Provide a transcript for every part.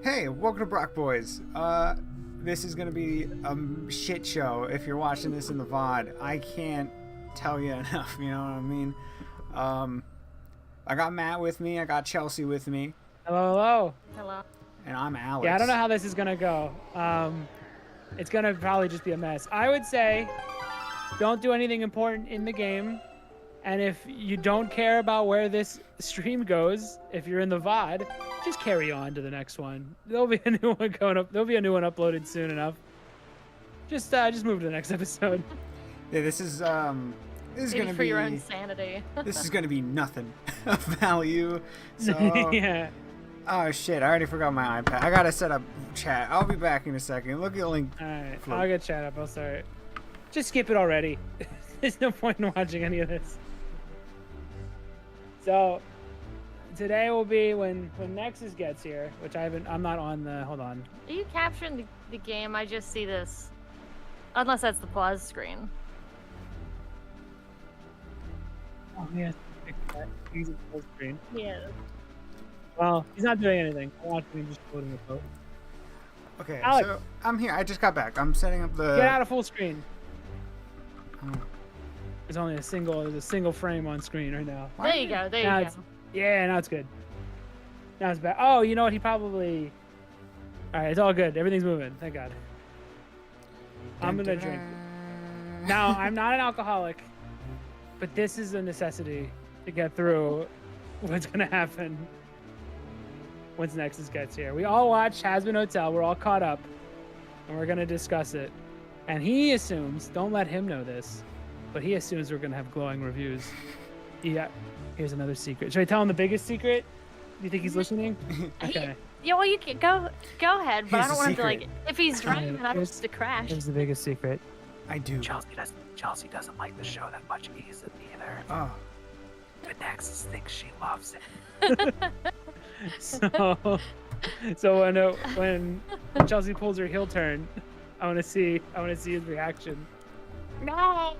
Hey, welcome to Brock Boys. This is gonna be a shit show if you're watching this in the VOD. I can't tell you enough, you know what I mean? I got Matt with me, I got Chelsea with me. Hello, hello. Hello. And I'm Alex. Yeah, I don't know how this is gonna go. It's gonna probably just be a mess. I would say don't do anything important in the game. And if you don't care about where this stream goes, if you're in the VOD, just carry on to the next one. There'll be a new one going up. There'll be a new one uploaded soon enough. Just move to the next episode. Yeah, this is gonna for be your own sanity. This is gonna be nothing of value. So Yeah. Oh shit, I already forgot my iPad. I gotta set up chat. I'll be back in a second. Look at the link. Alright, I'll get chat up. I'll start. Just skip it already. There's no point in watching any of this. So today will be when Nexus gets here, which I'm not on the, hold on. Are you capturing the game? I just see this. Unless that's the pause screen. Oh yeah, he's in full screen. Yeah. Well, he's not doing anything. I'm watching him just floating the boat. Okay, Alex. so I'm here. I just got back. I'm setting up the Get out of full screen. Oh. There's only a single frame on screen right now. There you go. There Now you it's, go. yeah, now it's good. Now it's back. Oh, you know what? He probably. All right, it's all good. Everything's moving. Thank God. I'm gonna drink. Now, I'm not an alcoholic, but this is a necessity to get through what's gonna happen once Nexus gets here. We all watched Hazbin Hotel. We're all caught up, and we're gonna discuss it. And he assumes, don't let him know this, but he assumes we're gonna have glowing reviews. Yeah. Here's another secret. Should I tell him the biggest secret? Do you think he's listening? Okay. Yeah, well, you can go ahead, but Here's I don't the want him to secret. if he's driving, I don't want him to crash. Here's the biggest secret. I do. Chelsea doesn't like the show that much either. Oh. But Nexus thinks she loves it. So when Chelsea pulls her heel turn, I want to see his reaction. No.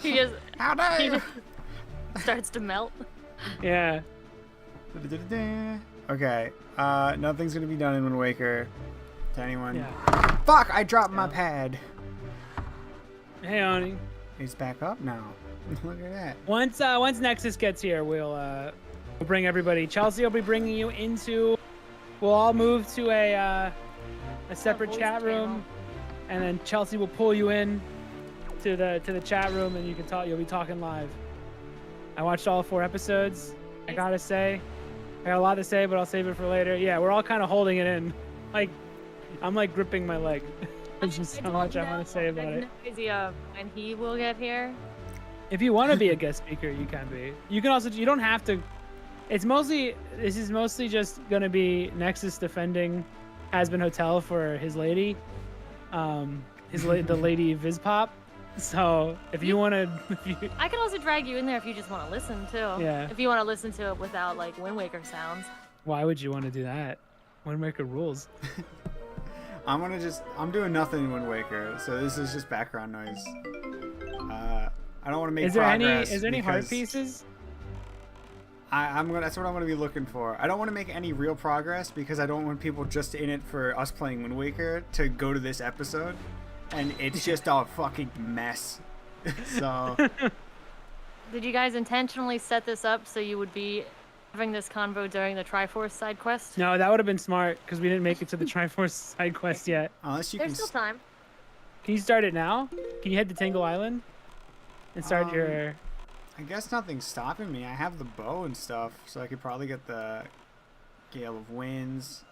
he just How dare you? starts to melt. Yeah. Okay. Nothing's gonna be done in Wind Waker. To anyone. Yeah. Fuck! I dropped my pad. Hey, Oni. He's back up now. Look at that. Once Nexus gets here, we'll bring everybody. Chelsea will be bringing you into. We'll all move to a separate voice chat room, channel. and then Chelsea will pull you in to the chat room, and you can talk. You'll be talking live. I watched all 4 episodes. I gotta say, I got a lot to say, but I'll save it for later. Yeah, we're all kind of holding it in. Like, I'm like gripping my leg. There's just so much I want to say about it. When he will get here. If you want to be a guest speaker, you can be. You can also. You don't have to. This is mostly just gonna be Nexus defending Hazbin Hotel for his lady, the lady Vizpop. So if you want to, I can also drag you in there if you just want to listen too. Yeah. If you want to listen to it without like Wind Waker sounds. why would you want to do that? Wind Waker rules. I'm doing nothing in Wind Waker, so this is just background noise. I don't want to make progress. Is there any heart because pieces? that's what I'm gonna be looking for. I don't want to make any real progress because I don't want people just in it for us playing Wind Waker to go to this episode, and it's just a fucking mess. So. Did you guys intentionally set this up so you would be having this convo during the Triforce side quest? No, that would have been smart because we didn't make it to the Triforce side quest yet. Unless you There's can. still time. Can you start it now? Can you head to Tangle Island and start your? I guess nothing's stopping me. I have the bow and stuff, so I could probably get the Gale of Winds.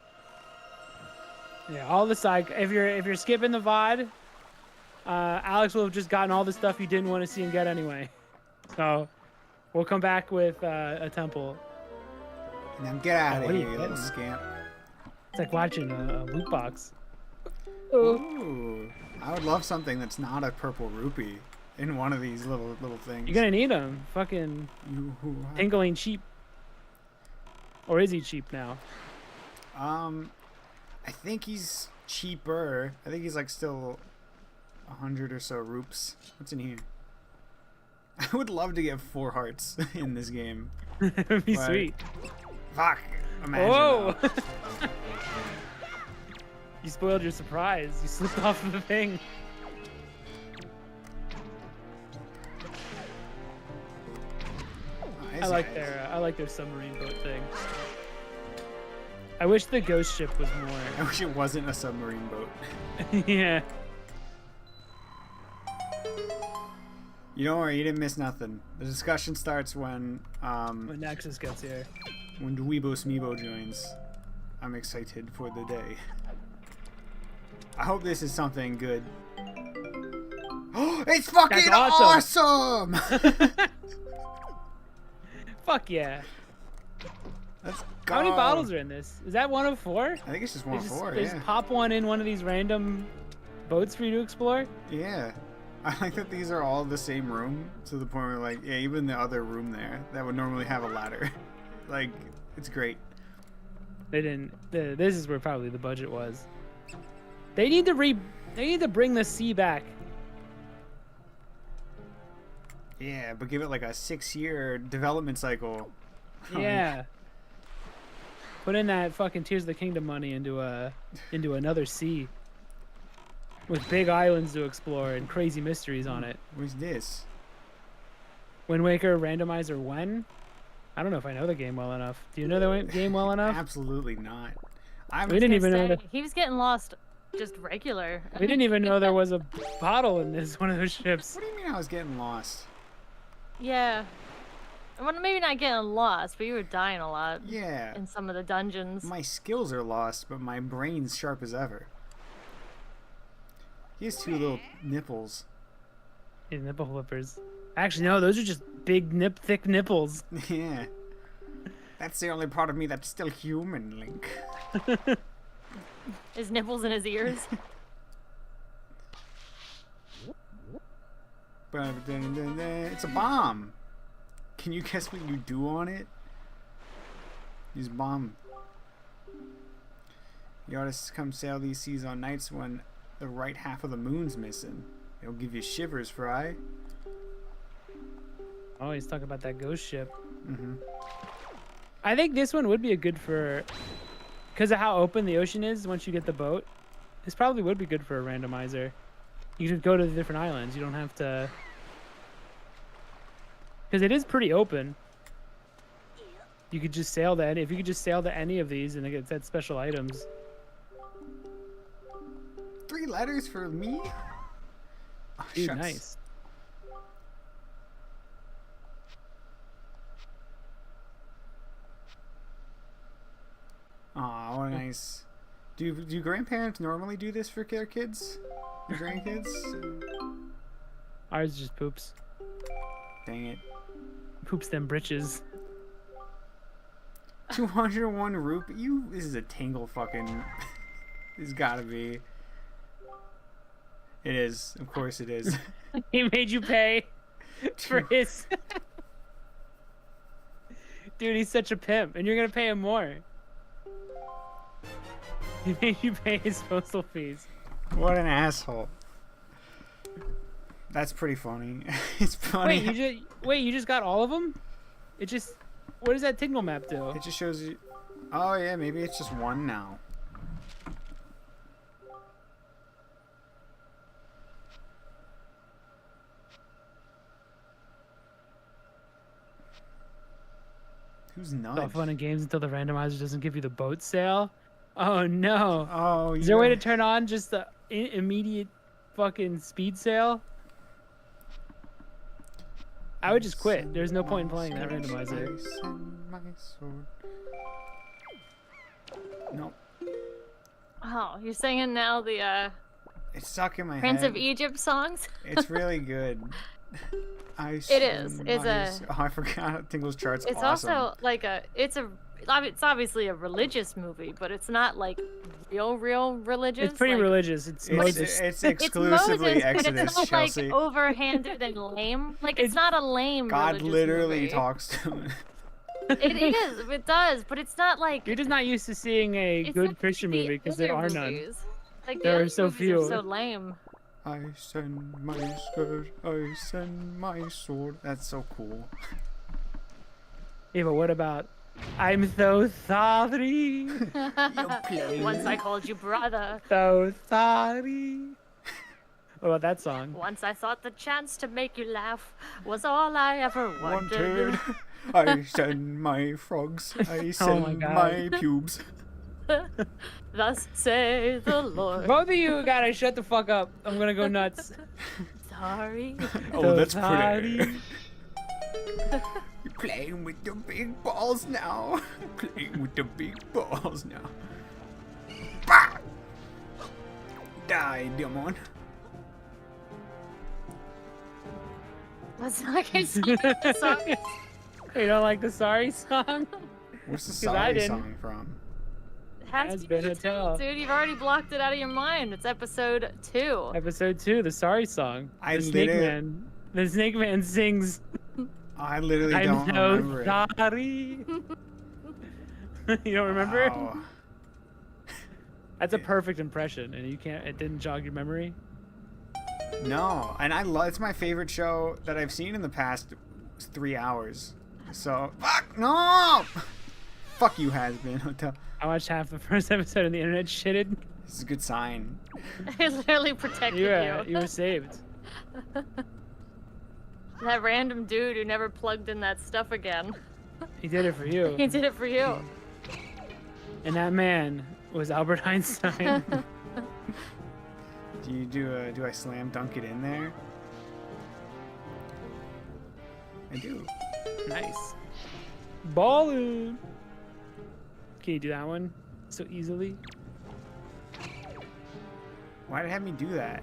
Yeah, all the side. If you're skipping the VOD, Alex will have just gotten all the stuff you didn't want to see and get anyway. So we'll come back with a temple. Now get out What of are here, you you little getting? scamp. It's like watching a loot box. Ooh, I would love something that's not a purple rupee in one of these little things. You're gonna need them. Fucking Tingle ain't cheap. Or is he cheap now? I think he's cheaper. I think he's like still 100 or so rupes. What's in here? I would love to get 4 hearts in this game. It'd be But- sweet. Fuck. Imagine. Whoa! Though. You spoiled your surprise. You slipped off of the thing. I like their submarine boat thing. I wish the ghost ship was more. I wish it wasn't a submarine boat. Yeah. You don't worry, you didn't miss nothing. The discussion starts when When Nexus gets here. when Dweebo Smeebo joins. I'm excited for the day. I hope this is something good. Oh, it's fucking That's awesome! Fuck yeah. Let's go. How many bottles are in this? Is that one of 4? I think it's just one of 4, They yeah. just pop one in one of these random boats for you to explore? Yeah. I like that these are all the same room to the point where, like, yeah, even the other room there that would normally have a ladder. Like, it's great. They didn't. This is where probably the budget was. They need to bring the sea back. Yeah, but give it like a 6-year development cycle. Yeah. Put in that fucking Tears of the Kingdom money into another sea. With big islands to explore and crazy mysteries on it. What's this? Wind Waker randomizer when? I don't know if I know the game well enough. Do you know the game well enough? Absolutely not. We didn't even know that. He was getting lost just regular. We didn't even know there was a bottle in this one of those ships. What do you mean I was getting lost? Yeah. Well, maybe not getting lost, but you were dying a lot Yeah. in some of the dungeons. My skills are lost, but my brain's sharp as ever. He has 2 little nipples. These nipple flippers. Actually, no, those are just big, thick nipples. Yeah. That's the only part of me that's still human, Link. His nipples in his ears. It's a bomb. Can you guess what you do on it? Use bomb. You ought to come sail these seas on nights when the right half of the moon's missing. It'll give you shivers, Fry. Oh, he's talking about that ghost ship. Mm-hmm. I think this one would be a good for... Because of how open the ocean is once you get the boat. This probably would be good for a randomizer. You could go to the different islands. You don't have to... Because it is pretty open. You could just sail that. If you could just sail to any of these and get that special items. 3 letters for me? Oh, Dude, shucks. nice. Aw, what nice. Do grandparents normally do this for their kids? Your grandkids? Ours just poops. Dang it. Poops them britches. 201 rupee? This is a Tingle fucking... It's gotta be. It is. Of course it is. He made you pay for his... Dude, he's such a pimp, and you're gonna pay him more. He made you pay his postal fees. What an asshole. That's pretty funny. It's funny. Wait, you just got all of them? It just... What does that Tingle map do? It just shows you... Oh yeah, maybe it's just 1 now. Who's It's all nudge? fun and games until the randomizer doesn't give you the boat sale. Oh no. Oh, Is there a way to turn on just the immediate fucking speed sale? I would just quit. There's no point in playing that randomizer. Nope. Oh, you're singing now the It's stuck in my Prince head. of Egypt songs? It's really good. It is. Oh, I forgot. Tingle's chart's It's awesome. also like it's obviously a religious movie, but it's not like real religious. It's pretty like, religious. It's Moses. It's It's exclusively Moses, but Exodus, it's not Chelsea. like overhanded and lame. Like it's not a lame. God religious literally movie. talks to him. It is. It does, but it's not like. You're just not used to seeing a It's good not Christian the movie because there other are none. movies. Like There the are other so movies few. Are so lame. I send my skirt, I send my sword. That's so cool. Yeah, but what about I'm so sorry. Once I called you brother. So sorry. What about that song? Once I thought the chance to make you laugh was all I ever wanted. I send my frogs. I Oh my send God. my pubes. Thus say the Lord. Both of you gotta shut the fuck up. I'm gonna go nuts. Sorry. Oh, So that's sorry. pretty. You're playing with the big balls now. Playing with the big balls now. Bah! Die, demon. That's not a song. You don't like the sorry song? What's the 'Cause I sorry didn't. song from? It has Has to been be a tell. dude. You've already blocked it out of your mind. It's episode 2. Episode 2, the sorry song. I The Snake literally- Man. The Snake Man sings, I literally I'm don't so remember it. sorry. You don't remember? Wow. That's a perfect impression, and you can't. It didn't jog your memory. No, and I love. It's my favorite show that I've seen in the past 3 hours. So fuck no. Fuck you, has been hotel. I watched half the first episode, and the internet shitted. This is a good sign. It literally protected You were saved. That random dude who never plugged in that stuff again. He did it for you. He did it for you. And that man was Albert Einstein. Do I slam dunk it in there? I do. Nice. Ballin'. Can you do that one so easily? Why did it have me do that?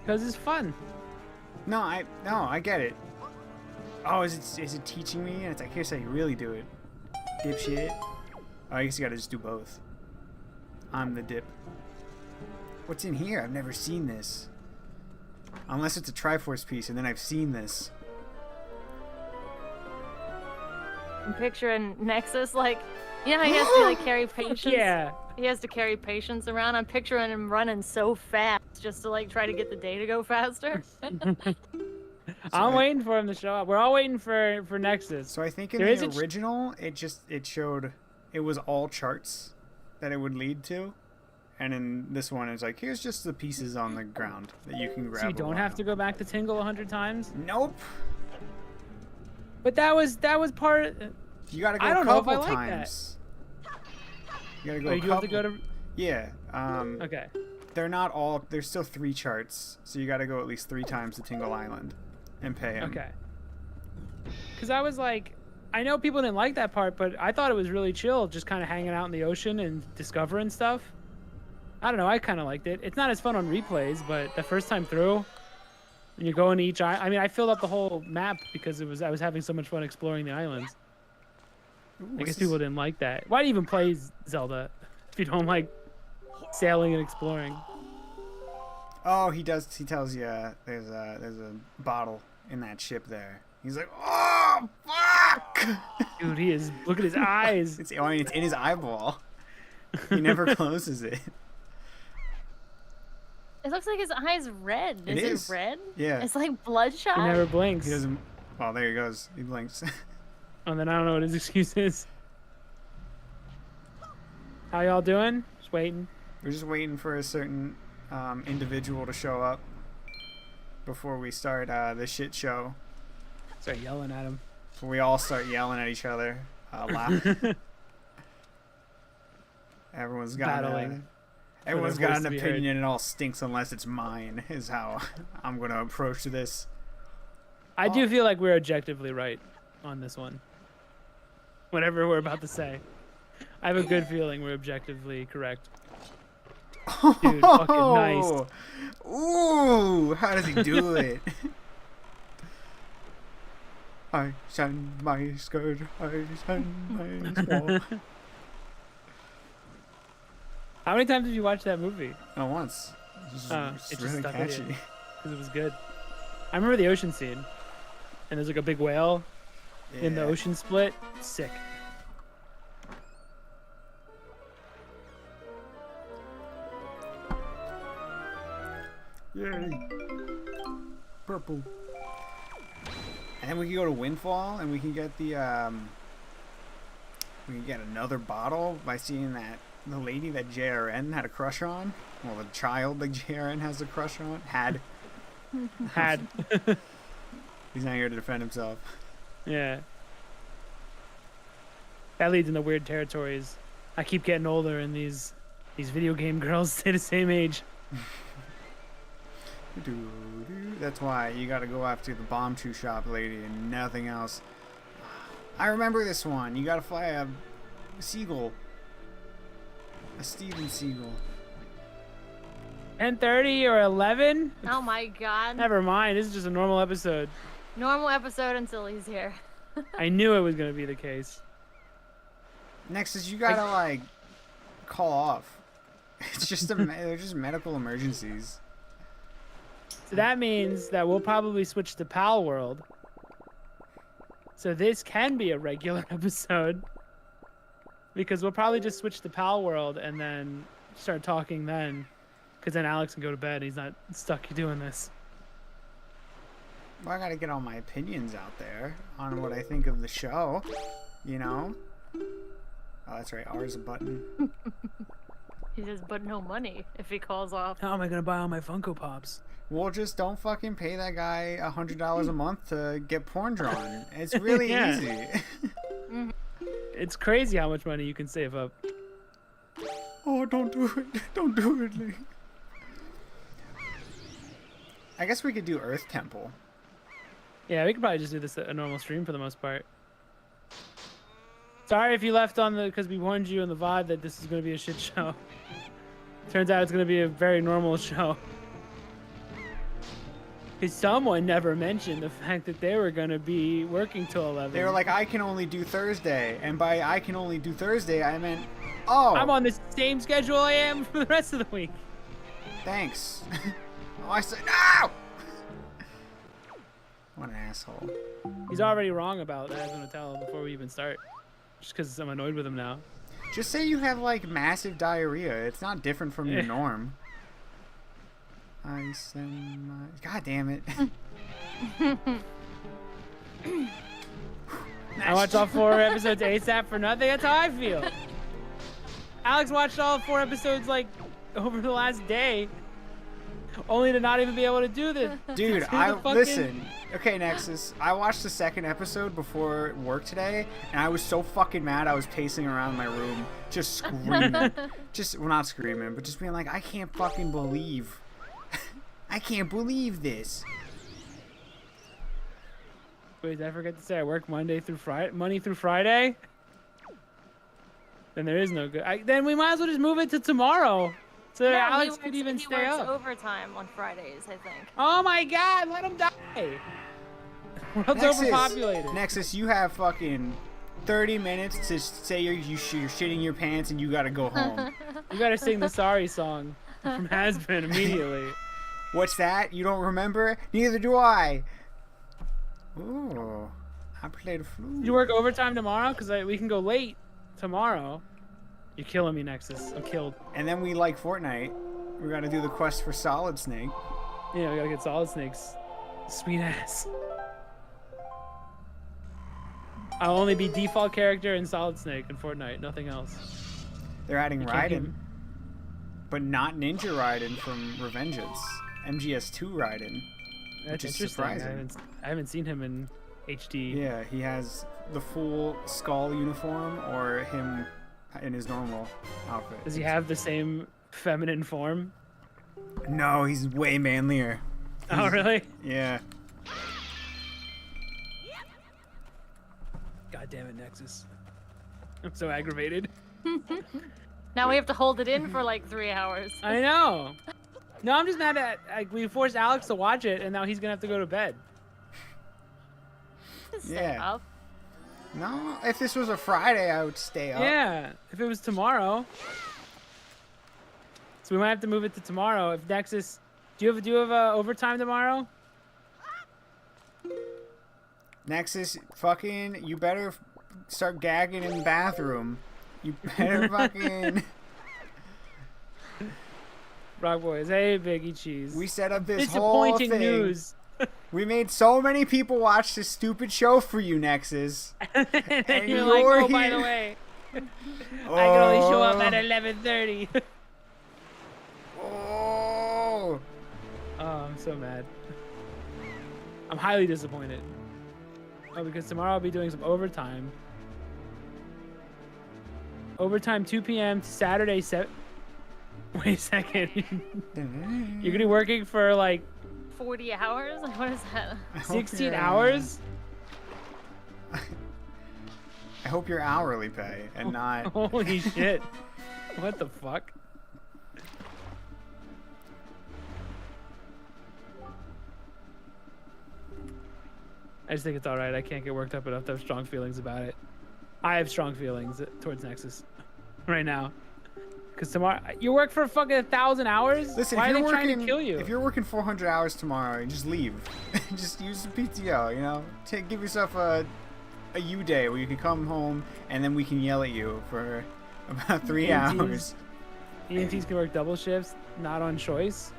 Because it's fun. No, I get it. Oh, is it teaching me? And it's like, here's how you really do it, dipshit. Oh, I guess you gotta just do both. I'm the dip. What's in here? I've never seen this. Unless it's a Triforce piece, and then I've seen this. I'm picturing Nexus like, you know how he has to like carry patience? Yeah. He has to carry patience around. I'm picturing him running so fast just to like try to get the day to go faster. I'm waiting for him to show up. We're all waiting for Nexus. So I think in There is the a ch- original, it showed it was all charts that it would lead to, and in this one, it's like here's just the pieces on the ground that you can grab. So you don't have to go back to Tingle 100 times. Nope. But that was part. You gotta go I a don't know if couple I like that. times. You gotta go. Oh, a you do have to couple- go to. Yeah. Okay. They're not all. There's still 3 charts, so you gotta go at least 3 times to Tingle Island, and pay him. Okay. Because I was like, I know people didn't like that part, but I thought it was really chill, just kind of hanging out in the ocean and discovering stuff. I don't know. I kind of liked it. It's not as fun on replays, but the first time through, when you go into each island, I mean, I filled up the whole map because I was having so much fun exploring the islands. I guess people didn't like that. Why do you even play Zelda if you don't like sailing and exploring? Oh, he does. He tells you there's a bottle in that ship there. He's like, oh fuck! Dude, he is. Look at his eyes. It's it's in his eyeball. He never closes it. It looks like his eye's red. It Is is. it red? Yeah. It's like bloodshot. He never blinks. He doesn't. Well, there he goes. He blinks. And then I don't know what his excuse is. How y'all doing? Just waiting. We're just waiting for a certain individual to show up before we start this shit show. Start yelling at him. Before we all start yelling at each other, loud. Everyone's got Battling. everyone's their got voice an to be heard. opinion, and it all stinks unless it's mine. Is how I'm gonna approach this. I do feel like we're objectively right on this one. Whatever we're about to say. I have a good feeling we're objectively correct. Dude, fucking nice. Ooh, how does he do it? I send my skirt, I send my sword. How many times have you watched that movie? Not once. It's It just really stuck with catchy. you. Because it was good. I remember the ocean scene. And there's like a big whale in the Yeah. ocean split. Sick. Yay. Purple. And then we can go to Windfall, and we can get the We can get another bottle by seeing that the lady that JRN had a crush on. Well, the child that JRN has a crush on. Had. He's not here to defend himself. Yeah. That leads into weird territories. I keep getting older, and these video game girls stay the same age. That's why you gotta go after the bomb chew shop lady and nothing else. I remember this one. You gotta fly a seagull. A Steven Seagull. 10:30 or 11? Oh my god. Never mind. This is just a normal episode. Normal episode until he's here. I knew it was going to be the case. Next is you gotta like call off. It's just they're just medical emergencies. So that means that we'll probably switch to Pal World. So this can be a regular episode. Because we'll probably just switch to Pal World and then start talking then. Because then Alex can go to bed. He's not stuck doing this. Well, I gotta get all my opinions out there on what I think of the show. You know? Oh, that's right. R is a button. He says, but no money if he calls off. How am I going to buy all my Funko Pops? Well, just don't fucking pay that guy $100 a month to get porn drawn. It's really Yeah. easy. It's crazy how much money you can save up. Oh, don't do it. Don't do it, Lee. I guess we could do Earth Temple. Yeah, we could probably just do this at a normal stream for the most part. Sorry if you left on the... Because we warned you in the VOD that this is going to be a shit show. Turns out it's going to be a very normal show. Because someone never mentioned the fact that they were going to be working till 11. They were like, I can only do Thursday. And by I can only do Thursday, I meant, oh. I'm on the same schedule I am for the rest of the week. Thanks. Oh, I said, no! What an asshole. He's already wrong about that. I was going to tell him before we even start. Just because I'm annoyed with him now. Just say you have, like, massive diarrhea. It's not different from your norm. Ice and my... God damn it. I watched all 4 episodes ASAP for nothing. That's how I feel. Alex watched all 4 episodes, like, over the last day. Only to not even be able to do this. Dude, fucking... listen. Okay, Nexus. I watched the 2nd episode before work today, and I was so fucking mad I was pacing around my room, just screaming. Well, not screaming, but just being like, I can't fucking believe. I can't believe this. Wait, did I forget to say I work Monday through Friday? Then there is no good. Then we might as well just move it to tomorrow. So that Alex could even stay up. He works overtime on Fridays, I think. Oh my god, let him die. World's overpopulated. Nexus, you have fucking 30 minutes to say you're shitting your pants and you gotta go home. You gotta sing the sorry song from Has-Been immediately. What's that? You don't remember? Neither do I. Ooh, I played a flute. You work overtime tomorrow? Because we can go late tomorrow. You're killing me, Nexus. I'm killed. And then we like Fortnite. We gotta do the quest for Solid Snake. Yeah, we gotta get Solid Snake's sweet ass. I'll only be default character in Solid Snake in Fortnite, nothing else. They're adding Raiden, but not Ninja Raiden from Revengeance. MGS2 Raiden. That's which is interesting. surprising. I haven't seen him in HD. Yeah, he has the full skull uniform or him in his normal outfit. Does he have the same feminine form? No, he's way manlier. Oh, really? Yeah. God damn it, Nexus. I'm so aggravated. Now we have to hold it in for like 3 hours. I know. No, I'm just mad at we forced Alex to watch it, and now he's gonna have to go to bed. Just stay up. No, if this was a Friday, I would stay up. Yeah, if it was tomorrow. So we might have to move it to tomorrow. If Nexus, do you have overtime tomorrow? Nexus, fucking, you better start gagging in the bathroom. You better fucking. Rock Boys, hey Biggie Cheese. We set up this whole thing. Disappointing news. We made so many people watch this stupid show for you, Nexus. And you're like, oh, by the way. I can only show up at 11:30. Oh. Oh, I'm so mad. I'm highly disappointed. Oh, because tomorrow I'll be doing some overtime. Overtime 2 p.m. to Saturday 7. Wait a second. You're gonna be working for like 40 hours? What is that? 16 hours? I hope you're hourly pay and not. Holy shit. What the fuck? I just think it's alright. I can't get worked up enough to have strong feelings about it. I have strong feelings towards Nexus right now. Because tomorrow, you work for fucking 1,000 hours? Listen, why if are you're they trying working, to kill you? if you're working 400 hours tomorrow, just leave. Just use the PTO, you know? Give yourself a U day where you can come home and then we can yell at you for about 3 hours. EMTs can work double shifts, not on choice.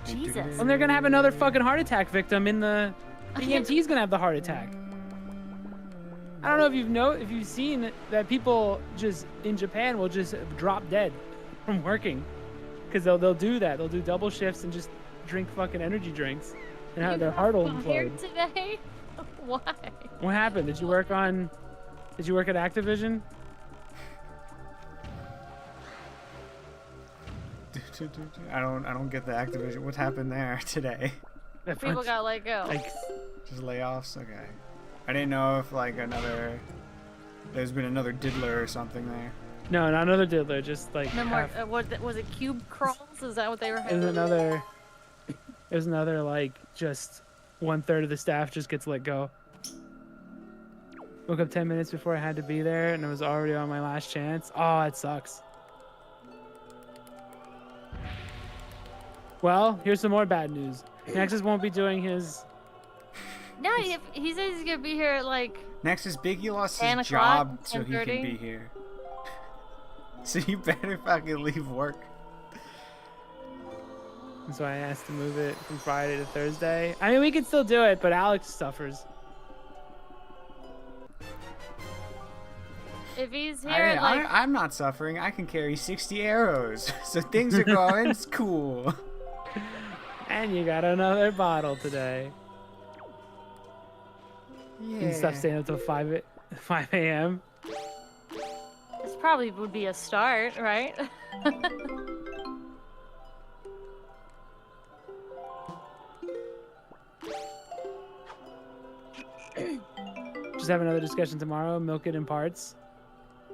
Jesus. And they're gonna have another fucking heart attack victim in the EMT's gonna have the heart attack. I don't know if you've seen that people just in Japan will just drop dead from working because they'll do that. They'll do double shifts and just drink fucking energy drinks and have their heart will Here implode. today? Why? What happened? Did you work at Activision? I don't get the Activision. What happened there today? People got let go. Like, Just layoffs? Okay. I didn't know if like there's been another diddler or something there. no, not another diddler. Just like No more. half- What was it? Cube crawls? Is that what they were? it was another like just 1/3 of the staff just gets let go. Woke up 10 minutes before I had to be there, and I was already on my last chance. Oh, it sucks. Well, here's some more bad news. Nexus won't be doing his. No, he says he's gonna be here at like. Nexus Biggie lost 10 his o'clock, job so he can 10:30? be here. So you better fucking leave work. And so I asked to move it from Friday to Thursday. I mean, we could still do it, but Alex suffers. If he's here, I'm not suffering. I can carry 60 arrows. So things are going. It's cool. And you got another bottle today. Yeah. You stop staying up till 5 a.m. this probably would be a start, right? Just have another discussion tomorrow. Milk it in parts.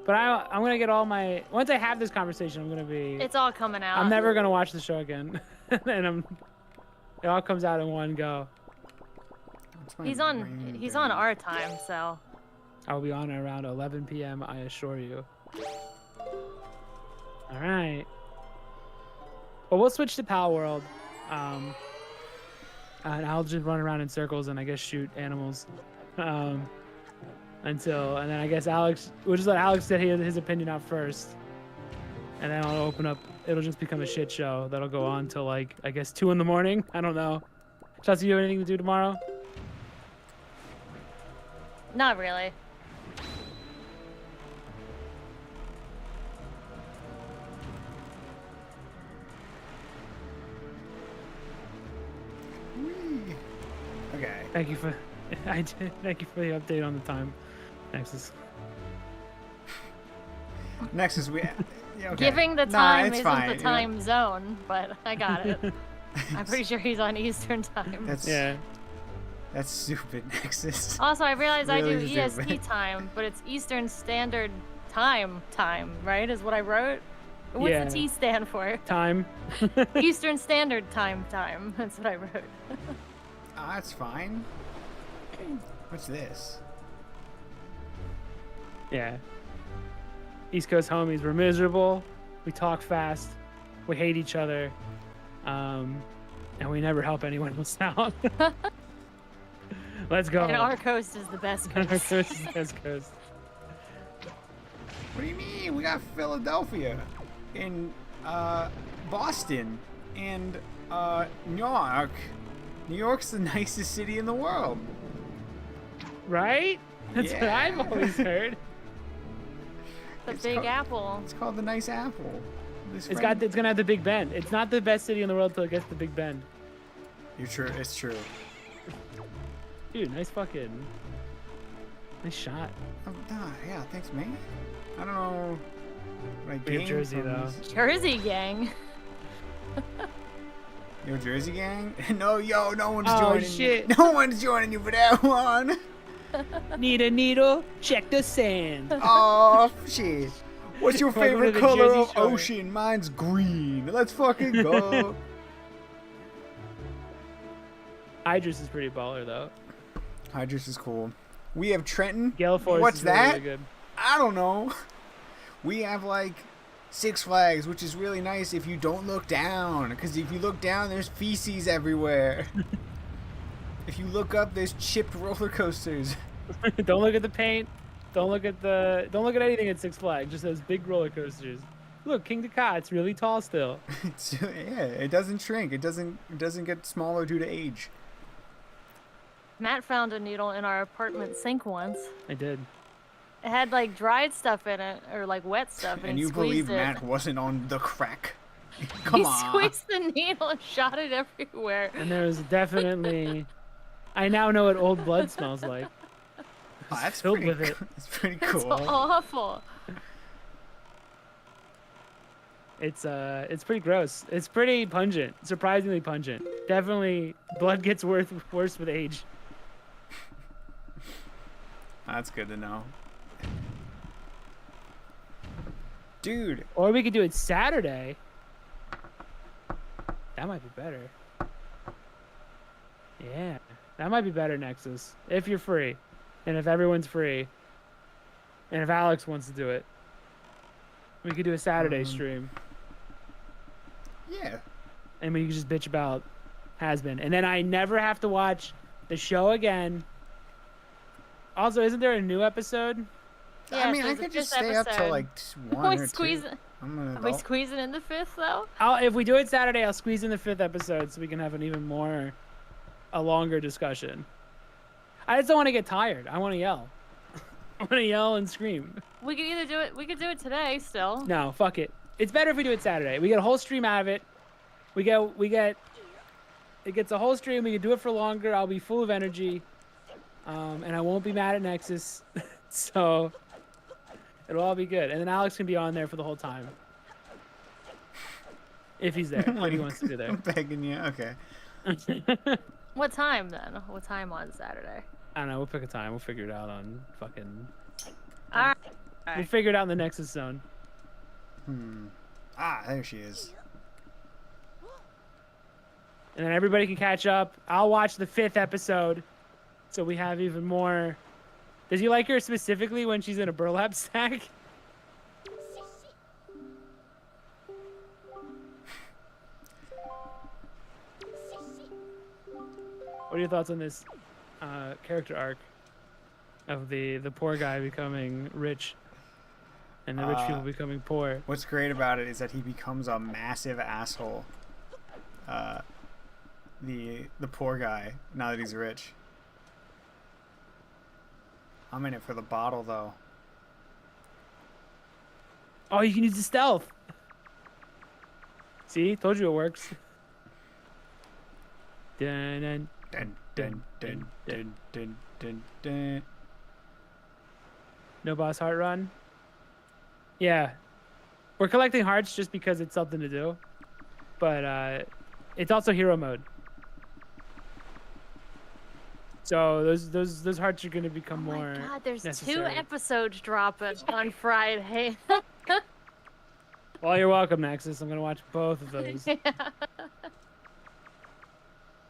But I'm gonna get all my. Once I have this conversation, I'm gonna be. It's all coming out. I'm never gonna watch the show again, and it all comes out in one go. He's on our time, so. I will be on around 11 p.m. I assure you. All right. Well, we'll switch to Pal World, and I'll just run around in circles and I guess shoot animals, and then I guess we'll just let Alex get his opinion out first, and then I'll open up. It'll just become a shit show that'll go on till like I guess 2 in the morning. I don't know. Chelsea, you have anything to do tomorrow? Not really. Okay. Thank you for. Thank you for the update on the time. Nexus. Nexus, we. Yeah, okay. Giving the Nah, time it's isn't fine, the you know? time zone, but I got it. I'm pretty sure he's on Eastern time. That's stupid, Nexus. Also, I realize I do Really EST stupid. time, but it's Eastern Standard Time, right? Is what I wrote. What's Yeah. the T stand for? Time. Eastern Standard Time. That's what I wrote. That's fine. What's this? Yeah. East Coast homies, we're miserable. We talk fast. We hate each other. And we never help anyone else out. Let's go. And our coast is the best Our coast. coast is the best coast. What do you mean? We got Philadelphia, and Boston, and New York. New York's the nicest city in the world. Right? That's what I've Yeah. always heard. The It's Big called- Apple. It's called the Nice Apple. This It's friend- gonna have the Big Bend. It's not the best city in the world till it gets the Big Bend. You're true. It's true. Dude, nice shot. Oh, yeah, thanks, man. I don't know. What I We have gained Jersey, from though. this. Jersey gang. Yo, Jersey gang? No, no one's Oh, joining shit. you. No one's joining you for that one. Need a needle? Check the sand. Oh, shit. What's your Welcome to favorite the color Jersey of Shore. ocean? Mine's green. Let's fucking go. Idris is pretty baller though. Hydrus is cool. We have Trenton. Gale Force What's is really, that? really good. I don't know. We have like Six Flags, which is really nice if you don't look down. Because if you look down, there's feces everywhere. If you look up, there's chipped roller coasters. Don't look at the paint. Don't look at anything at Six Flags. Just those big roller coasters. Look, King Ka, it's really tall still. Yeah, it doesn't shrink. It doesn't get smaller due to age. Matt found a needle in our apartment sink once. I did. It had like dried stuff in it, or like wet stuff, and, And he you believe squeezed it. Matt wasn't on the crack? Come He on. squeezed the needle and shot it everywhere. And there was definitely. I now know what old blood smells like. Oh, that's filled pretty, with it. That's pretty It's cool. awful. It's pretty gross. It's pretty pungent. Surprisingly pungent. Definitely, blood gets worse with age. That's good to know. Dude, Or we could do it Saturday. That might be better. Yeah, that might be better, Nexus. If you're free, and if everyone's free, and if Alex wants to do it, we could do a Saturday stream, yeah. and we could just bitch about Has-Been, and then I never have to watch the show again. Also, isn't there a new episode? Yeah, I mean, I there's a could just fifth stay up till episode. like Are 1 we or 2. squeezing? I'm an Are we adult. squeezing in the fifth though? If we do it Saturday, I'll squeeze in the 5th episode so we can have an even more, a longer discussion. I just don't want to get tired. I want to yell. I want to yell and scream. We could either do it. We could do it today still. No, fuck it. It's better if we do it Saturday. We get a whole stream out of it. It gets a whole stream. We can do it for longer. I'll be full of energy. And I won't be mad at Nexus. So it'll all be good. And then Alex can be on there for the whole time. If he's there. If he wants to be there. I'm begging you. Okay. What time then? What time on Saturday? I don't know. We'll pick a time. We'll figure it out on fucking. All right. We'll figure it out in the Nexus zone. Ah, there she is. And then everybody can catch up. I'll watch the 5th episode, so we have even more. Does he like her specifically when she's in a burlap sack? What are your thoughts on this character arc of the poor guy becoming rich and the rich people becoming poor? What's great about it is that he becomes a massive asshole. The poor guy, now that he's rich. I'm in it for the bottle, though. Oh, you can use the stealth. See, told you it works. Dun, dun. Dun, dun, dun, dun, dun, dun, dun. No boss heart run. Yeah, we're collecting hearts just because it's something to do, but it's also hero mode. So those hearts are going to become Oh more. my God, there's 2 necessary. episodes dropping on Friday. Well, you're welcome, Nexus. I'm going to watch both of those.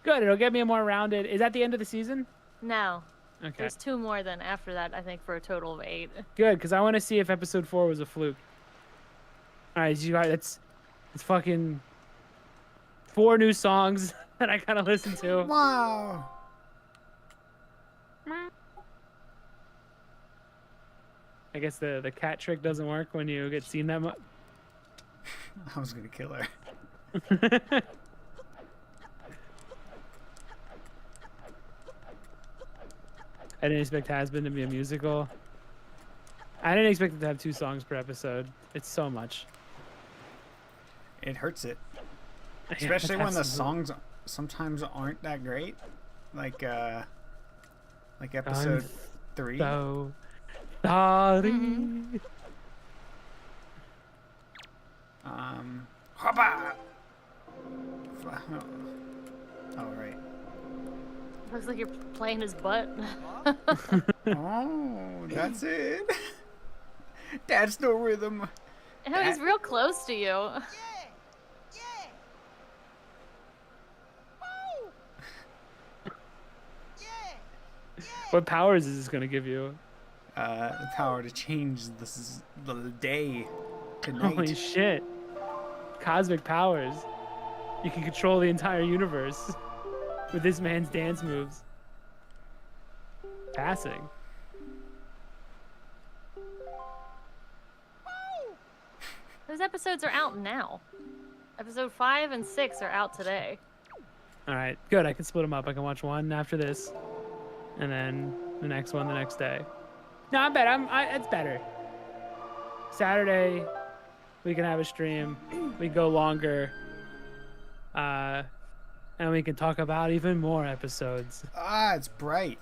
Good. It'll get me a more rounded. Is that the end of the season? No, Okay. there's 2 more then after that. I think for a total of 8. Good, because I want to see if episode 4 was a fluke. All right, you guys, it's fucking 4 new songs that I gotta listen to. Wow. I guess the cat trick doesn't work when you get seen that much. I was gonna kill her. I didn't expect Has-Been to be a musical. I didn't expect it to have 2 songs per episode. It's so much. It hurts it. Yeah, Especially when the absolutely. songs sometimes aren't that great. Like episode 3. So sorry. Hoppa! Oh, right. Looks like you're playing his butt. Oh, that's it. That's the rhythm. Oh, he's real close to you. What powers is this gonna give you? The power to change the day to night. Holy shit. Cosmic powers. You can control the entire universe with this man's dance moves. Passing. Those episodes are out now. Episode 5 and 6 are out today. All right, good. I can split them up. I can watch one after this, and then the next one the next day. No, I'm better. It's better. Saturday, we can have a stream. We go longer, and we can talk about even more episodes. Ah, it's bright.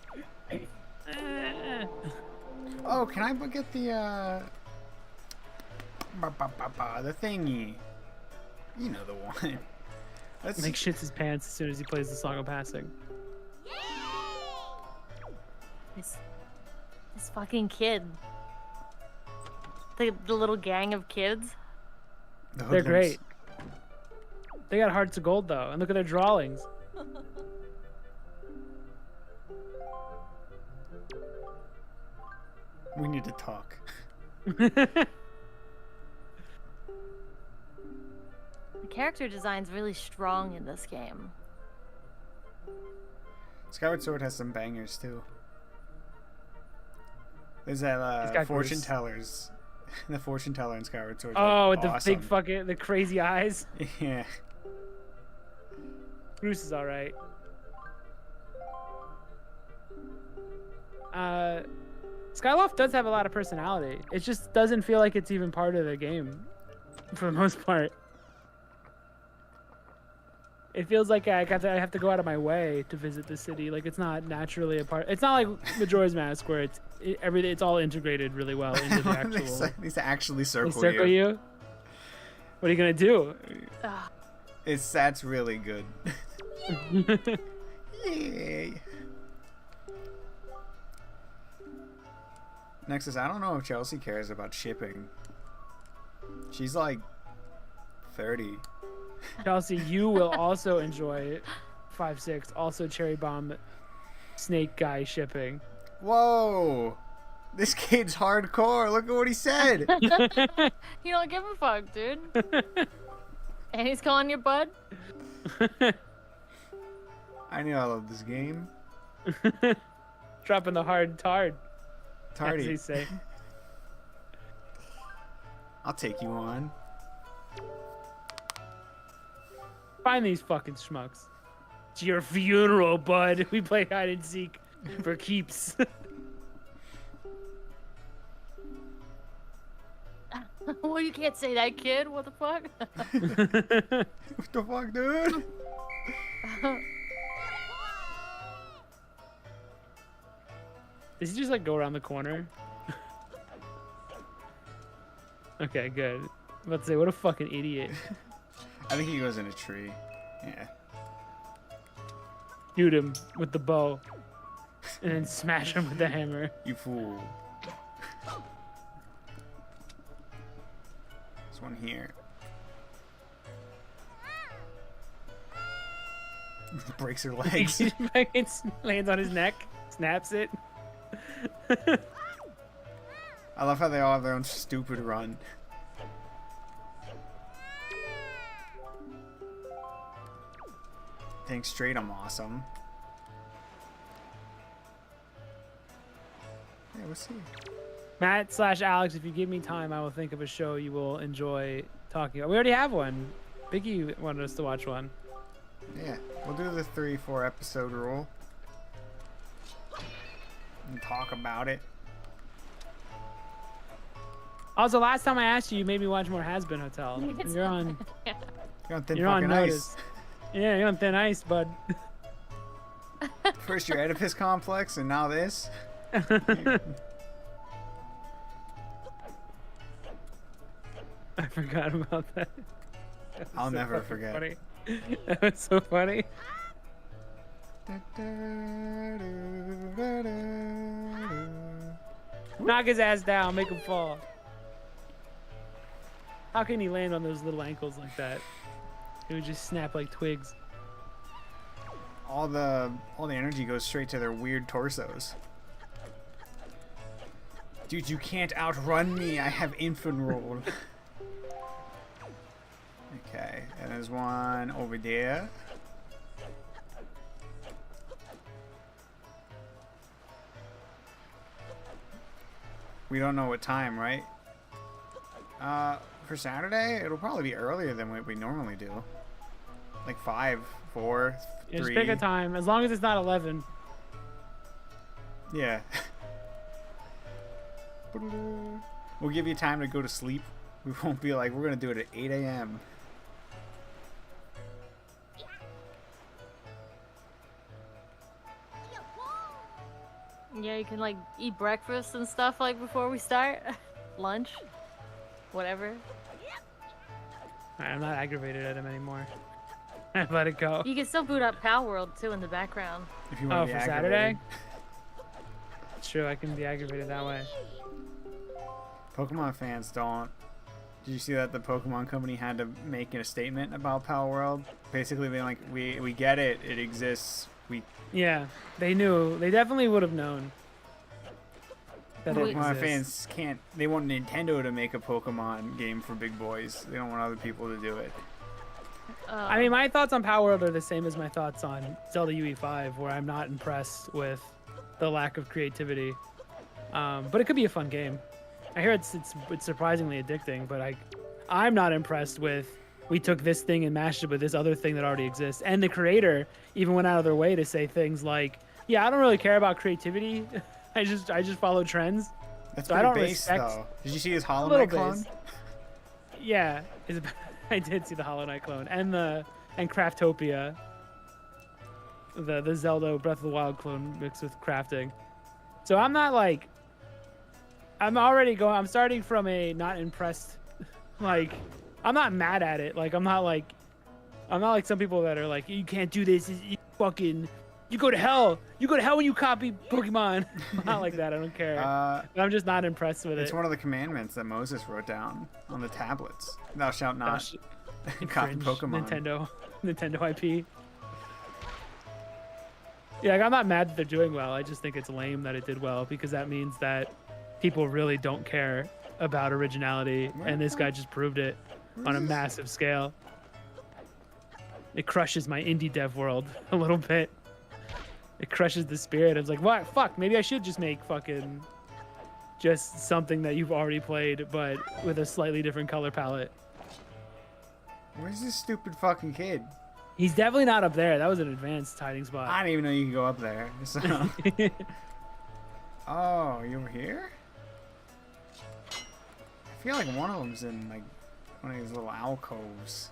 Oh, can I get the the thingy? You know the one. Let's Mike shits his pants as soon as he plays the song of passing. This fucking kid. The little gang of kids. the They're hoodlums. great. They got hearts of gold though, and look at their drawings. We need to talk. The character design's really strong in this game. Skyward Sword has some bangers too. There's that He's got fortune Goose. tellers. The fortune teller in Skyward Sword. Oh, with the awesome. big fucking the crazy eyes. Yeah. Bruce is all right. Skyloft does have a lot of personality. It just doesn't feel like it's even part of the game, for the most part. It feels like I have to go out of my way to visit the city. Like it's not naturally a part. It's not like Majora's Mask where it's all integrated really well into the actual. These actually They circle, circle you. What are you gonna do? Ugh. That's really good. Yay. Next is I don't know if Chelsea cares about shipping. She's like 30. Chelsea, you will also enjoy 5-6. Also, Cherry Bomb, Snake Guy shipping. Whoa! This kid's hardcore. Look at what he said. You don't give a fuck, dude. And he's calling you bud? I knew I love this game. Dropping the hard tard, as they Tardy. say. I'll take you on. Find these fucking schmucks. It's your funeral, bud. We play hide and seek for keeps. Well, you can't say that, kid. What the fuck? What the fuck, dude? Does he just like go around the corner? Okay, good. I'm about to say, what a fucking idiot. I think he goes in a tree. Yeah. Shoot him with the bow. And then smash him with the hammer. You fool. There's one here. Breaks her legs. He fucking lands on his neck, snaps it. I love how they all have their own stupid run. Think straight, I'm awesome. Yeah, we'll see. Matt/Alex, if you give me time, I will think of a show you will enjoy talking about. We already have one. Biggie wanted us to watch one. Yeah, we'll do the 3-4 episode rule. And talk about it. Also, last time I asked you, you made me watch more Has Been Hotel. You're on. You're on thin You're on fucking notice. ice. Yeah, you're on thin ice, bud. First your Oedipus complex, and now this. I forgot about that. That was I'll so never fucking forget. Funny. That was so funny. Knock his ass down, make him fall. How can he land on those little ankles like that? It would just snap like twigs. All the energy goes straight to their weird torsos. Dude, you can't outrun me. I have infinite roll. Okay, and there's one over there. We don't know what time, right? For Saturday, it'll probably be earlier than what we normally do. Like 5, 4, Yeah, 3. just pick a time, as long as it's not 11. Yeah. We'll give you time to go to sleep. We won't be like, we're going to do it at 8 a.m. Yeah, you can like eat breakfast and stuff like before we start. Lunch. Whatever. Alright, I'm not aggravated at him anymore. I let it go. You can still boot up Pal World too in the background. If you Oh, want for to be Saturday? aggravated. It's true, I can be aggravated that way. Pokemon fans don't. Did you see that the Pokemon Company had to make a statement about Pal World? Basically being like, we get it, it exists. Yeah, they knew. They definitely would have known. That it Pokemon exists. fans can't. They want Nintendo to make a Pokemon game for big boys. They don't want other people to do it. I mean, my thoughts on Power World are the same as my thoughts on Zelda UE5, where I'm not impressed with the lack of creativity. But it could be a fun game. I hear it's surprisingly addicting, but I'm not impressed with. We took this thing and mashed it with this other thing that already exists, and the creator even went out of their way to say things like, "Yeah, I don't really care about creativity. I just follow trends." That's So I pretty don't base, respect- though. Did you see his Hollow little Knight clone? base. Yeah, I did see the Hollow Knight clone and Craftopia, the Zelda Breath of the Wild clone mixed with crafting. So I'm not like, I'm starting from a not impressed, like, I'm not mad at it. Like I'm not like some people that are like, you can't do this. You go to hell. You go to hell when you copy Pokemon. I'm not like that. I don't care. But I'm just not impressed with It's it. one of the commandments that Moses wrote down on the tablets. Thou shalt not Gosh, copy cringe. Pokemon. Nintendo IP. Yeah, like, I'm not mad that they're doing well. I just think it's lame that it did well because that means that people really don't care about originality, and this guy just proved it on a massive scale. It crushes my indie dev world a little bit. It crushes the spirit. I was like, what? Fuck, maybe I should just make fucking just something that you've already played, but with a slightly different color palette. Where's this stupid fucking kid? He's definitely not up there. That was an advanced hiding spot. I didn't even know you could go up there. So. Oh, you over here? I feel like one of them's in like one of these little alcoves.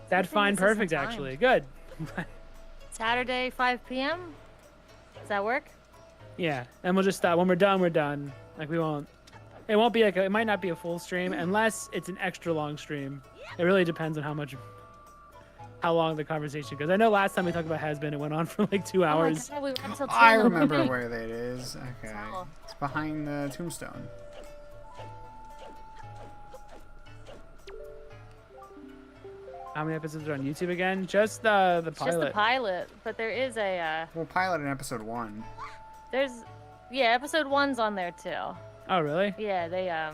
That's think fine, this is perfect, some time. actually. Good. Saturday, 5 p.m. Does that work? Yeah, and we'll just stop. When we're done, we're done. Like, we won't. It won't be like it might not be a full stream unless it's an extra long stream. It really depends on how long the conversation goes. I know last time we talked about Has Been, it went on for like 2 hours. Oh my God, we went until 2 I in the remember morning. where that is. Okay. Oh. It's behind the tombstone. How many episodes are on YouTube again? Just the It's pilot. just the pilot, but there is a We'll pilot in episode 1. episode 1's on there too. Oh, really? Yeah, the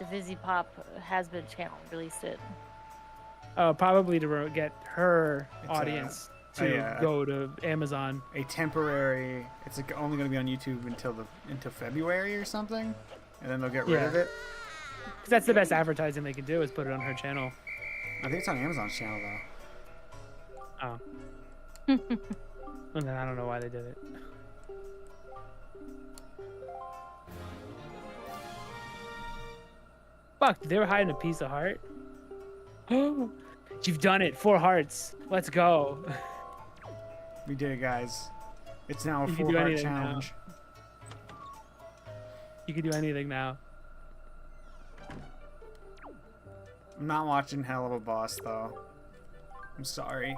Vizzy Pop Has Been channel released it. Oh, probably to get her It's, audience to go to Amazon. A temporary. It's like only going to be on YouTube until February or something, and then they'll get rid of Yeah. it. Because that's the best advertising they can do is put it on her channel. I think it's on Amazon's channel though. Oh. And then I don't know why they did it. Fuck, they were hiding a piece of heart. You've done it. 4 hearts. Let's go. We did it, guys. It's now a You can do 4-heart anything now. challenge. You can do anything now. I'm not watching Hell of a Boss, though. I'm sorry.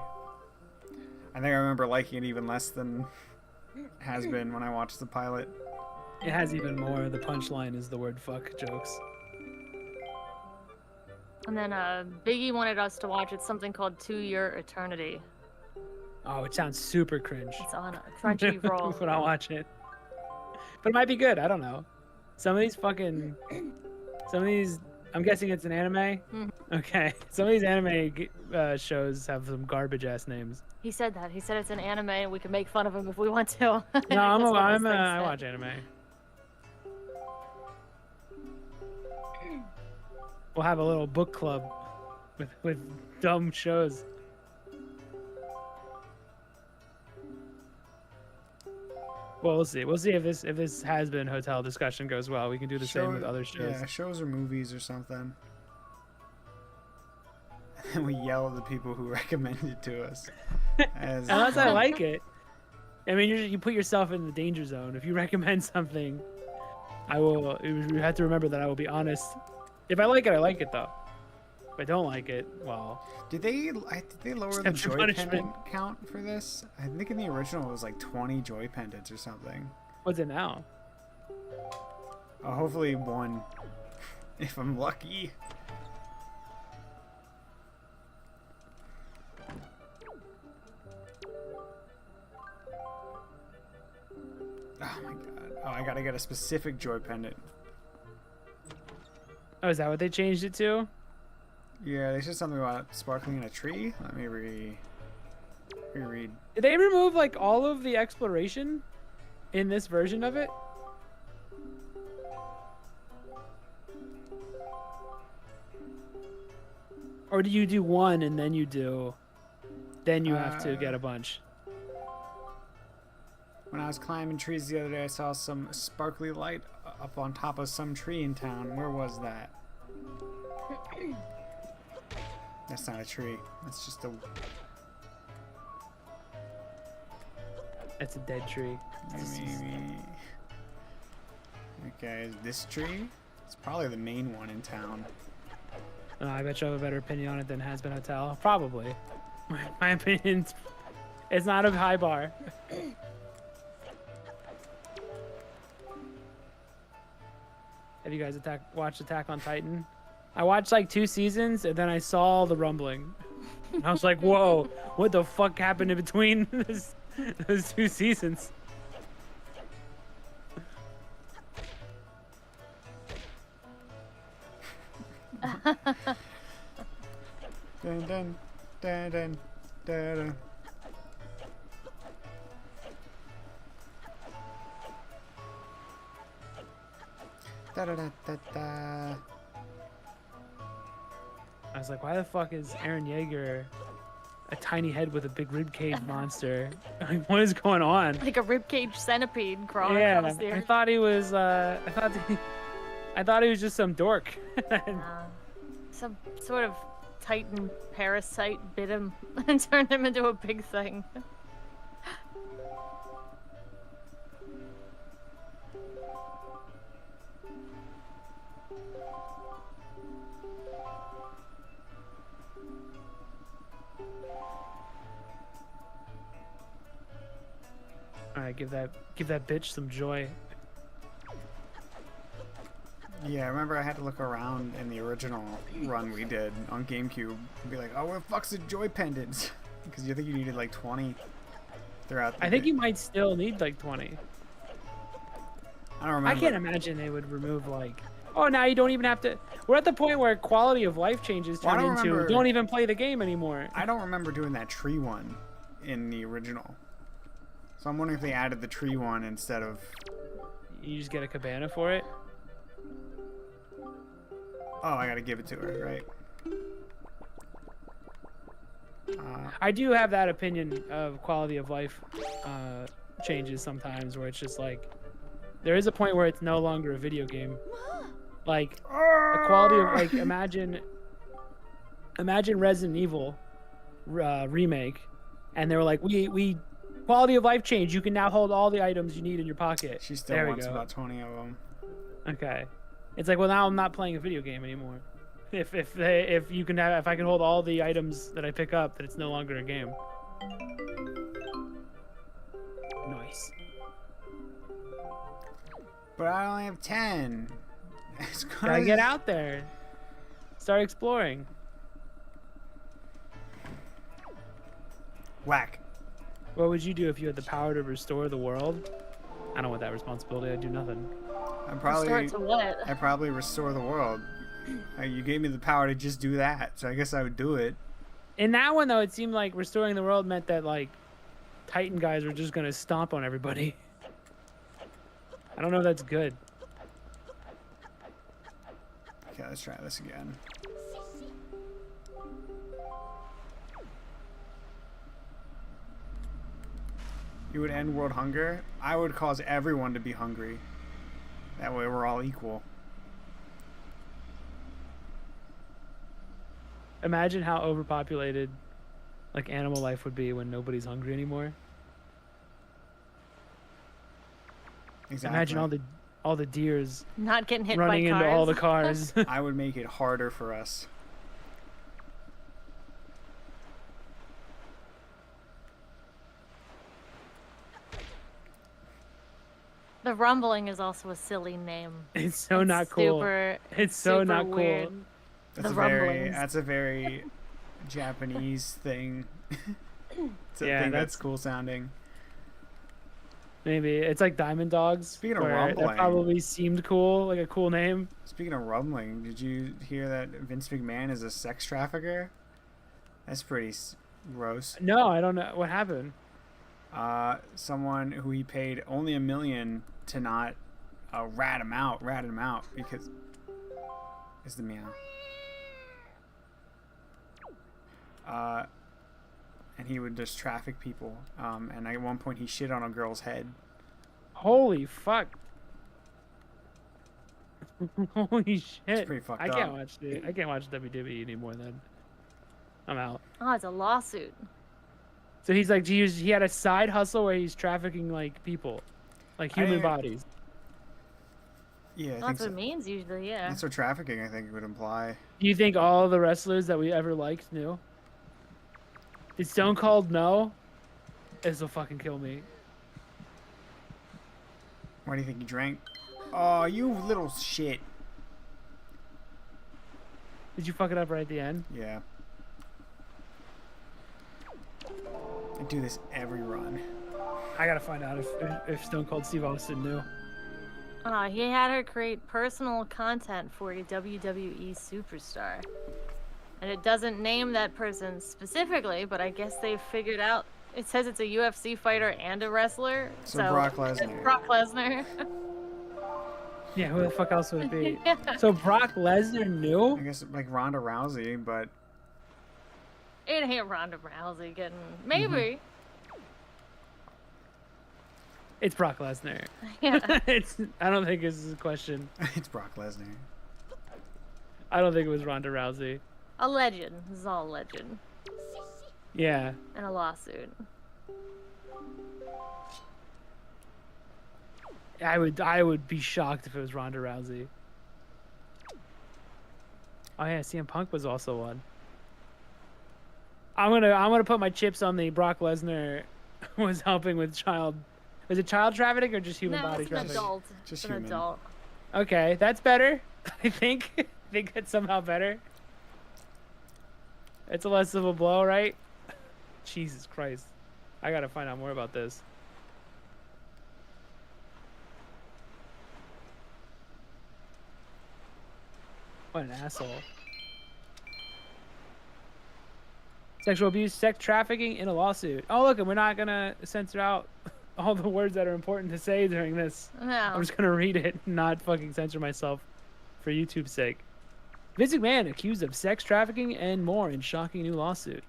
I think I remember liking it even less than Has Been when I watched the pilot. It has even more. The punchline is the word fuck jokes. And then Biggie wanted us to watch it, something called To Your Eternity. Oh, it sounds super cringe. It's on Crunchyroll. When I watch it. But it might be good. I don't know. Some of these, I'm guessing it's an anime? Okay. Some of these anime shows have some garbage ass names. He said that. He said it's an anime and we can make fun of him if we want to. No, I That's what this thing said. watch anime. We'll have a little book club with dumb shows. Well, we'll see. We'll see if this Has Been hotel discussion goes well. We can do the same with other shows. Yeah, shows or movies or something. And we yell at the people who recommend it to us. Unless I like it. I mean, you put yourself in the danger zone. If you recommend something, you have to remember that I will be honest. If I like it though. If I don't like it, well. Did they lower the joy pendant count for this? I think in the original it was like 20 joy pendants or something. What's it now? Hopefully 1, if I'm lucky. Oh my god. Oh, I gotta get a specific joy pendant. Oh, is that what they changed it to? Yeah, they said something about sparkling in a tree. Let me reread. Did they remove like all of the exploration in this version of it? Or do you do 1 and then you have to get a bunch? When I was climbing trees the other day, I saw some sparkly light up on top of some tree in town. Where was that? That's not a tree. That's just a... That's a dead tree. Okay, this tree? It's probably the main one in town. I bet you have a better opinion on it than Has Been Hotel. Probably. My opinion's... It's not a high bar. Have you guys watched Attack on Titan? I watched like 2 seasons and then I saw the rumbling. And I was like, whoa, what the fuck happened in between those 2 seasons? Dun, dun, dun, dun, dun, dun. Da, da, da, da, da. I was like, why the fuck is Eren Yeager a tiny head with a big ribcage monster? Like, what is going on? Like a ribcage centipede crawling Yeah, across the I earth. thought he was. I thought he was just some dork. Some sort of Titan parasite bit him and turned him into a big thing. All right, give that bitch some joy. Yeah, I remember I had to look around in the original run we did on GameCube and be like, oh, where the fuck's the joy pendants? Because you think you needed like 20 throughout the I think game. you might still need like 20. I don't remember. I can't imagine they would remove like. Oh, now you don't even have to. We're at the point where quality of life changes Well, I turn don't into remember- don't even play the game anymore. I don't remember doing that tree one in the original. So I'm wondering if they added the tree one instead of... You just get a cabana for it. Oh, I gotta give it to her, right? I do have that opinion of quality of life changes sometimes, where it's just like there is a point where it's no longer a video game. Like a quality of like imagine Resident Evil remake, and they were like, we quality of life change. You can now hold all the items you need in your pocket. She still there wants we go. about 20 of them. Okay, it's like, well, now I'm not playing a video game anymore. If I can hold all the items that I pick up, that it's no longer a game. Nice. But I only have 10. Gotta get out there. Start exploring. Whack. What would you do if you had the power to restore the world? I don't want that responsibility. I'd do nothing. Restore it to what? I'd probably restore the world. You gave me the power to just do that, so I guess I would do it. In that one, though, it seemed like restoring the world meant that, like, Titan guys were just gonna stomp on everybody. I don't know if that's good. Okay, let's try this again. You would end world hunger? I would cause everyone to be hungry. That way we're all equal. Imagine how overpopulated, like, animal life would be when nobody's hungry anymore. Exactly. Imagine all the deers Not getting hit running by cars. into all the cars. I would make it harder for us. The rumbling is also a silly name. It's so not cool. Super, It's so super not cool. weird. That's The a very rumblings. that's a very Japanese thing. It's a Yeah, thing that's that's- cool sounding. Maybe it's like Diamond Dogs. Speaking of where rumbling. that probably seemed cool, like a cool name. Speaking of rumbling, did you hear that Vince McMahon is a sex trafficker? That's pretty gross. No, I don't know what happened. Someone who he paid only $1 million to not rat him out because is the meow. And he would just traffic people. And at one point he shit on a girl's head. Holy fuck! Holy shit! It's pretty fucked I up. can't watch I can't watch WWE anymore. Then I'm out. Oh, it's a lawsuit. So he's like, he had a side hustle where he's trafficking like people, like human I- bodies. Yeah, I think That's so. what it means usually, yeah. That's what trafficking I think would imply. Do you think all the wrestlers that we ever liked knew? Did Stone Cold know? This will fucking kill me. Why do you think he drank? Oh, you little shit. Did you fuck it up right at the end? Yeah. I do this every run. I gotta find out if Stone Cold Steve Austin knew. He had her create personal content for a WWE superstar. And it doesn't name that person specifically, but I guess they figured out. It says it's a UFC fighter and a wrestler. So Brock Lesnar. It's Brock Lesnar. Yeah, who the fuck else would it be? Yeah. So Brock Lesnar knew? I guess like Ronda Rousey, but It ain't Ronda Rousey getting. Maybe. It's Brock Lesnar. Yeah. I don't think this is a question. it's Brock Lesnar. I don't think it was Ronda Rousey. A legend. This is all a legend. Yeah. And a lawsuit. I would be shocked if it was Ronda Rousey. Oh yeah, CM Punk was also one. I'm gonna put my chips on the Brock Lesnar was helping with child. Was it child trafficking or just human No, body it's an trafficking? adult. Just It's an human. adult. Okay, that's better. I think. I think that's somehow better. It's a less of a blow, right? Jesus Christ. I gotta find out more about this. What an asshole. Sexual abuse, sex trafficking in a lawsuit. Oh, look, and we're not gonna censor out all the words that are important to say during this. No. I'm just gonna read it, not fucking censor myself for YouTube's sake. Vince McMahon accused of sex trafficking and more in shocking new lawsuit.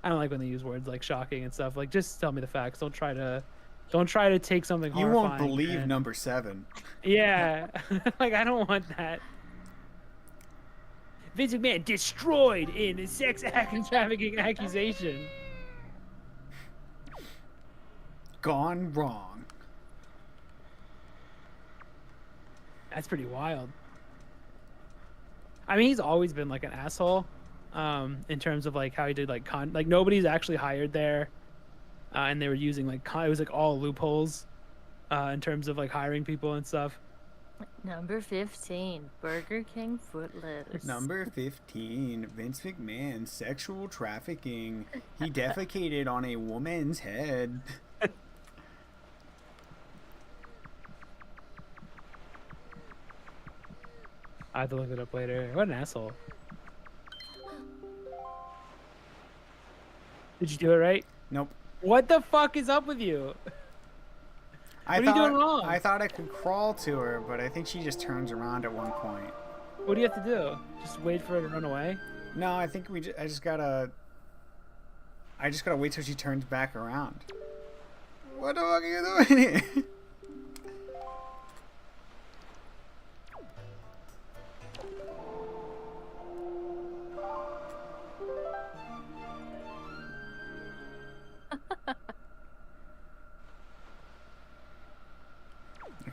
I don't like when they use words like shocking and stuff. Like, just tell me the facts. Don't try to take something You horrifying. won't believe and- number 7. Yeah, like I don't want that. Vince McMahon destroyed in a sex trafficking accusation. Gone wrong. That's pretty wild. I mean, he's always been like an asshole, in terms of like how he did like like nobody's actually hired there, and they were using like it was like all loopholes, in terms of like hiring people and stuff. Number 15, Burger King foot lettuce. Number 15, Vince McMahon, sexual trafficking. He defecated on a woman's head. I have to look it up later. What an asshole. Did you do it right? Nope. What the fuck is up with you? What are you doing wrong? I thought I could crawl to her, but I think she just turns around at one point. What do you have to do? Just wait for her to run away? No, I think I just gotta wait till she turns back around. What the fuck are you doing here?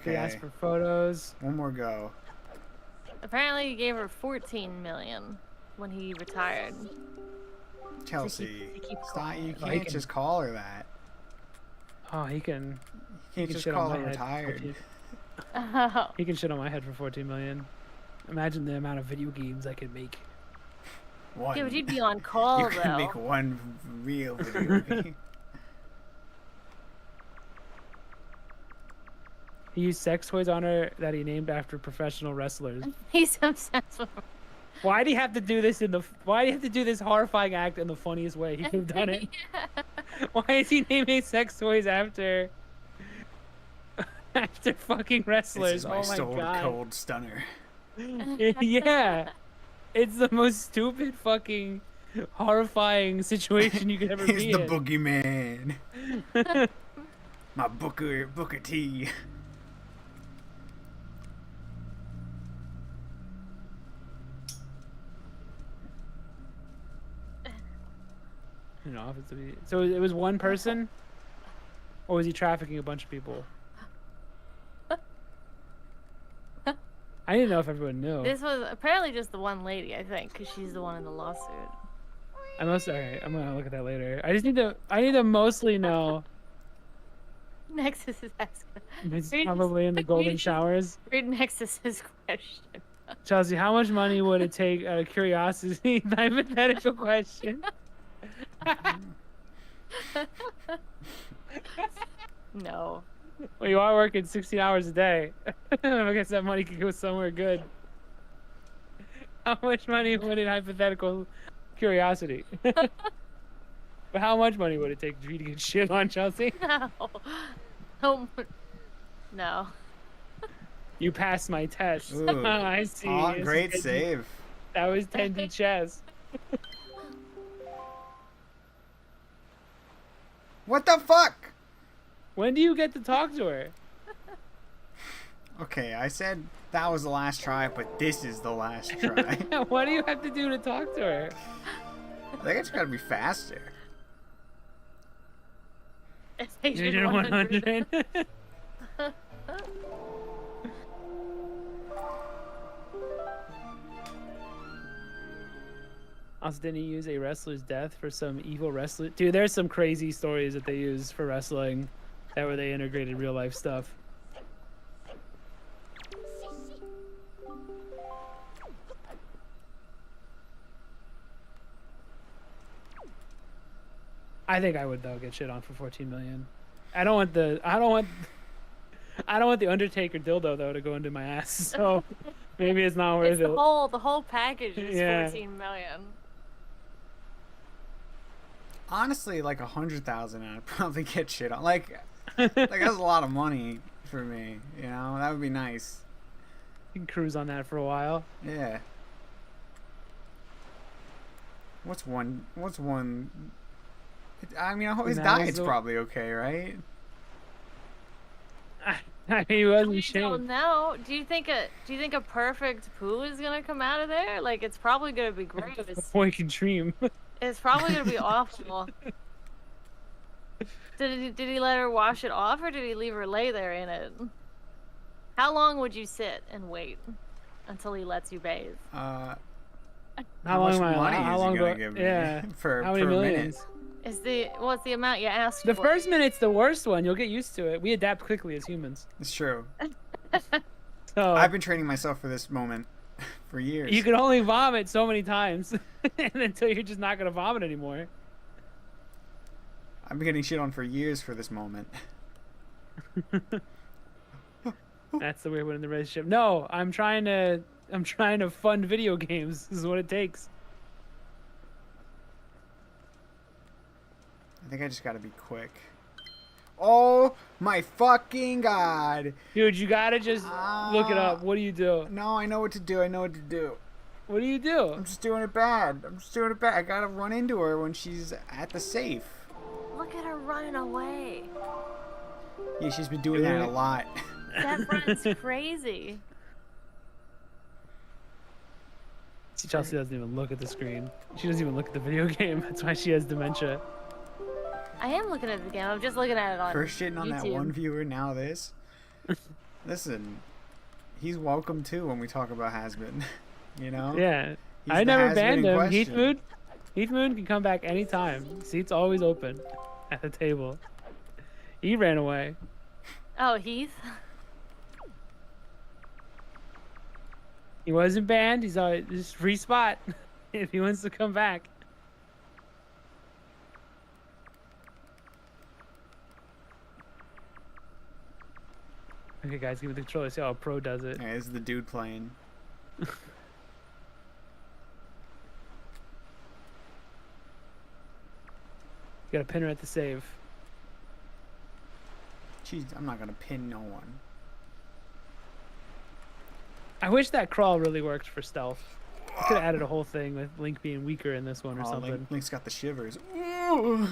He asked for photos. One more go. Apparently, he gave her 14 million when he retired. Chelsea, to keep stop! You Oh, can't just call her that. Oh, he can. You can't just call her retired. Oh. He can shit on my head for 14 million. Imagine the amount of video games I could make. One. Yeah, but you'd be on call, You could though. make one real video game. He used sex toys on her that he named after professional wrestlers. He's obsessed with her. Why do you have to do this Why do you have to do this horrifying act in the funniest way? He could have done it. Why is he naming sex toys after fucking wrestlers? This is my Oh my stone god. cold stunner. Yeah. It's the most stupid fucking horrifying situation you could ever He's be the in. boogeyman. My Booker T. You know, so it was one person, or was he trafficking a bunch of people? I didn't know if everyone knew. This was apparently just the one lady, I think, because she's the one in the lawsuit. Alright, I'm gonna look at that later. I need to mostly know. Nexus is asking. It's Read- probably in the golden read- showers. Read Nexus's question. Chelsea, how much money would it take, out of curiosity, hypothetical question? No. Well, you are working 16 hours a day. I guess that money could go somewhere good. How much money would it, hypothetical curiosity? But how much money would it take for you to get shit on, Chelsea? No. Oh, no. You passed my test. Ooh. I see. Oh, This great is 10D save. That was 10D chess. What the fuck? When do you get to talk to her? Okay, I said that was the last try, but this is the last try. What do you have to do to talk to her? I think I just gotta be faster. You did 100. Also, didn't he use a wrestler's death for some evil wrestler? Dude, there's some crazy stories that they use for wrestling, that where they integrated real life stuff. I think I would though get shit on for 14 million. I don't want the Undertaker dildo though to go into my ass. So maybe it's not worth It's it. the whole package is Yeah. 14 million. Honestly, like 100,000, I'd probably get shit on. Like that's a lot of money for me. You know, that would be nice. You can cruise on that for a while. Yeah. What's one? I mean, his That was diet's the- probably okay, right? I mean, he wasn't We shaved. don't know. Do you think a perfect poo is gonna come out of there? Like it's probably gonna be gross. Boy can dream. It's probably gonna be awful. Did he let her wash it off, or did he leave her lay there in it? How long would you sit and wait until he lets you bathe? How much long am I? money How is he long gonna do I- give me Yeah. for How many per millions? minute? What's the amount you asked The for? first minute's the worst one. You'll get used to it. We adapt quickly as humans. It's true. So I've been training myself for this moment for years. you can only vomit so many times, and until you're just not gonna vomit anymore. I've been getting shit on for years for this moment. That's the way we're in the relationship. No, I'm trying to fund video games. This is what it takes. I think I just gotta be quick. Oh my fucking god! Dude, you gotta just look it up. What do you do? No, I know what to do. I know what to do. What do you do? I'm just doing it bad. I gotta run into her when she's at the safe. Look at her running away. Yeah, she's been doing that a lot. That run's crazy. See, Chelsea doesn't even look at the screen. She doesn't even look at the video game. That's why she has dementia. I am looking at the game. I'm just looking at it on First shitting on that YouTube. one viewer, now this. Listen, he's welcome too when we talk about Hasbin. You know? Yeah. He's I the never has-been banned in him. Heath question. Moon? Heath Moon can come back anytime. Seat's always open at the table. He ran away. Oh, Heath. He wasn't banned. He's just free spot if he wants to come back. Okay, guys, give me the controller. See how a pro does it. Yeah, this is the dude playing. You gotta pin her at the save. Jeez, I'm not gonna pin no one. I wish that crawl really worked for stealth. I could have added a whole thing with Link being weaker in this one or Oh, something. Link's got the shivers. Ooh.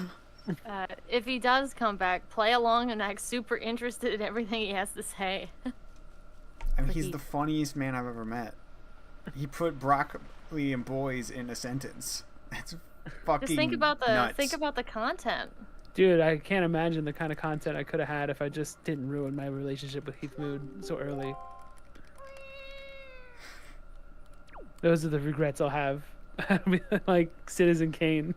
If he does come back, play along and act super interested in everything he has to say. I mean, he's the funniest man I've ever met. He put broccoli and boys in a sentence. That's fucking Just think about nuts. the content. Dude, I can't imagine the kind of content I could have had if I just didn't ruin my relationship with Heath Moon so early. Those are the regrets I'll have. I'll be like Citizen Kane.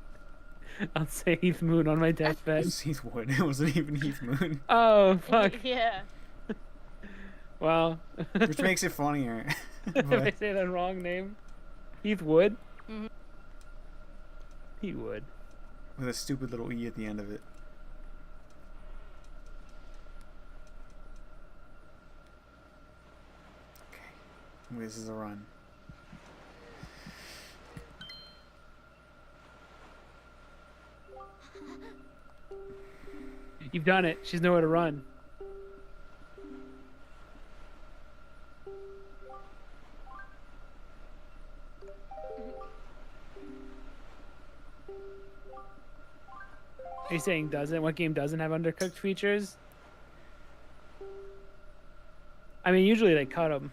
I'll say Heath Moon on my It deathbed. was Heath Wood. It wasn't even Heath Moon. Oh, fuck. Yeah. Well, Which makes it funnier. if I But say the wrong name. Heath Wood? Mhm. He would. with a stupid little E at the end of it. Okay. This is a run. You've done it. She's nowhere to run. Are you saying doesn't? What game doesn't have undercooked features? I mean, usually they cut them.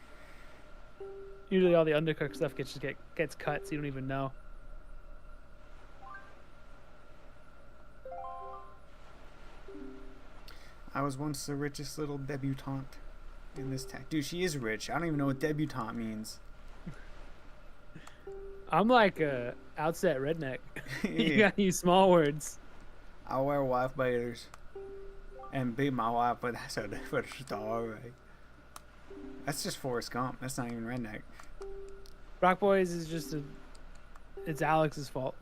Usually all the undercooked stuff gets cut, so you don't even know. I was once the richest little debutante in this tech. Dude, she is rich. I don't even know what debutante means. I'm like a outset redneck. You Yeah. gotta use small words. I wear wife beaters and beat my wife, but that's a different story. That's just Forrest Gump. That's not even redneck. Brock Boys is just it's Alex's fault.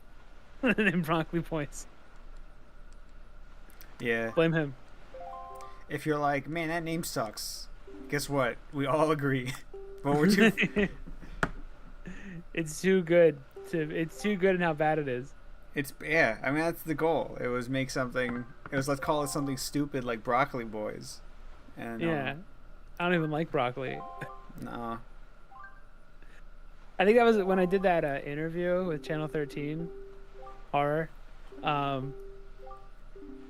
And broccoli points. Yeah. Blame him. If you're like, man, that name sucks, guess what? We all agree. But we're too. It's too good it's too good in how bad it is. It's yeah. I mean, that's the goal. It was make something. It was let's call it something stupid like Broccoli Boys. And Yeah. I don't even like broccoli. no. I think that was when I did that interview with Channel 13 horror.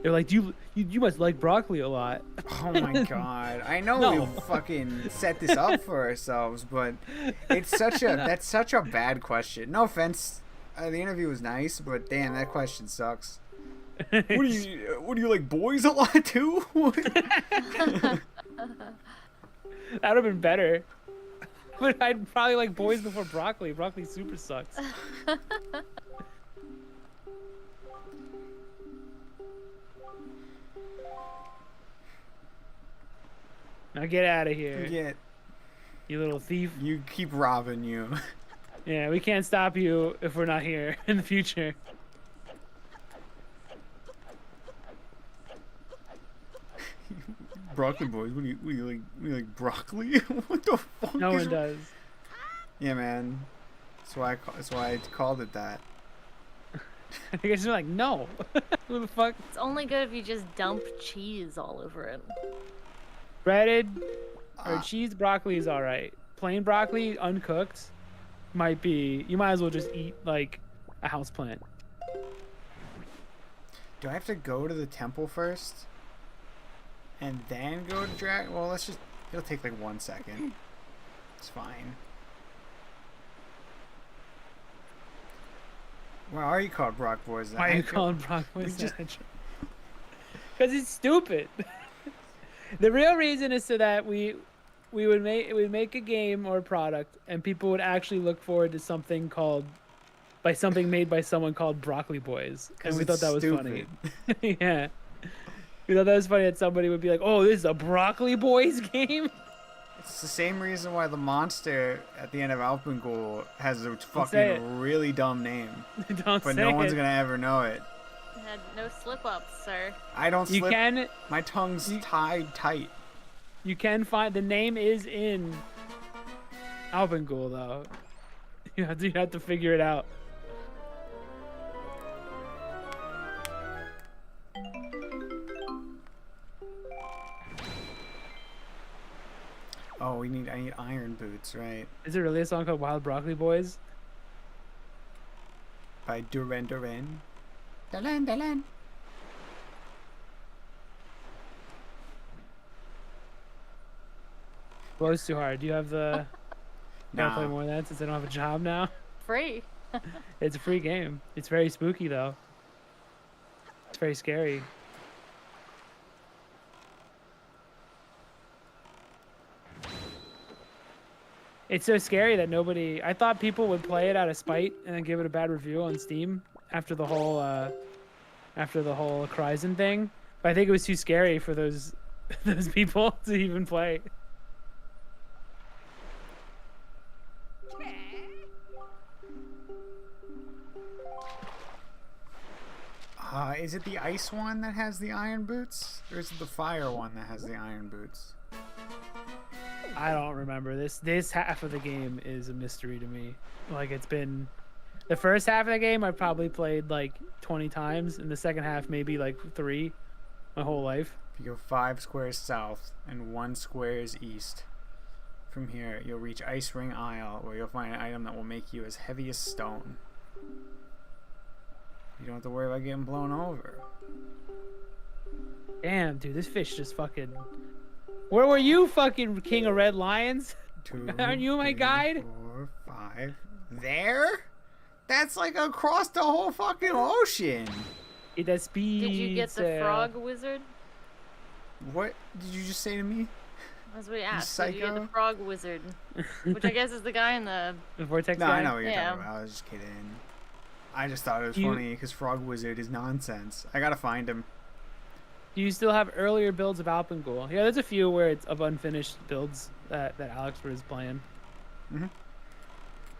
They're like, you must like broccoli a lot. Oh my god. I know No. we fucking set this up for ourselves, but that's such a bad question. No offense. The interview was nice, but damn, that question sucks. What do you like boys a lot too? That would have been better. But I'd probably like boys before broccoli. Broccoli super sucks. Now get out of here, Yeah, you little thief. you keep robbing you. Yeah, we can't stop you if we're not here in the future. Broccoli boys, what do you like broccoli? What the fuck? No is one does. Yeah, man. That's why I called it that. I think it's just like, no. Who the fuck? It's only good if you just dump cheese all over it. Breaded or Ah. cheese broccoli is all right. Plain broccoli, uncooked, might be. You might as well just eat like a houseplant. Do I have to go to the temple first? And then go to drag? Well, it'll take like 1 second. It's fine. Why are you called Brock Boys then? Why are I you feel- calling broccoli we just- sandwich? Because it's stupid. The real reason is so that we would make a game or a product, and people would actually look forward to something made by someone called Broccoli Boys, and we thought it's that was stupid. funny. Yeah, we thought that was funny that somebody would be like, "Oh, this is a Broccoli Boys game." It's the same reason why the monster at the end of Alpengul has a say it. fucking really dumb name. Don't But say no one's it. gonna ever know it. Had no slip-ups, sir. I don't You slip. can My tongue's tied tight. find the name is in Alpengul though. You have to figure it out. Oh, I need iron boots, right? Is there really a song called Wild Broccoli Boys? By Duran Duran. Duran. Well, it's too hard. Do you have the? Gotta play Nah. more of that since I don't have a job now. Free. It's a free game. It's very spooky though. It's very scary. It's so scary that nobody. I thought people would play it out of spite and then give it a bad review on Steam after the whole Horizon thing. But I think it was too scary for those those people to even play. Is it the ice one that has the iron boots? Or is it the fire one that has the iron boots? I don't remember this. This half of the game is a mystery to me. Like it's been the first half of the game I probably played like 20 times, and the second half maybe like 3 my whole life. If you go 5 squares south and 1 squares east, from here you'll reach Ice Ring Isle, where you'll find an item that will make you as heavy as stone. You don't have to worry about getting blown over. Damn, dude, this fish just fucking. Where were you, fucking King of Red Lions? 2, Aren't you my 3, guide? 4, 5. There? That's like across the whole fucking ocean. That speed. Did you get the frog wizard? What did you just say to me? That's what we asked. Did you get the psycho? frog wizard? Which I guess is the guy in the. The vortex No, guy? I know what you're Yeah. talking about. I was just kidding. I just thought it was You- funny because Frog Wizard is nonsense. I gotta find him. Do you still have earlier builds of Alpengul? Yeah, there's a few where it's of unfinished builds that Alex was playing. Mhm.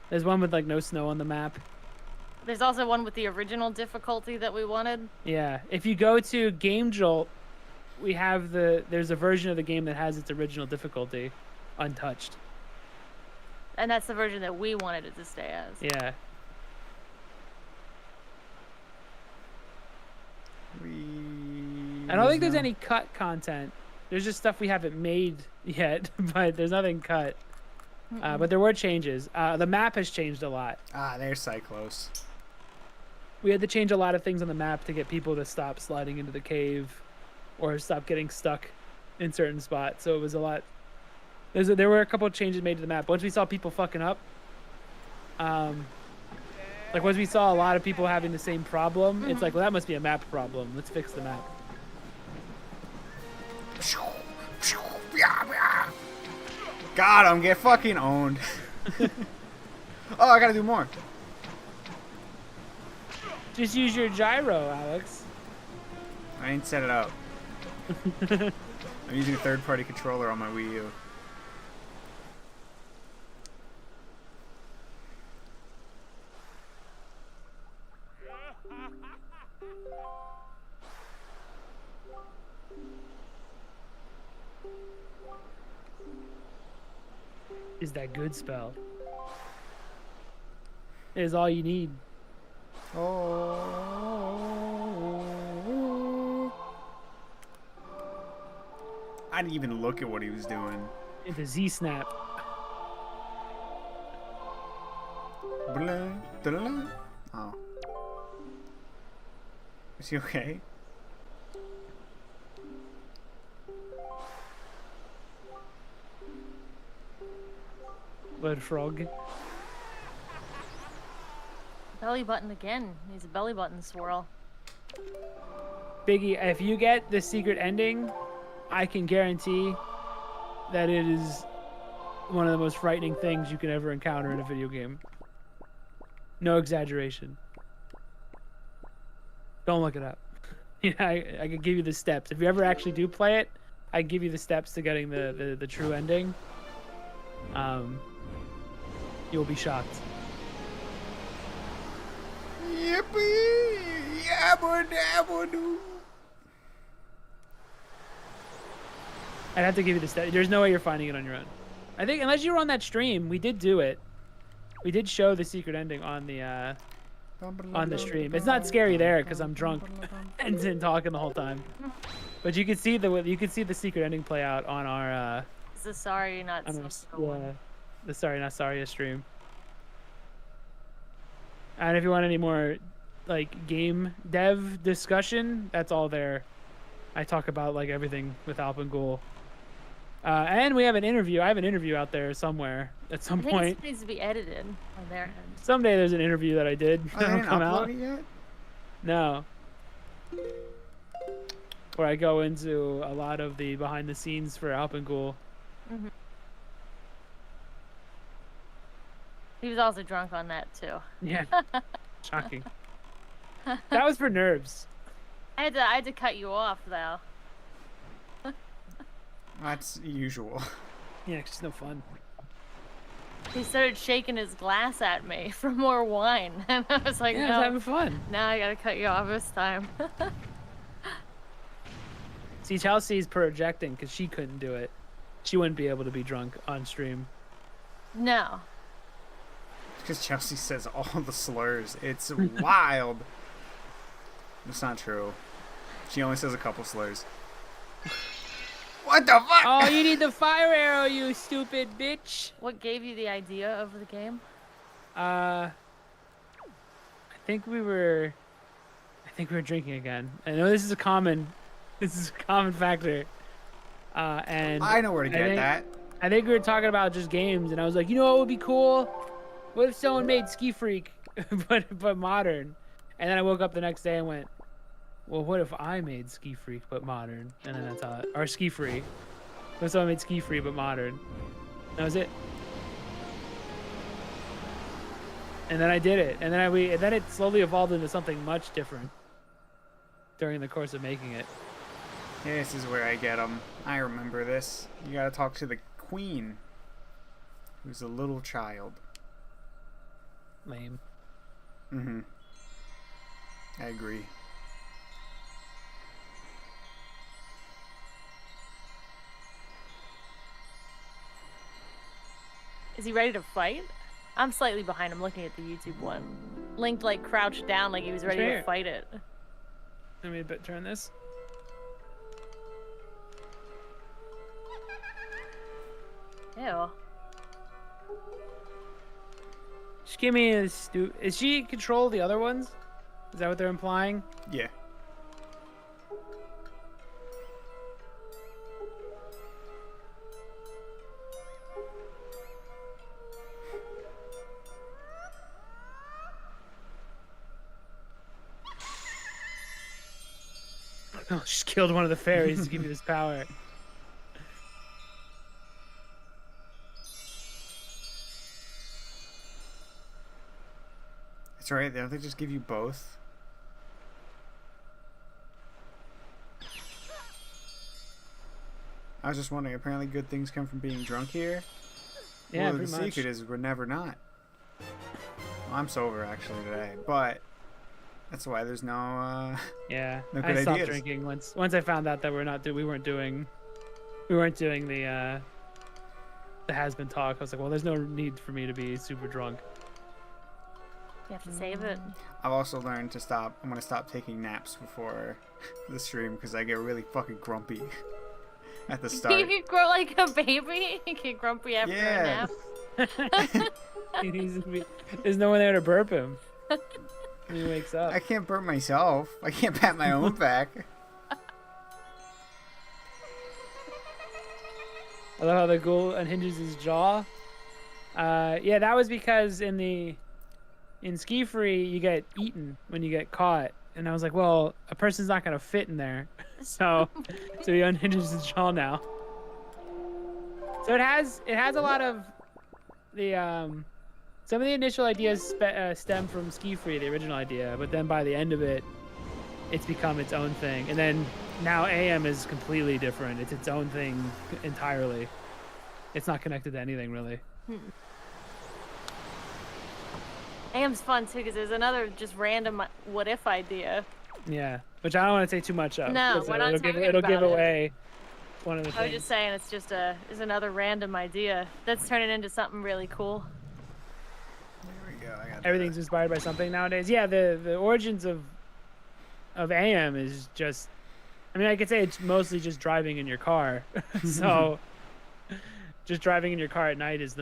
There's one with like no snow on the map. There's also one with the original difficulty that we wanted. Yeah, if you go to Game Jolt, there's a version of the game that has its original difficulty, untouched. And that's the version that we wanted it to stay as. Yeah, I don't think there's any cut content. There's just stuff we haven't made yet, but there's nothing cut. But there were changes. The map has changed a lot. There's Cyclos. we had to change a lot of things on the map to get people to stop sliding into the cave or stop getting stuck in certain spots. So it was a lot. There were a couple of changes made to the map. Once we saw people fucking up, like once we saw a lot of people having the same problem, it's like, well, that must be a map problem. Let's fix the map. God, I'm get fucking owned. Oh, I gotta do more. Just use your gyro, Alex. I ain't set it up. I'm using a third-party controller on my Wii U. Is that good spell? It is all you need. Oh. I didn't even look at what he was doing. The Z snap. Oh. Is he okay? Blood frog. Belly button again. Needs a belly button swirl. Biggie, if you get the secret ending, I can guarantee that it is one of the most frightening things you can ever encounter in a video game. No exaggeration. Don't look it up. Yeah, I could give you the steps. If you ever actually do play it, I give you the steps to getting the true ending. You'll be shocked. Yippee! Yabba dabba doo! I'd have to give you the steps. There's no way you're finding it on your own. I think unless you were on that stream, we did do it. We did show the secret ending on the stream. It's not scary there because I'm drunk and talking the whole time. But you could see the secret ending play out on our It's the sorry not one. The Sorry Not Sorry stream. And if you want any more like game dev discussion, that's all there. I talk about like everything with Alpengul. And we have an interview. I have an interview out there somewhere at some I think point. it needs to be edited on their end. Someday there's an interview that I did. Oh, they That'll didn't come upload out. it yet? No. Where I go into a lot of the behind the scenes for Alpengul. Mm-hmm. He was also drunk on that too. Yeah. Shocking. That was for nerves. I had to cut you off though. That's usual. Yeah, it's just no fun. He started shaking his glass at me for more wine, and I was like, Yeah, I "No, was having fun. now I gotta cut you off this time." See, Chelsea's projecting because she couldn't do it. She wouldn't be able to be drunk on stream. No. Because Chelsea says all the slurs. It's wild. It's not true. She only says a couple slurs. What the fuck? Oh, you need the fire arrow, you stupid bitch. What gave you the idea of the game? I think we were drinking again. I know this is a common factor. And I know where to get that. I think we were talking about just games, and I was like, you know what would be cool? What if someone made Ski Freak, but modern? And then I woke up the next day and went, well, what if I made Ski Freak but modern? And then that's how or Ski Free. What if someone made Ski Free but modern? That was it. And then I did it, and then it slowly evolved into something much different during the course of making it. This is where I get them. I remember this. You gotta talk to the queen, who's a little child. Lame. Mm-hmm. I agree. Is he ready to fight? I'm slightly behind him looking at the YouTube one. Linked like crouched down like he was ready to fight it. Let me turn this. Ew. Just give me a Is she control the other ones? Is that what they're implying? Yeah. Oh, she killed one of the fairies to give you this power. That's right. Don't they just give you both? I was just wondering. Apparently, good things come from being drunk here. Yeah, well, the pretty much. secret is we're never not. Well, I'm sober actually today, but that's why there's no. Yeah, No I good stopped ideas. drinking once I found out that we weren't doing the has been talk. I was like, well, there's no need for me to be super drunk. You have to save it. I've also learned to stop. I'm gonna stop taking naps before the stream because I get really fucking grumpy at the start. You can grow like a baby. You get grumpy after Yeah. a nap. He needs to be, there's no one there to burp him when he wakes up. I can't burp myself. I can't pat my own back. I love how the ghoul unhinges his jaw. Yeah, that was because in Ski Free you get eaten when you get caught, and I was like, well, a person's not gonna fit in there, so he unhinges his jaw now. So it has a lot of the some of the initial ideas stem from Ski Free, the original idea, but then by the end of it, it's become its own thing, and then now AM is completely different. It's its own thing entirely. It's not connected to anything really. AM's fun too because there's another just random what if idea. Yeah, which I don't want to say too much of. No, 'cause we're not talking it'll give about it. away one of the I was things. just saying it's just is another random idea that's turning into something really cool. There we go. I got Everything's inspired by something nowadays. Yeah, the origins of AM is just. I mean, I could say it's mostly just driving in your car. So, just driving in your car at night is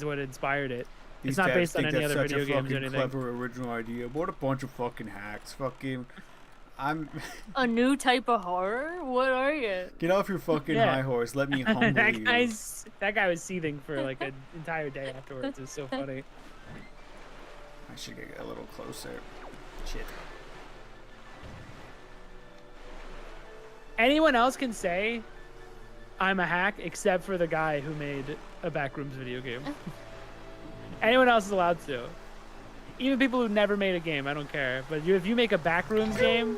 what inspired it. It's not devs based on think any that's other such a video games or fucking anything. Clever original idea. What a bunch of fucking hacks. Fucking. I'm. A new type of horror? What are you? Get off your fucking Yeah. high horse. Let me humble you. that guy was seething for like an entire day afterwards. It's so funny. I should get a little closer. Shit. Anyone else can say I'm a hack except for the guy who made a Backrooms video game. Anyone else is allowed to. Even people who never made a game, I don't care. But if you make a Backrooms game,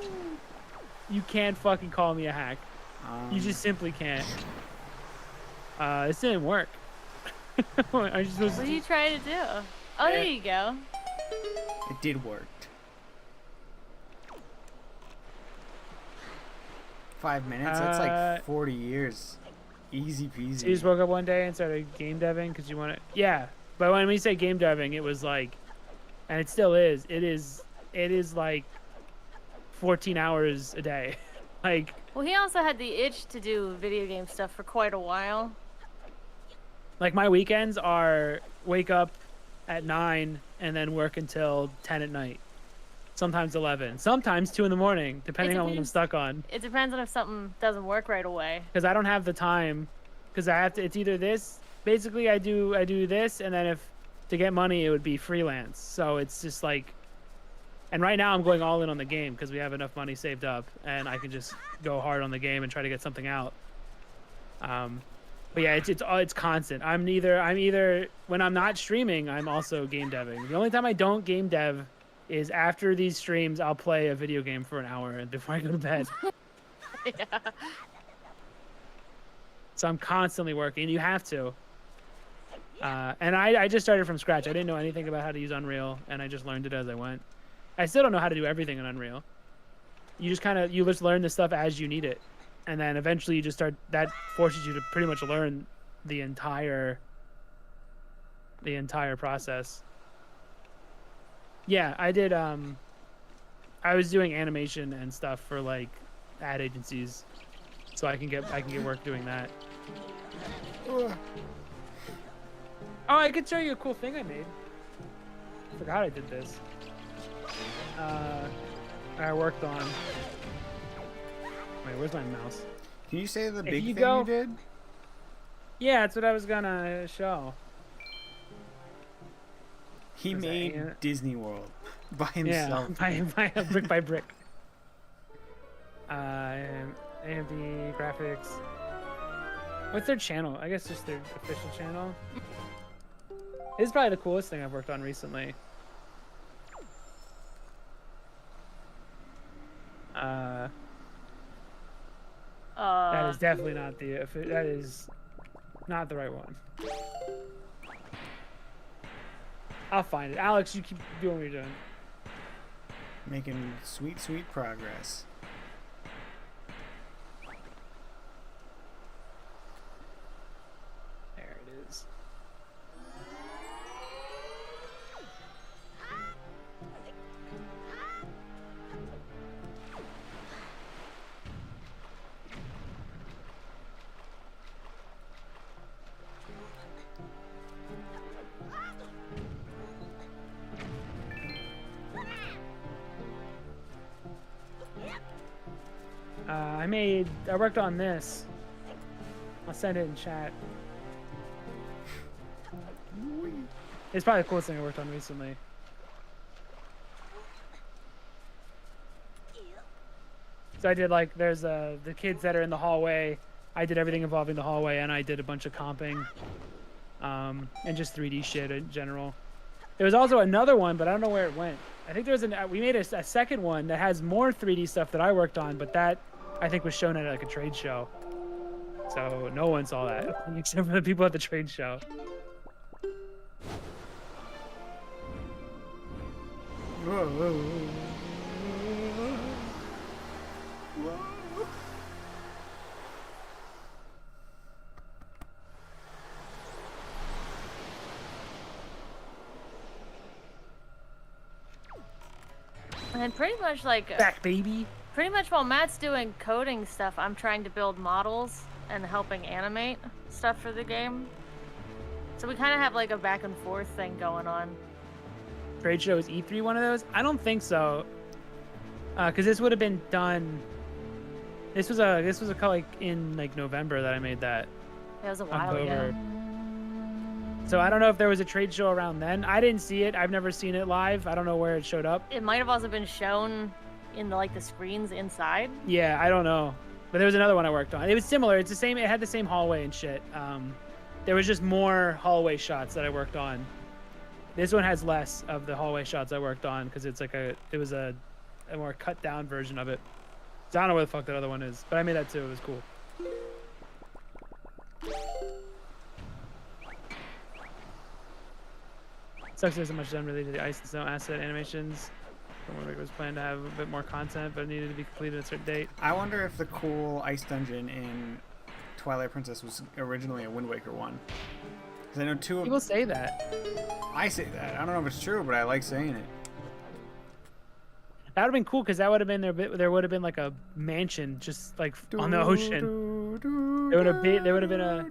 you can't fucking call me a hack. You just simply can't. This didn't work. Are you supposed What to are you trying to do? Oh, there you go. It did work. 5 minutes? That's like 40 years. Easy peasy. So you just woke up one day and started game deving because you want to. Yeah, but when we say game deving, it was like, and it still is. It is like 14 hours a day. Like. Well, he also had the itch to do video game stuff for quite a while. Like my weekends are wake up at 9 and then work until 10 at night. Sometimes 11. Sometimes 2 in the morning, depending on what I'm stuck on. It depends on if something doesn't work right away. Because I don't have the time. Because I have to. It's either this. Basically, I do this, and then if to get money, it would be freelance. So it's just like. And right now, I'm going all in on the game because we have enough money saved up, and I can just go hard on the game and try to get something out. But yeah, it's constant. I'm either when I'm not streaming, I'm also game deving. The only time I don't game dev is after these streams. I'll play a video game for an hour before I go to bed. Yeah. So I'm constantly working. You have to. And I just started from scratch. I didn't know anything about how to use Unreal, and I just learned it as I went. I still don't know how to do everything in Unreal. You just learn the stuff as you need it, and then eventually you just start. That forces you to pretty much learn the entire process. Yeah, I did. I was doing animation and stuff for like ad agencies, so I can get work doing that. Oh, I could show you a cool thing I made. Forgot I did this. I worked on. Wait, where's my mouse? Can you say the If big you thing go- you did? Yeah, that's what I was gonna show. He Was that made Ant? Disney World by himself. Yeah, by brick by brick. AMD graphics. What's their channel? I guess just their official channel. This is probably the coolest thing I've worked on recently. That is definitely not the. That is not the right one. I'll find it. Alex, you keep doing what you're doing. Making sweet, sweet progress. There it is. I worked on this. I'll send it in chat. It's probably the coolest thing I worked on recently. So I did like, there's the kids that are in the hallway. I did everything involving the hallway, and I did a bunch of comping, and just 3D shit in general. There was also another one, but I don't know where it went. I think there was we made a second one that has more 3D stuff that I worked on, but that I think was shown at like a trade show. So no one saw that except for the people at the trade show. Whoa, whoa, whoa. And pretty much like Back, baby. pretty much while Matt's doing coding stuff, I'm trying to build models and helping animate stuff for the game. So we kind of have like a back and forth thing going on. Trade show is E3 one of those? I don't think so. Because this would have been done. This was a like in like November that I made that. It was a while ago. October. So I don't know if there was a trade show around then. I didn't see it. I've never seen it live. I don't know where it showed up. It might have also been shown in the, like the screens inside. Yeah, I don't know. But there was another one I worked on. It was similar. It's the same. It had the same hallway and shit. There was just more hallway shots that I worked on. This one has less of the hallway shots I worked on because it's like it was a more cut down version of it. So I don't know where the fuck that other one is, but I made that too. It was cool. Sucks there isn't much done related to the ice and snow asset animations. It was planned to have a bit more content, but it needed to be completed at a certain date. I wonder if the cool ice dungeon in Twilight Princess was originally a Wind Waker one. Because I know two of People say that. I say that. I don't know if it's true, but I like saying it. That would have been cool because that would have been there would have been like a mansion just like on the ocean. There would have been a.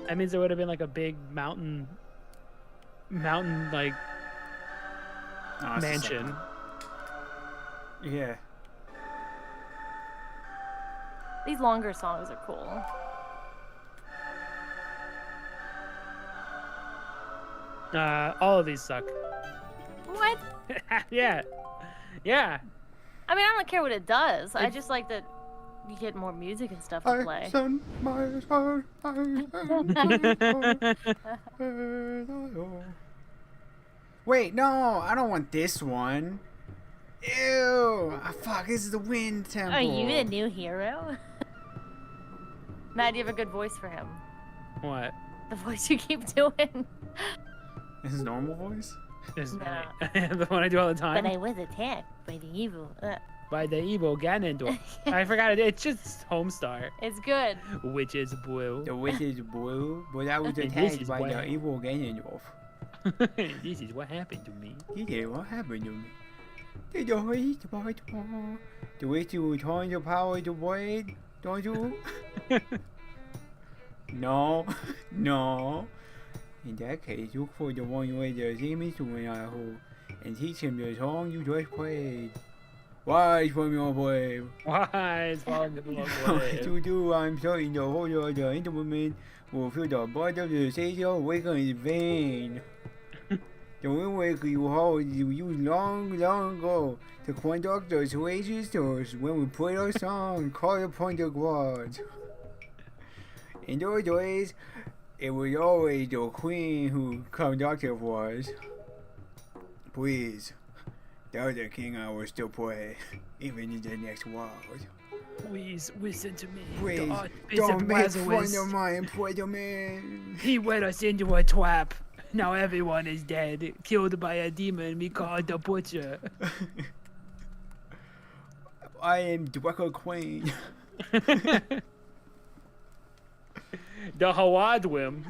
That means there would have been like a big mountain like Oh, it's just mansion. something. Yeah. These longer songs are cool. All of these suck. What? Yeah. Yeah. I mean, I don't care what it does. I just like that you get more music and stuff to play. send my heart, Wait, no, I don't want this one. Ew! Ah, fuck, this is the Wind Temple. Are you the new hero? Matt, do you have a good voice for him? What? The voice you keep doing. His normal voice? This is No. the one I do all the time. But I was attacked by the evil. By the evil Ganondorf. I forgot it. It's just Homestar, It's good. which is blue. The witch is blue, but I was And this attacked is by what- the evil Ganondorf. This is what happened to me. Yeah, what happened to me? The witch, the witch will return the power to void, don't you? No, no. In that case, look for the one with the Jimmy who and teach him the song you just played. Wise from your wave. Wise from the What to do? I'm sorry, the whole of the instrument will fill the body of the stage awaken in vain. The wind wake you hold you used long, long ago to conduct those oasis tours when we played our song called upon the gods. In those days, it was always the queen who conducted us. Please, the other king I will still play, even in the next world. Please listen to me. Please, The Archbishop don't make fun Lazarus, of my imprisonment. he went us into a trap. Now everyone is dead, killed by a demon we call the Butcher. I am Draco Queen. The Hawadwim.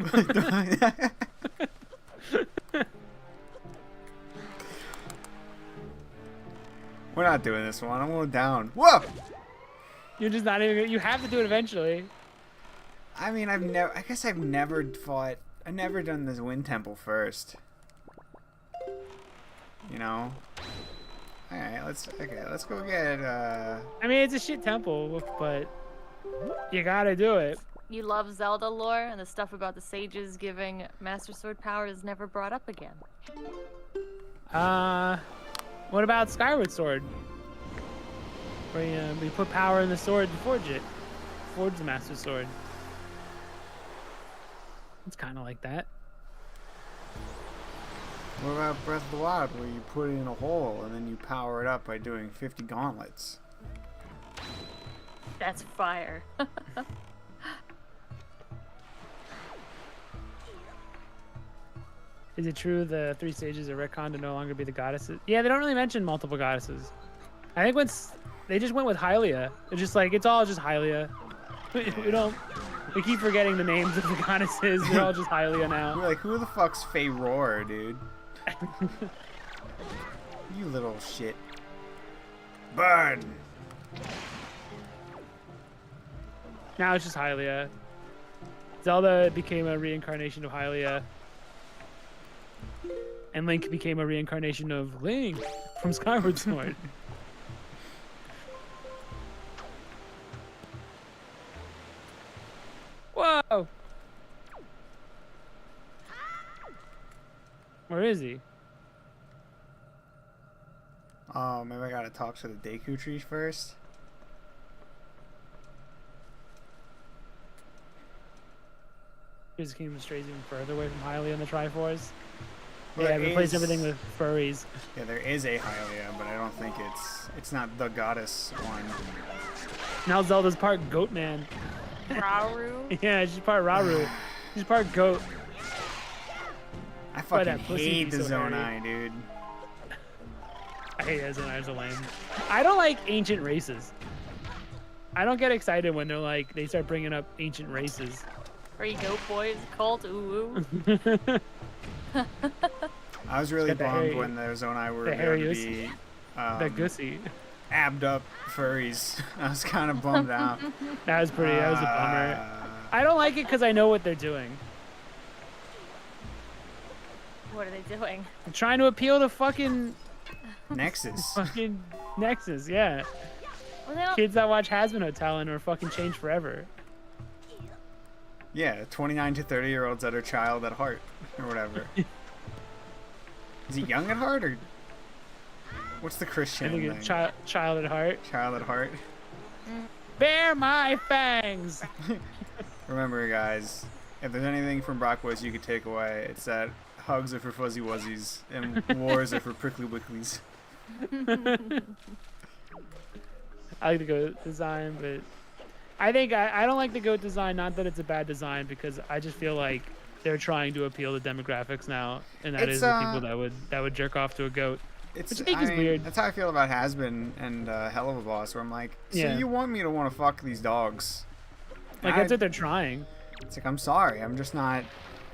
We're not doing this one. I'm going down. Whoa! You're just not even. You have to do it eventually. I mean, I guess I've never fought. I've never done this wind temple first. You know. All right, let's go get. I mean, it's a shit temple, but you gotta do it. You love Zelda lore, and the stuff about the sages giving Master Sword power is never brought up again. What about Skyward Sword? Where we put power in the sword to forge it. Forge the Master Sword. It's kind of like that. What about Breath of the Wild, where you put it in a hole and then you power it up by doing 50 gauntlets? That's fire. Is it true the 3 stages are retconned to no longer be the goddesses? Yeah, they don't really mention multiple goddesses. I think once they just went with Hylia. It's just like, it's all just Hylia. We keep forgetting the names of the goddesses. They're all just Hylia now. We're like, who the fuck's Fey Roar, dude? You little shit. Burn! Now it's just Hylia. Zelda became a reincarnation of Hylia. And Link became a reincarnation of Link from Skyward Sword. Whoa! Where is he? Oh, maybe I gotta talk to the Deku tree first. His kingdom strays even further away from Hylia and the Triforce. Well, Yeah, replace is- everything with furries. Yeah, there is a Hylia, but I don't think it's not the goddess one. Now Zelda's part goat man. Rauru? Yeah, she's part Rauru. She's part goat. I Why fucking that pussy hate be the so hairy? Zonai, dude. I hate Zonai's a lame. I don't like ancient races. I don't get excited when they're like, they start bringing up ancient races. Free Goat Boys cult, ooh ooh. I was really Got the bummed hairy- when the Zonai were the going to hairiest- be That gussy. abbed up furries. I was kind of bummed out. That was pretty, that was a bummer. I don't like it because I know what they're doing. What are they doing? I'm trying to appeal to fucking Nexus. Nexus, yeah. Well, they don't. Kids that watch Hazbin Hotel and are fucking changed forever. Yeah, 29 to 30-year-olds that are child at heart, or whatever. Is he young at heart, or what's the I Christian think thing? it's child at heart. Child at heart. Bear my fangs! Remember, guys, if there's anything from Brockwoods you could take away, it's that hugs are for fuzzy wuzzies and wars are for prickly wicklies. I like the goat design, but I think I don't like the goat design. Not that it's a bad design, because I just feel like they're trying to appeal to demographics now, and that It's, is the people that would jerk off to a goat. It's, Which I think is weird. That's how I feel about Hasbin and Hell of a Boss, where I'm like, so Yeah. you want me to want to fuck these dogs? Like, that's what they're trying. It's like, I'm sorry, I'm just not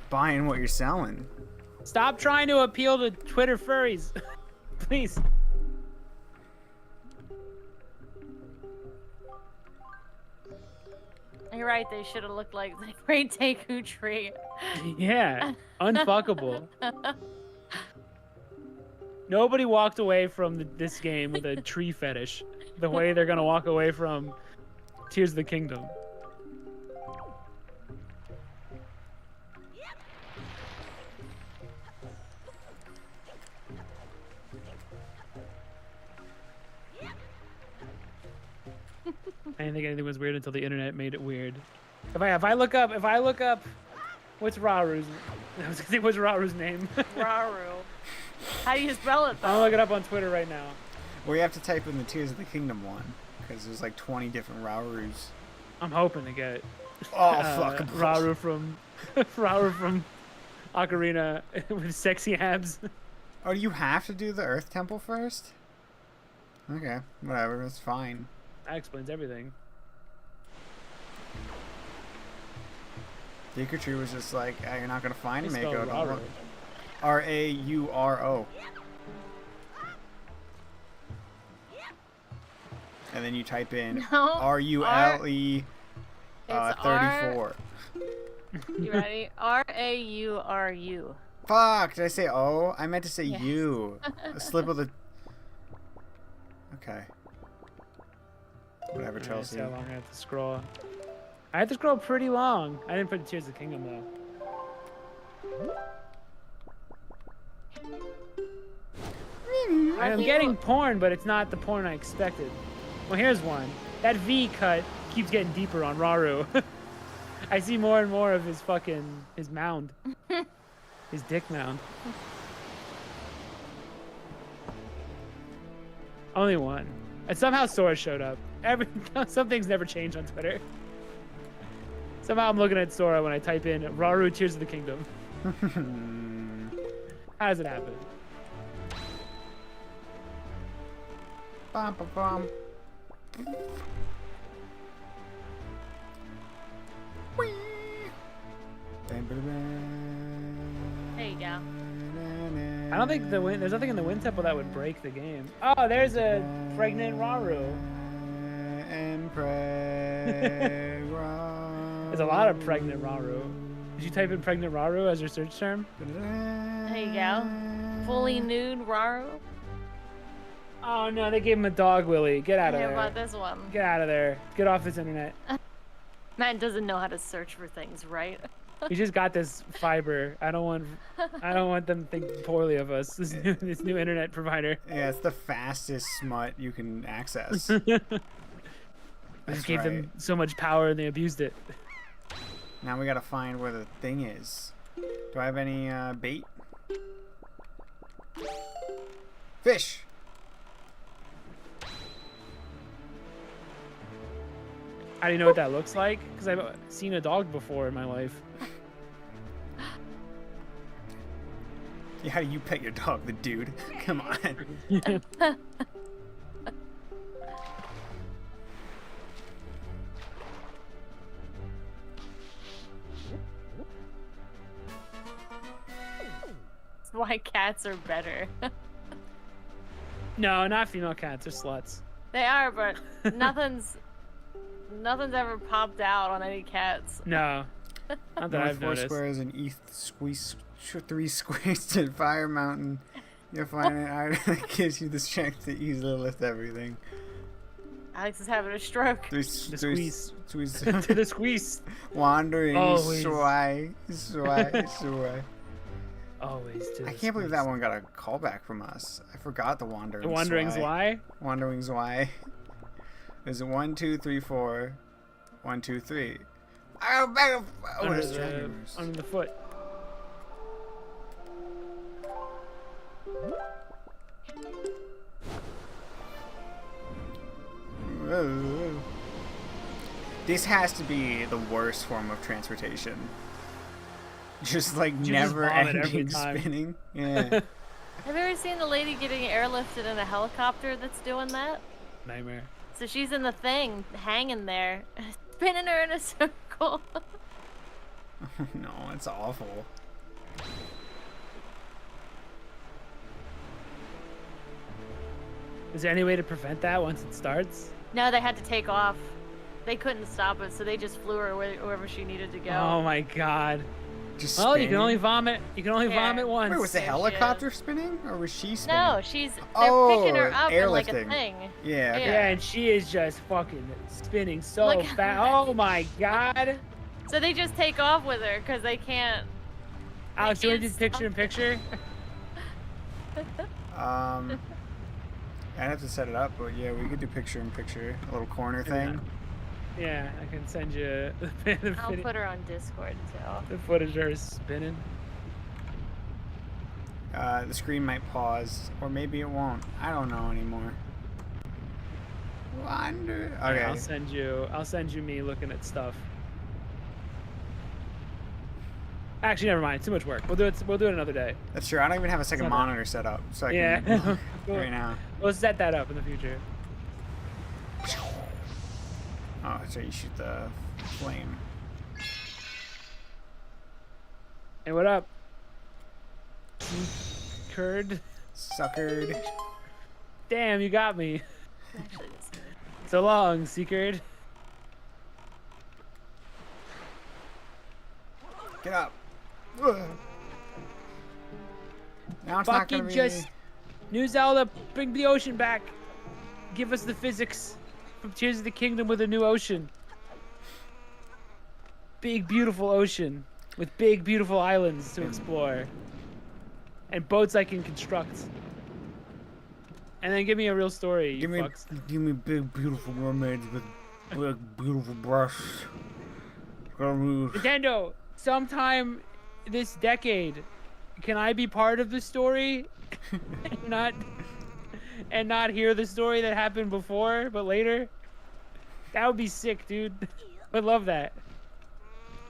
buying what you're selling. Stop trying to appeal to Twitter furries, please. You're right. They should have looked like the Great Deku Tree. Yeah, unfuckable. Nobody walked away from this game with a tree fetish the way they're gonna walk away from Tears of the Kingdom. I didn't think anything was weird until the internet made it weird. If I look up what's Raru's what's Raru's name? Raru. How do you spell it I'm gonna though? look it up on Twitter right now. Well, you have to type in the Tears of the Kingdom one because there's like 20 different Raurus. I'm hoping to get Oh fuck! Raru from Raru from Ocarina with sexy abs. Oh, do you have to do the Earth Temple first? Okay, whatever. That's fine. That explains everything. Pikachu was just like, "Ah, you're not gonna find They Mako. spell Don't Raru. look." Rauro. And then you type in No. RULE It's 34. You ready? RAURU. Fuck! Did I say O? I meant to say Yes. U. A slip of the. Okay. Whatever, Alright, Chelsea. see how long I have to scroll. I have to scroll pretty long. I didn't put Tears of the Kingdom though. I'm getting porn, but it's not the porn I expected. Well, here's one. That V cut keeps getting deeper on Raru. I see more and more of his mound. His dick mound. Only one. And somehow Sora showed up. Some things never change on Twitter. Somehow I'm looking at Sora when I type in Raru Tears of the Kingdom. How does it happen? Bum, bum, bum. Whee! Bam, bam, bam. There you go. I don't think there's nothing in the Wind Temple that would break the game. Oh, there's a pregnant Raru. And There's a lot of pregnant Raru. Did you type in pregnant Raru as your search term? There you go. Fully nude Raru. Oh no, they gave him a dog willy. Get out of How there. about this one? Get out of there. Get off this internet. Man doesn't know how to search for things, right? You just got this fiber. I don't want them to think poorly of us. This new internet provider. Yeah, it's the fastest smut you can access. I That's just gave right. them so much power and they abused it. Now we gotta find where the thing is. Do I have any bait? Fish! How do you know what that looks like? Because I've seen a dog before in my life. Yeah, how do you pet your dog, the dude? Come on. That's why cats are better. No, not female cats. They're sluts. They are, but nothing's ever popped out on any cats. No. Not that North I've four noticed. squares and east squeeze 3 squares to Fire Mountain. You'll find an item that gives you the strength to easily lift everything. Alex is having a stroke. The squeeze. Squeeze. To the squeeze. Wandering Always. sway. Always to the I can't believe that squeeze. one got a callback from us. I forgot the Wandering The Wandering's Sway. why? Wandering's why. Is it 1, 2, 3, 4? 1, 2, 3. Oh, back oh, Under there's the, dragons. under the foot. Whoa. This has to be the worst form of transportation. Just like You just never vomit every ending time. spinning. Yeah. Have you ever seen the lady getting airlifted in a helicopter that's doing that? Nightmare. So she's in the thing, hanging there, spinning her in a circle. No, it's awful. Is there any way to prevent that once it starts? No, they had to take off. They couldn't stop it, so they just flew her wherever she needed to go. Oh my god. Just Well, you can spinning? only vomit. You can only Yeah. vomit once. Wait, was the There she helicopter spinning, or was she spinning? No, they're picking her up in like a airlifting. thing. Yeah, okay. Yeah, and she is just fucking spinning so Look- fast. Oh my god. So they just take off with her because they can't. Alex, do you want to can't do picture in picture? I'd have to set it up, but yeah, we could do picture in picture, a little corner thing. Yeah, I can send you I'll put her on Discord too. the footage of her spinning. The screen might pause, or maybe it won't. I don't know anymore. Wonder. Yeah, Okay. I'll send you me looking at stuff. Actually, never mind. Too much work. We'll do it another day. That's true. I don't even have a second It's not monitor set up, so I Yeah. can Cool. right now. We'll set that up in the future. Oh, so you shoot the flame. Hey, what up? Curd. Suckered. Damn, you got me. Actually, this is So long, Seekerd. Get up. Ugh. Now it's not gonna Fucking be. just New Zelda, bring the ocean back. Give us the physics from Tears of the Kingdom with a new ocean. Big, beautiful ocean with big, beautiful islands to explore. And boats I can construct. And then give me a real story, you Give me, fucks. give me big, beautiful mermaids with big, beautiful breasts. Nintendo, sometime this decade, can I be part of the story and not hear the story that happened before, but later? That would be sick, dude. Would love that.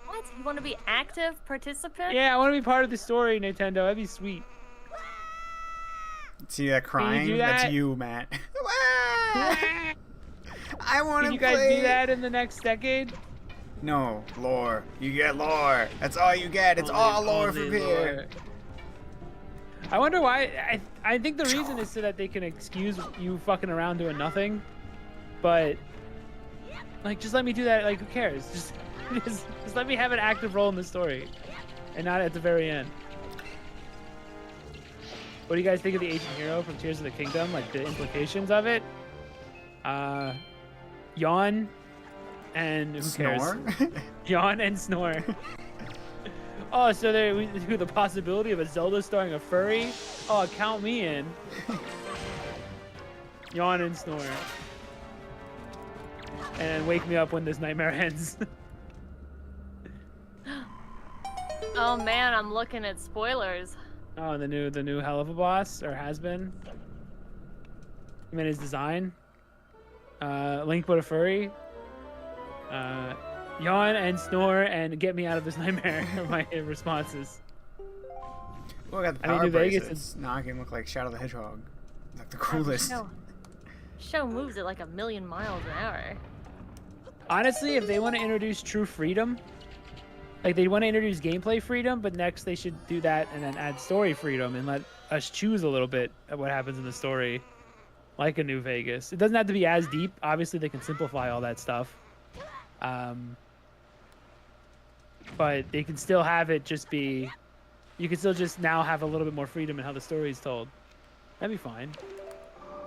What? You want to be active participant? Yeah, I want to be part of the story, Nintendo. That'd be sweet. See that crying? do That's that? you, Matt. I want Can to you guys play. do that in the next decade? No, lore. You get lore. That's all you get. It's all lore Only from here. lore. I wonder why. I think the reason is so that they can excuse you fucking around doing nothing. But like, just let me do that. Like, who cares? Just let me have an active role in the story, and not at the very end. What do you guys think of the ancient hero from Tears of the Kingdom? Like the implications of it? Yawn and who cares? Snore? Yawn and snore. Oh, so there we do the possibility of a Zelda starring a furry? Oh, count me in. Yawn and snore. And wake me up when this nightmare ends. Oh man, I'm looking at spoilers. Oh, the new hell of a boss, or has been. I mean, his design. Link but a furry. Yawn and snore and get me out of this nightmare are my responses. Oh, I got the I mean, power New Vegas bracelets. Now I can look like Shadow the Hedgehog. Like the God, coolest. Show moves at like 1,000,000 miles an hour. Honestly, if they want to introduce true freedom, like they want to introduce gameplay freedom, but next they should do that and then add story freedom and let us choose a little bit of what happens in the story, like a New Vegas. It doesn't have to be as deep. Obviously, they can simplify all that stuff. But they can still have it just be, you can still just now have a little bit more freedom in how the story is told. That'd be fine.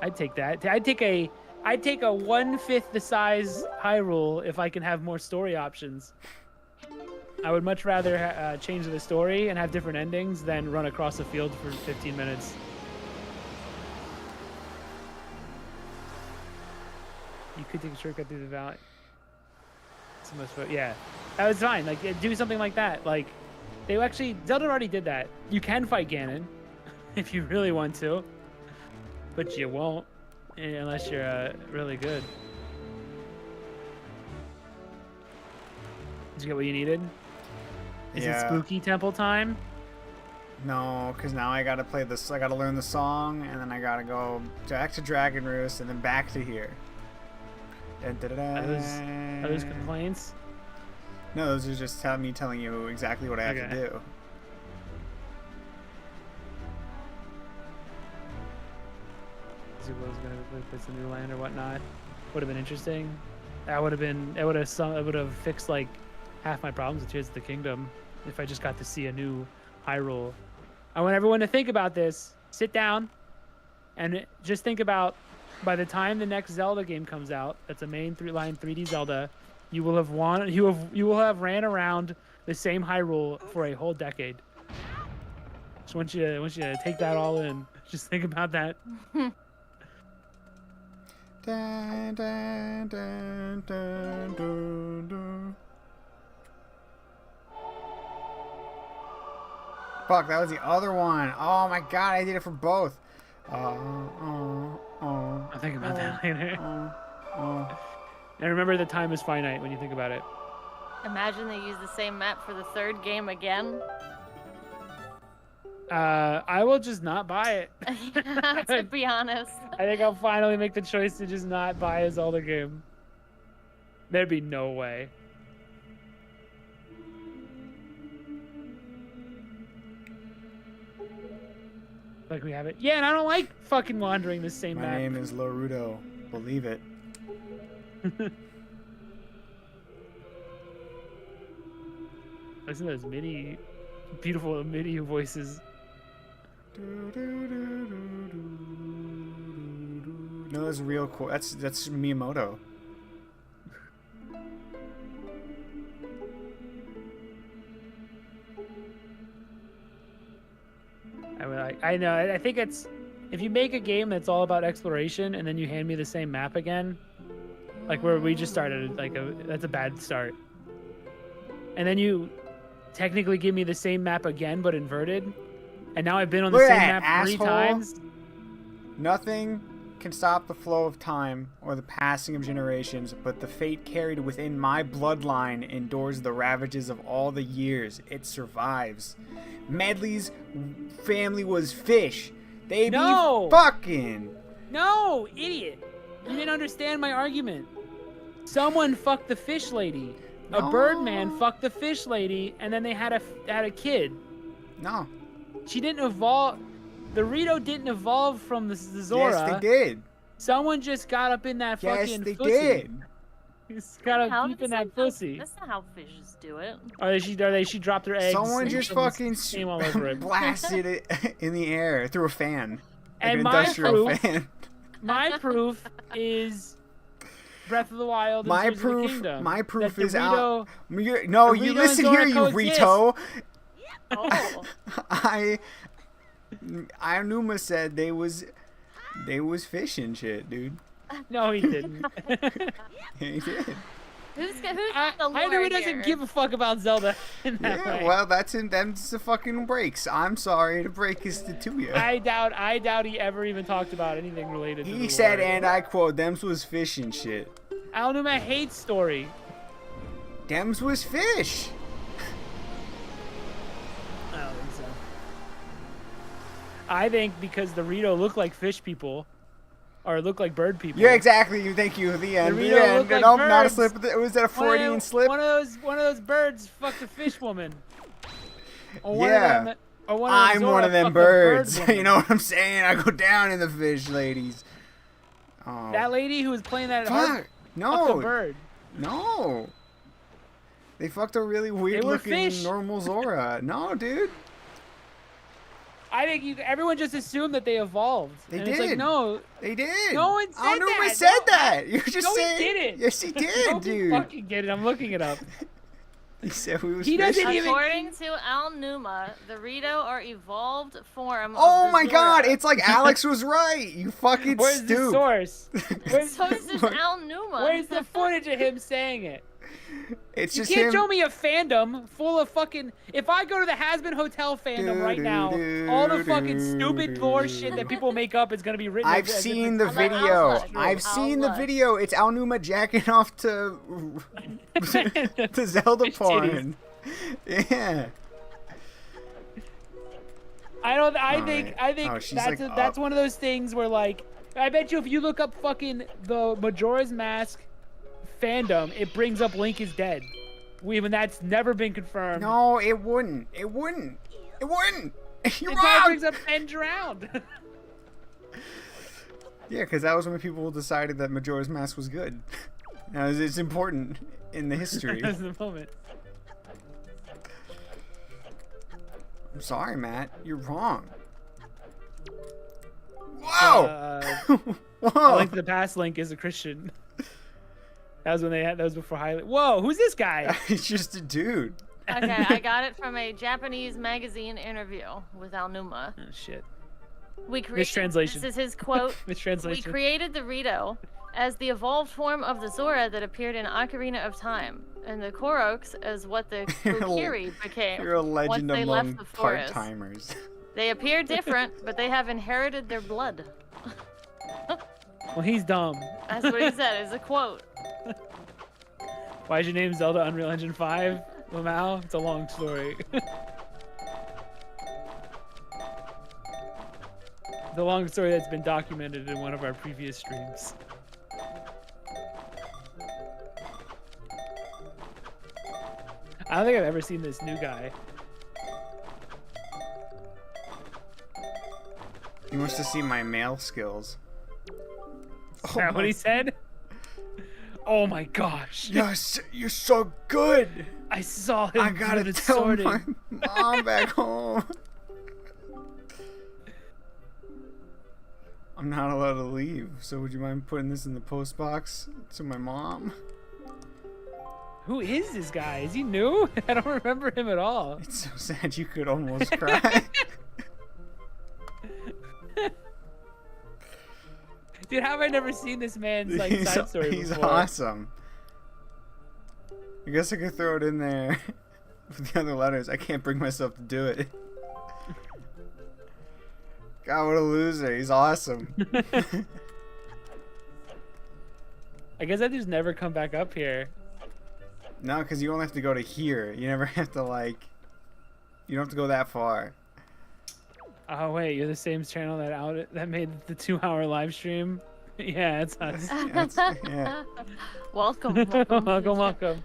I'd take that. I'd take a 1/5 the size Hyrule if I can have more story options. I would much rather change the story and have different endings than run across the field for 15 minutes. You could take a shortcut through the valley. So much, but yeah, that was fine. Like, do something like that. Like, they actually, Zelda already did that. You can fight Ganon if you really want to, but you won't unless you're really good. Did you get what you needed? Is it Yeah. spooky temple time? No, because now I gotta play this. I gotta learn the song, and then I gotta go back to Dragon Roost, and then back to here. Are those complaints? No, those are just me telling you exactly what I have to Okay. do. See what was gonna put some new land or whatnot. Would have been interesting. That would have been. It would have fixed like half my problems with Tears of the Kingdom. if I just got to see a new Hyrule. I want everyone to think about this. Sit down and just think about, by the time the next Zelda game comes out, that's a main line 3D Zelda, you will have ran around the same Hyrule for a whole decade. Just want you to take that all in. Just think about that. Dun, dun, dun, dun, dun, dun. Fuck, that was the other one. Oh my god, I did it for both. I'll think about that later. And remember, the time is finite when you think about it. Imagine they use the same map for the third game again. I will just not buy it. To be honest. I think I'll finally make the choice to just not buy a Zelda game. There'd be no way. Like we have it. Yeah, and I don't like fucking wandering the same map. My name is Lorudo. Believe it. Listen to those beautiful MIDI voices. No, that's real cool. That's Miyamoto. I know. I think it's, if you make a game that's all about exploration and then you hand me the same map again, like where we just started, that's a bad start. And then you technically give me the same map again but inverted, and now I've been on the Look same at that, map 3 asshole. times. Nothing can stop the flow of time or the passing of generations, but the fate carried within my bloodline endures the ravages of all the years. It survives. Medley's family was fish. They No! be fucking. No, idiot! You didn't understand my argument. Someone fucked the fish lady. A No. bird man fucked the fish lady, and then they had a kid. No. She didn't evolve. The Rito didn't evolve from the Zora. Yes, they did. Someone just got up in that Yes, fucking they pussy. did. Just got How up deep in does that pussy. That's not how fishes do it. She dropped her eggs. Someone and just some fucking steam all over it. blasted it in the air through a fan. Like And an my industrial proof- fan. My proof is Breath of the Wild. And My Tears of the proof. Kingdom, My proof that is Dorito- out. No, you Dorito and listen Zora here, you coexist. Rito. Oh. Aonuma said they was fish and shit, dude. No, he didn't. He did. Who's the I know he doesn't give a fuck about Zelda in that Yeah, way. well, that's the fucking breaks. I'm sorry to break this to you. I doubt he ever even talked about anything related to He the said, war. and I quote, "Dems was fish and shit." Aonuma hates story. Dems was fish. I don't think so. I think because the Rito look like fish people, or look like bird people. Yeah, exactly. Thank you. The end. Dorito The end. look like Nope, not a birds. slip. It was that a Freudian slip? One of those birds fucked a fish woman. Or one Yeah. Of them, or one of I'm Zora one of them fucked a bird birds. woman. You know what I'm saying? I go down in the fish, ladies. Oh. That lady who was playing that at Harp Fuck. fucked a No. bird. No. They fucked a really weird were looking fish. normal Zora. No, dude. I think everyone just assumed that they evolved. They and It's like, did. no, They did. No one said Aonuma that. said No, that. You're just no, he saying. didn't. Yes, he did, don't dude. fucking get it. I'm looking it up. He said we was He fish. doesn't even- According to Aonuma, the Rito are evolved form Oh of the my god, Zora. it's like Alex was right. You fucking Where's the stoop. source? Where's, So is this Aonuma? where's the footage of him saying it? It's You just can't him. show me a fandom full of fucking. If I go to the Has-Been Hotel fandom right now, all the fucking stupid lore shit that people make up is gonna be written. I've as if seen it's- the I'll video. look. I've I'll seen the look. video. It's Aonuma jacking off to to Zelda Fish porn. Yeah. I All think right. Oh, she's, that's like, that's up. one of those things where, like, I bet you if you look up fucking the Majora's Mask fandom, it brings up Link is dead. Even that's never been confirmed. No, it wouldn't. It wouldn't. It wouldn't. You're It probably wrong. brings up Ben Drowned. Yeah, because that was when people decided that Majora's Mask was good. Now, it's important in the history. That's the moment. I'm sorry, Matt. You're wrong. Whoa! A Whoa! Link to the Past Link is a Christian. That was when they had. That was before Highlight. Whoa, who's this guy? He's just a dude. Okay, I got it from a Japanese magazine interview with Aonuma. Oh shit. We created, Mistranslation. This is his quote. We Mistranslation. created the Rito as the evolved form of the Zora that appeared in Ocarina of Time, and the Koroks as what the Kokiri became You're a once legend they among left the forest. part-timers. They appear different, but they have inherited their blood. Well, he's dumb. That's what he said. It's a quote. Why is your name Zelda Unreal Engine 5? Lamau? It's a long story. The long story that's been documented in one of our previous streams. I don't think I've ever seen this new guy. He wants to see my male skills. Is that what he said? Oh my gosh. Yes, you're so good. I saw him. I gotta good at tell sorting. my mom back home. I'm not allowed to leave, so would you mind putting this in the post box to my mom? Who is this guy? Is he new? I don't remember him at all. It's so sad you could almost cry. Dude, how have I never seen this man's like side story he's before? awesome. I guess I could throw it in there with the other letters. I can't bring myself to do it. God, what a loser. He's awesome. I guess I just never come back up here. No, because you only have to go to here. You never have to, like... You don't have to go that far. Oh wait, you're the same channel that made the 2-hour live stream. Yeah, it's us. Yeah. Welcome. welcome.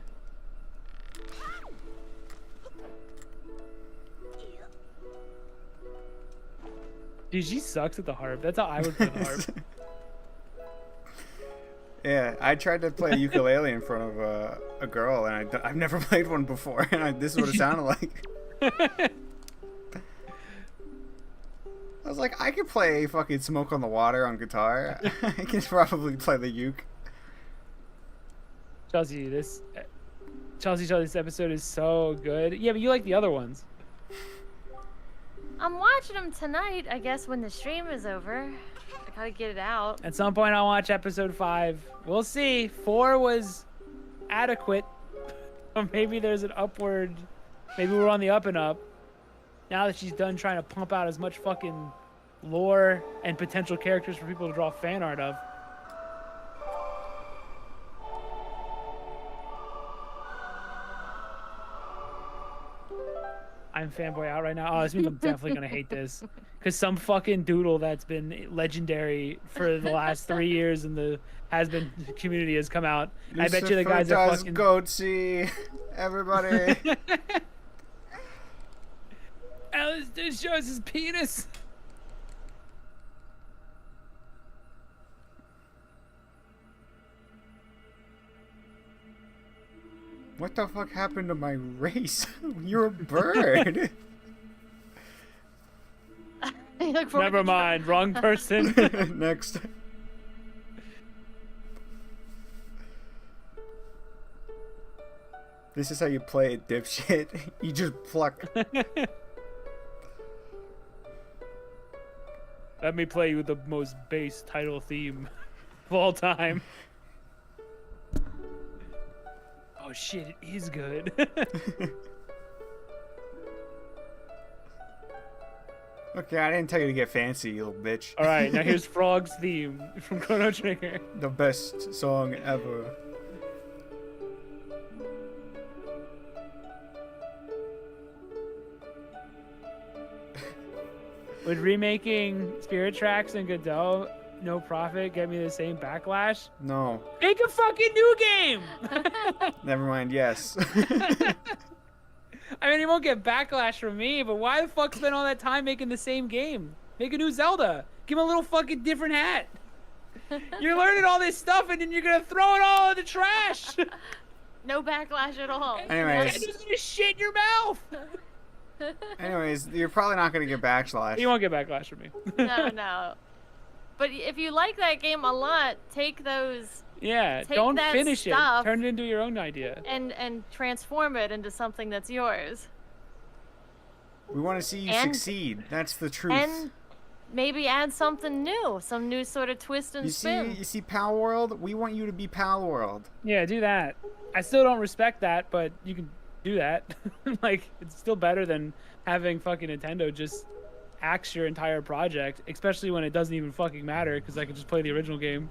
Dude, she sucks at the harp. That's how I would play the harp. Yeah, I tried to play a ukulele in front of a girl, and I've never played one before, and this is what it sounded like. I was like, I could play fucking Smoke on the Water on guitar. I can probably play the uke. Chelsea, this episode is so good. Yeah, but you like the other ones. I'm watching them tonight, I guess, when the stream is over. I gotta get it out. At some point, I'll watch episode 5. We'll see. 4 was adequate. Maybe there's an upward. Maybe we're on the up and up. Now that she's done trying to pump out as much fucking lore and potential characters for people to draw fan art of. I'm fanboy out right now. Oh, this means I'm definitely gonna hate this, because some fucking doodle that's been legendary for the last 3 years in the has-been community has come out. I bet you the guys are fucking Goatsy. Everybody. Alice did shows his penis. What the fuck happened to my race? You're a bird. You look forward Never to mind, wrong person. Next. This is how you play it, dipshit. You just pluck. Let me play you the most base title theme of all time. Oh shit, it is good. Okay, I didn't tell you to get fancy, you little bitch. Alright, now here's Frog's theme from Chrono Trigger. The best song ever. Would remaking Spirit Tracks and Godot No Profit get me the same backlash? No. Make a fucking new game! Never mind, yes. I mean, he won't get backlash from me, but why the fuck spend all that time making the same game? Make a new Zelda. Give him a little fucking different hat. You're learning all this stuff and then you're gonna throw it all in the trash. No backlash at all. Anyways. You're just gonna shit in your mouth. Anyways, you're probably not gonna get backlash. You won't get backlash from me. No. But if you like that game a lot, take those Yeah, Take don't that finish it. stuff Turn it into your own idea. and transform it into something that's yours. We want to see you And- succeed. That's the truth. And maybe add something new, some new sort of twist and spin. You see Pal World? We want you to be Pal World. Yeah, do that. I still don't respect that, but you can do that. Like, it's still better than having fucking Nintendo just axe your entire project, especially when it doesn't even fucking matter, because I can just play the original game.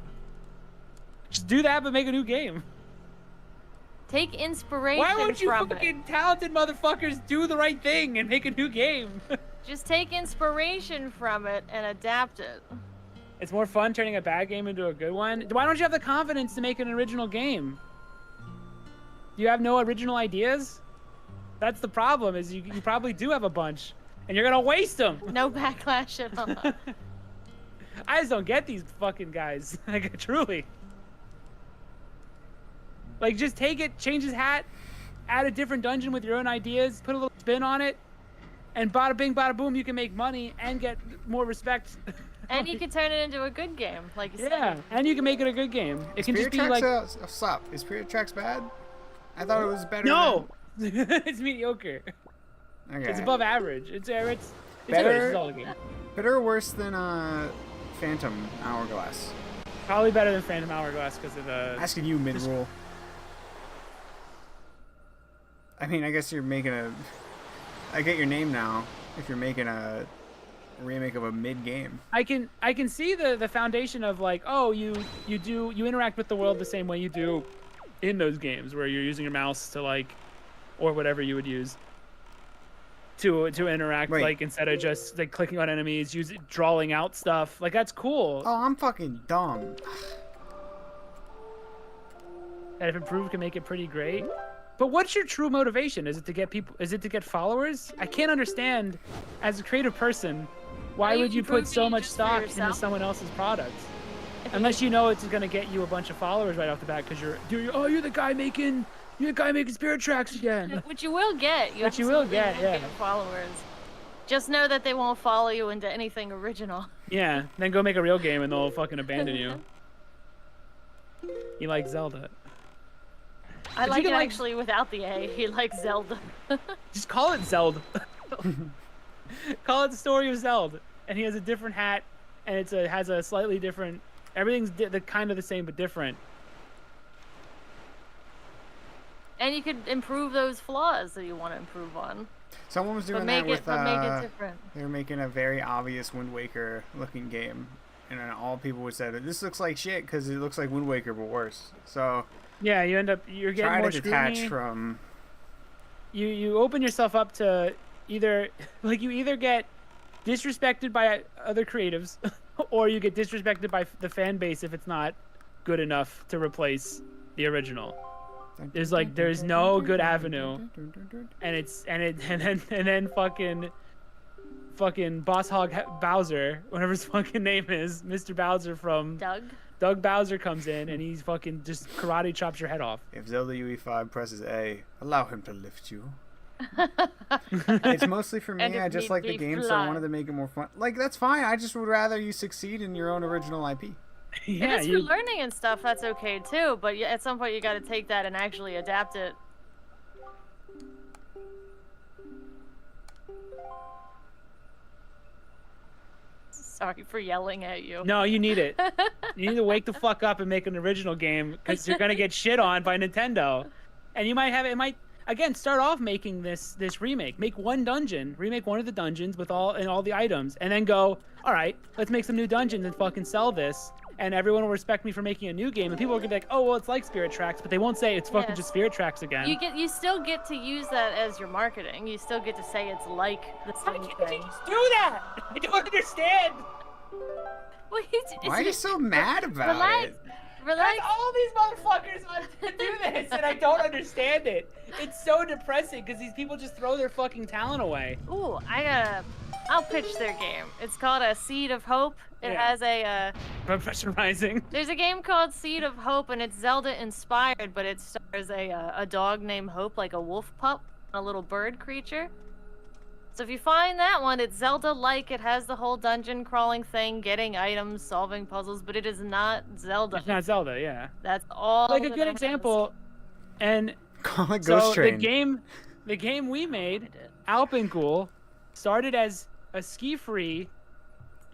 Just do that, but make a new game. Take inspiration Why won't you from fucking talented motherfuckers do the right thing and make a new game? it. Just take inspiration from it and adapt it. It's more fun turning a bad game into a good one. Why don't you have the confidence to make an original game? Do you have no original ideas? That's the problem, is you probably do have a bunch, and you're gonna waste them. No backlash at all. I just don't get these fucking guys. Like, truly. Like, just take it, change his hat, add a different dungeon with your own ideas, put a little spin on it, and bada bing, bada boom, you can make money and get more respect. And you can turn it into a good game, like you Yeah, said. and you can make it a good game. It can just Spirit be Tracks, like, sup? Is Spirit Tracks bad? I thought it was better. no, it's mediocre. Than... Okay. It's above average. It's Better- good. It's all a game. Better or worse than Phantom Hourglass? Probably better than Phantom Hourglass because of the. Asking you mid-roll. I mean, I guess you're making a... I get your name now if you're making a remake of a mid-game. I can see the foundation of, like, oh, you interact with the world the same way you do in those games, where you're using your mouse to, like, or whatever you would use to interact. Wait. Like, instead of just like clicking on enemies, drawing out stuff. Like, that's cool. Oh, I'm fucking dumb. And if improved, can make it pretty great. But what's your true motivation? Is it to get people? Is it to get followers? I can't understand, as a creative person, why Are you would you put improving so it much just for stock into yourself? someone else's product? Unless you know it's gonna get you a bunch of followers right off the bat, because you're the guy making Spirit Tracks again. Which you will get. Which you will absolutely get, yeah. Followers. Just know that they won't follow you into anything original. Yeah, then go make a real game and they'll fucking abandon you. You like Zelda. I you like it can, like- actually without the A. He likes Zelda. Just call it Zelda. Call it the story of Zelda, and he has a different hat, and has a slightly different. Everything's kind of the same but different. And you could improve those flaws that you want to improve on. Someone was doing But that make with it different. they were making a very obvious Wind Waker looking game, and then all people would say, "This looks like shit" because it looks like Wind Waker but worse. So Yeah, you're getting try more to detach scrutiny. from. You open yourself up to either get disrespected by other creatives, or you get disrespected by the fan base if it's not good enough to replace the original. There's no good avenue, and then fucking Boss Hog Bowser, whatever his fucking name is, Mr. Bowser from Doug Bowser comes in and he's fucking just karate chops your head off. If Zelda UE5 presses A, allow him to lift you. It's mostly for me. And if I just need like the be, game, so I fly. wanted to make it more fun. Like, that's fine. I just would rather you succeed in your own original IP. Yeah, If it's for learning and stuff, that's okay too. But at some point, you got to take that and actually adapt it. Sorry for yelling at you. No, you need it. You need to wake the fuck up and make an original game, because you're gonna get shit on by Nintendo, and you might have it might again start off making this remake. Make one dungeon, remake one of the dungeons with all the items, and then go, all right, let's make some new dungeons and fucking sell this, and everyone will respect me for making a new game, and people are gonna be like, oh well, it's like Spirit Tracks, but they won't say it's fucking Yes. just Spirit Tracks again. You still get to use that as your marketing. You still get to say it's like the How same can't you thing. just do that? I don't understand. Well, Why are you so mad about relax, it? relax. All these motherfuckers want to do this, and I don't understand it. It's so depressing because these people just throw their fucking talent away. Ooh, I'll pitch their game. It's called a Seed of Hope. It Yeah. has a Professor Rising. there's a game called Seed of Hope, and it's Zelda inspired, but it stars a dog named Hope, like a wolf pup, a little bird creature. So if you find that one, it's Zelda-like. It has the whole dungeon crawling thing, getting items, solving puzzles, but it is not Zelda. It's not Zelda, yeah. That's all. Like a that good it has. example, and Call it so Ghost Train. the game we made, Alpencool, started as a ski-free,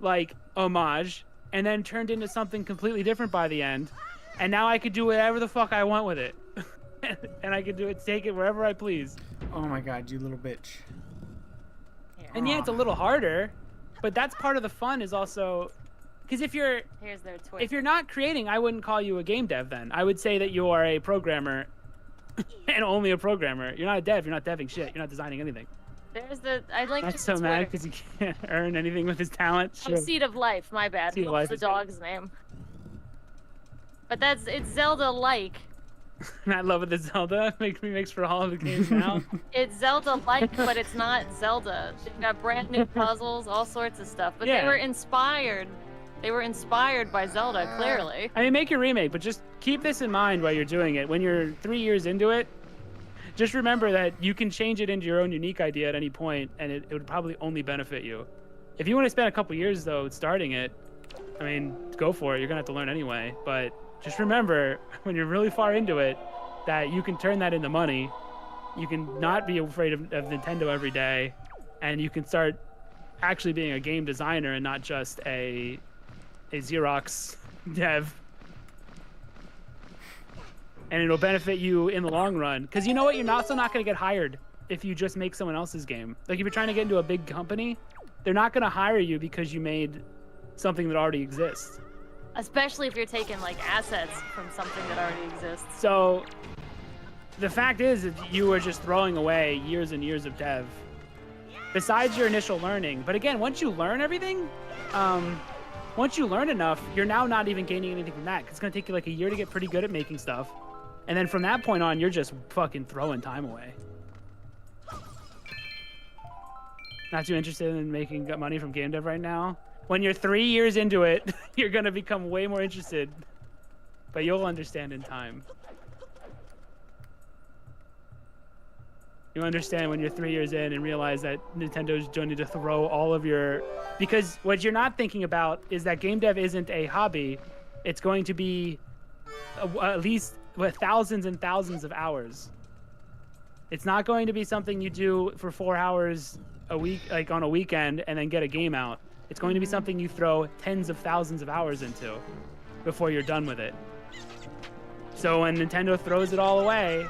like, homage, and then turned into something completely different by the end. And now I could do whatever the fuck I want with it. And I could take it wherever I please. Oh my god, you little bitch. And yeah, it's a little harder, but that's part of the fun is also, because if you're Here's their twist. if you're not creating, I wouldn't call you a game dev then. I would say that you are a programmer and only a programmer. You're not a dev. You're not deving shit. You're not designing anything. There's the. I like. That's so mad because he can't earn anything with his talent. Oh, Sure. Seed of Life. My bad. Seed of What's Life the is good. dog's name? But it's Zelda-like. I love it. The Zelda makes for all of the games now. It's Zelda-like, but it's not Zelda. They've got brand new puzzles, all sorts of stuff. But Yeah. they were inspired. They were inspired by Zelda, clearly. I mean, make your remake, but just keep this in mind while you're doing it. When you're 3 years into it, just remember that you can change it into your own unique idea at any point, and it would probably only benefit you. If you want to spend a couple years, though, starting it, I mean, go for it. You're going to have to learn anyway. But just remember, when you're really far into it, that you can turn that into money. You can not be afraid of Nintendo every day, and you can start actually being a game designer and not just a Xerox dev. And it'll benefit you in the long run. Because you know what? You're also not going to get hired if you just make someone else's game. Like, if you're trying to get into a big company, they're not going to hire you because you made something that already exists. Especially if you're taking, like, assets from something that already exists. So, the fact is that you are just throwing away years and years of dev. Besides your initial learning. But again, once you learn everything, once you learn enough, you're now not even gaining anything from that. 'Cause it's going to take you like a year to get pretty good at making stuff. And then from that point on, you're just fucking throwing time away. Not too interested in making money from game dev right now. When you're 3 years into it, you're going to become way more interested. But you'll understand in time. You understand when you're 3 years in and realize that Nintendo's going to throw all of your... Because what you're not thinking about is that game dev isn't a hobby. It's going to be at least with thousands and thousands of hours. It's not going to be something you do for 4 hours a week, like on a weekend, and then get a game out. It's going to be something you throw tens of thousands of hours into before you're done with it. So when Nintendo throws it all away,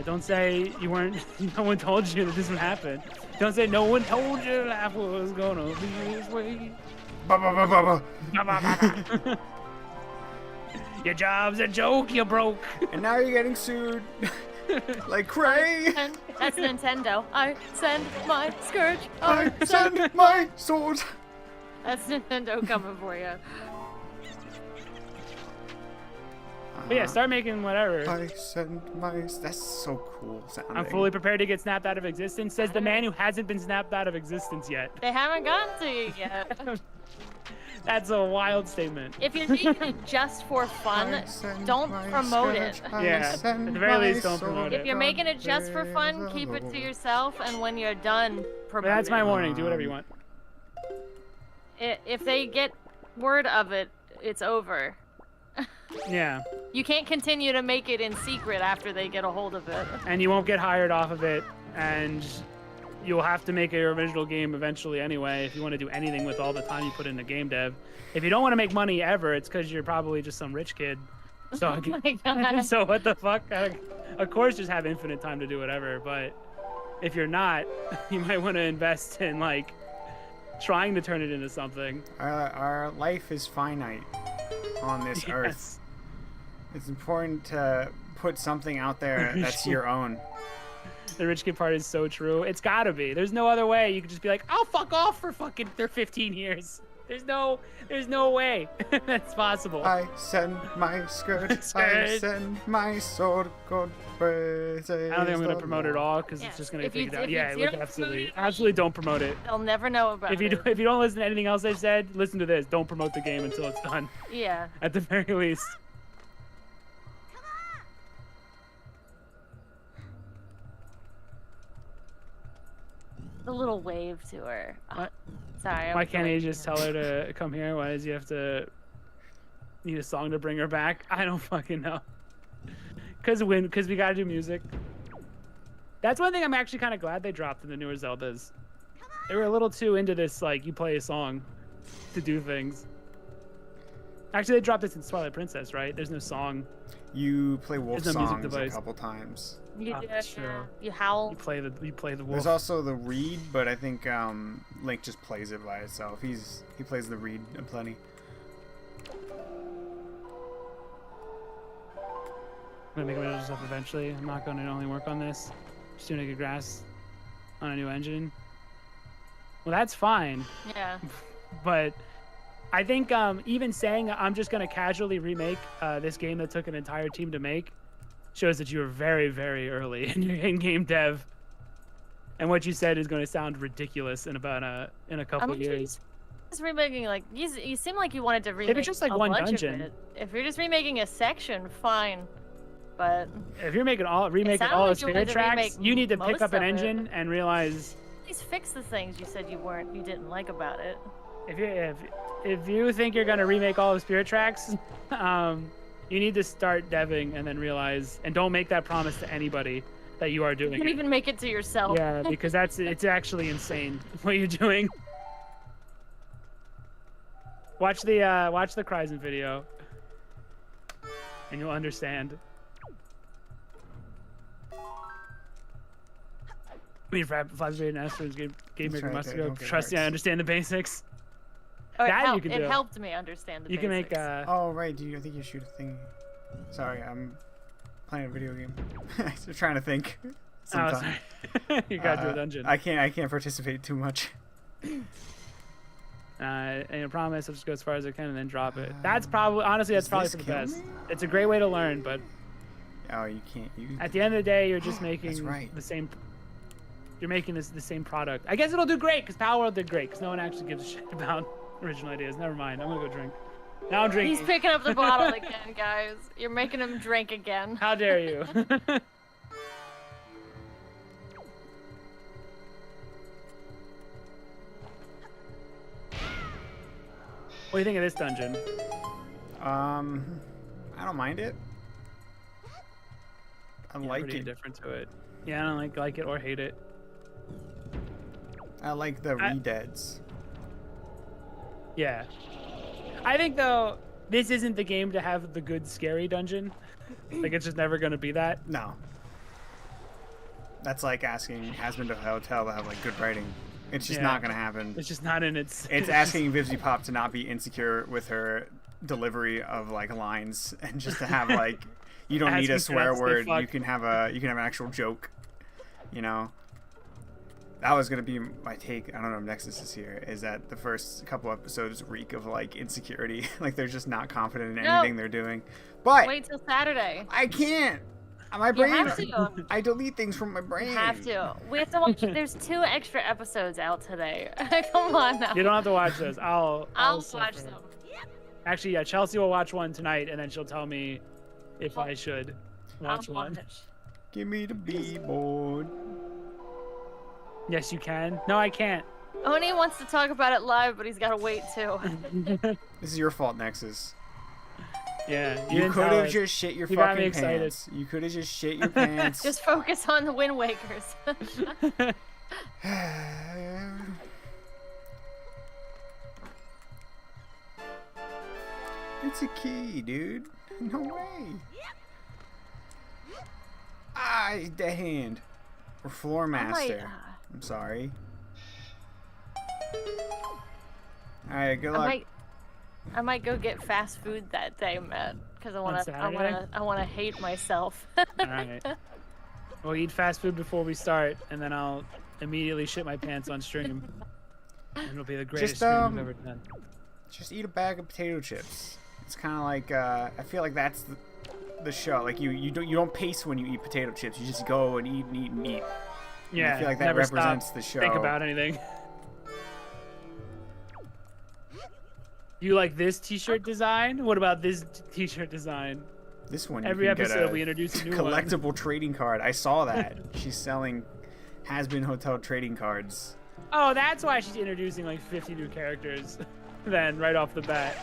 don't say you weren't. No one told you that this would happen. Don't say no one told you life was gonna be this way. Ba, ba, ba, ba, ba. Your job's a joke, you broke. And now you're getting sued. Like Cray. That's Nintendo. I send my scourge. I send my sword. That's Nintendo coming for you. But yeah, start making whatever. I send my... That's so cool sounding. I'm fully prepared to get snapped out of existence, says the man who hasn't been snapped out of existence yet. They haven't gotten to you yet. That's a wild statement. If you're making it just for fun, don't promote it. Yeah, at the very least, don't promote it. If you're making it just for fun, keep it to yourself, and when you're done, promote But that's my it. warning. Do whatever you want. If they get word of it, it's over. Yeah. You can't continue to make it in secret after they get a hold of it. And you won't get hired off of it, and you'll have to make your original game eventually anyway if you want to do anything with all the time you put into game dev. If you don't want to make money ever, it's because you're probably just some rich kid. So, Oh my God. so what the fuck? Of course, just have infinite time to do whatever. But if you're not, you might want to invest in like trying to turn it into something. Our life is finite on this earth. Yes. It's important to put something out there that's your own. The rich kid part is so true. It's gotta be. There's no other way. You could just be like, I'll fuck off for fucking 15 years. There's no way that's possible. I send my skirt. I Skirt. send my sword. God praises I don't think I'm gonna the promote it Lord. all because Yeah. it's just gonna If get you- taken down. if you Yeah, don't look, promote absolutely don't promote it. They'll never know about If you it. don't listen to anything else I've said, listen to this. Don't promote the game until it's done. Yeah. At the very least. the little wave to her. Oh, What? sorry. Why can't he just tell her to come here? Why does he have to need a song to bring her back? I don't fucking know. Cause we gotta do music. That's one thing I'm actually kind of glad they dropped in the newer Zeldas. They were a little too into this, like, you play a song to do things. Actually, they dropped this in Twilight Princess, right? There's no song. You play wolf There's no music songs a device. couple times. You Oh, do, that's true. yeah. You howl. You play the wolf. There's also the reed, but I think Link just plays it by itself. He plays the reed plenty. I'm gonna make a bunch of stuff eventually. I'm not gonna only work on this. Just doing a good grass on a new engine. Well, that's fine, Yeah. but I think even saying I'm just gonna casually remake this game that took an entire team to make shows that you were very, very early in your in-game dev, and what you said is going to sound ridiculous in about in a couple years. Just remaking, like, you seem like you wanted to remake it's just like a one bunch dungeon. of it. If you're just remaking a section, fine. But If you're remaking all sounded the like you Spirit wanted to tracks, remake you need to pick most up an of it. engine and realize please fix the things you said you didn't like about it. if you think you're gonna remake all of Spirit tracks, you need to start deving and then realize, and don't make that promise to anybody that you are You doing can it. even make it to yourself. Yeah, because it's actually insane what you're doing. Watch the Kryzen video, and you'll understand. I mean, Flash and Astros Game Maker right, must they go. don't get Trust me, I hearts. understand the basics. Oh, That you can it do. helped me understand the You can make basics. Oh right, I think you shoot a thing. Sorry, I'm playing a video game. I'm trying to think. Oh, Sometimes. sorry. You gotta do a dungeon. I can't participate too much. And I promise I'll just go as far as I can and then drop it. That's probably, honestly, that's Does probably this for the kill best. me? It's a great way to learn, but Oh, you can't use. at the end of the day, you're just making right. the same. You're making the same product. I guess it'll do great because Power World did great because no one actually gives a shit about original ideas. Never mind. I'm gonna go drink. Now I'm drinking. He's picking up the bottle again, guys. You're making him drink again. How dare you? What do you think of this dungeon? I don't mind it. I Yeah, like pretty it. indifferent to it. Yeah, I don't like it or hate it. I like the redeads. Yeah. I think though this isn't the game to have the good scary dungeon. Like it's just never gonna be that. No. That's like asking Has-Been to Hotel to have like good writing. It's just Yeah. not gonna happen. It's just not in its. It's asking Vivzy Pop to not be insecure with her delivery of like lines and just to have like you don't need a Asking her swear not to say word. fuck. You can have an actual joke. You know. That was gonna be my take. I don't know if Nexus is here. Is that the first couple episodes reek of like insecurity? Like they're just not confident in No. anything they're doing. But Wait till Saturday. I can't. My You brain. have to. I delete things from my brain. You have to. We have to watch. There's 2 extra episodes out today. Come on now. You don't have to watch those. I'll watch suffer. them. Actually, yeah, Chelsea will watch one tonight, and then she'll tell me if I should watch I'll one. watch. Give me the B-board. Yes, you can. No, I can't. Oni wants to talk about it live, but he's got to wait too. This is your fault, Nexus. Yeah, You didn't could tell have us. just shit your You got me fucking excited. pants. You could have just shit your pants. Just focus on the Wind Wakers. It's a key, dude. No way. Ah, dead hand. Or floor master. I'm sorry. Alright, good luck. I might go get fast food that day, Matt, because I On Saturday? want to hate myself. All right. We'll eat fast food before we start, and then I'll immediately shit my pants on stream. And it'll be the greatest stream we've ever done. Just eat a bag of potato chips. It's kind of like I feel like that's the show. Like you don't pace when you eat potato chips. You just go and eat and eat and eat. And Yeah, I feel like that never represents stop, the show. Think about anything. You like this T-shirt design? What about this T-shirt design? This one. Every you can episode get a we introduce a new collectible trading card. I saw that. She's selling has-been hotel trading cards. Oh, that's why she's introducing like 50 new characters. Then right off the bat.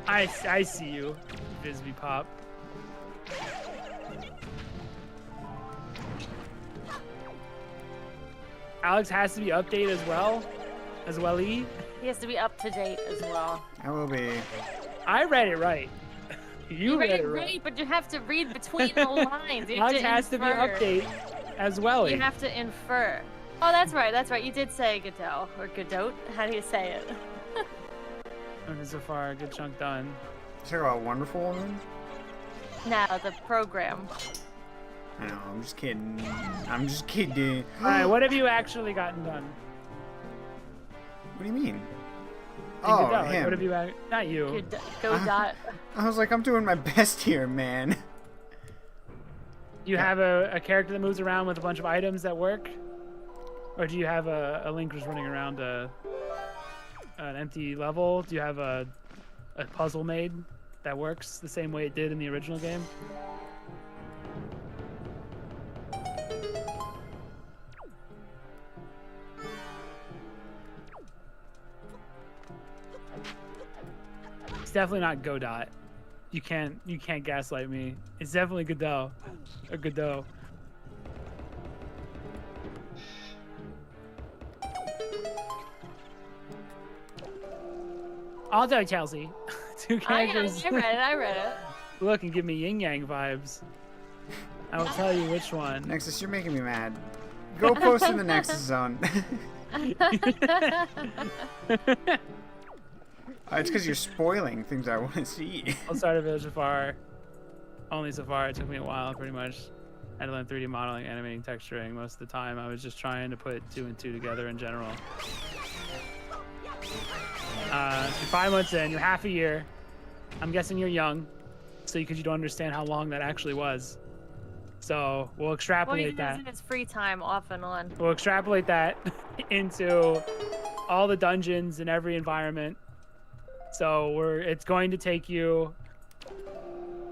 I see you, Bisbee Pop. Alex has to be updated as well. He has to be up to date as well. I will be. I read it right. You read it right, but you have to read between the lines. Alex has to be updated as well. You have to infer. Oh, that's right. You did say Godot or Godot. How do you say it? Okay, so far, a good chunk done. Talk about Wonderful Woman? No, the program. I know, I'm just kidding. Alright, what have you actually gotten done? What do you mean? Godot, him. Like, what have you not you. Godot. I was like, I'm doing my best here, man. You have a character that moves around with a bunch of items that work? Or do you have a Link who's running around an empty level? Do you have a puzzle made that works the same way it did in the original game? It's definitely not Godot. You can't gaslight me. It's definitely Godot. Or Godot. I'll tell you, Chelsea. Two characters. I read it. Look and give me yin yang vibes. I will tell you which one. Nexus, you're making me mad. Go post in the Nexus zone. It's because you're spoiling things I want to see. I'll start a village so far. Only so far. It took me a while, pretty much. I had to learn 3D modeling, animating, texturing. Most of the time, I was just trying to put 2 and 2 together in general. You're 5 months in. You're half a year. I'm guessing you're young, so because you don't understand how long that actually was. So we'll extrapolate that. Using his free time off and on. We'll extrapolate that into all the dungeons in every environment. So it's going to take you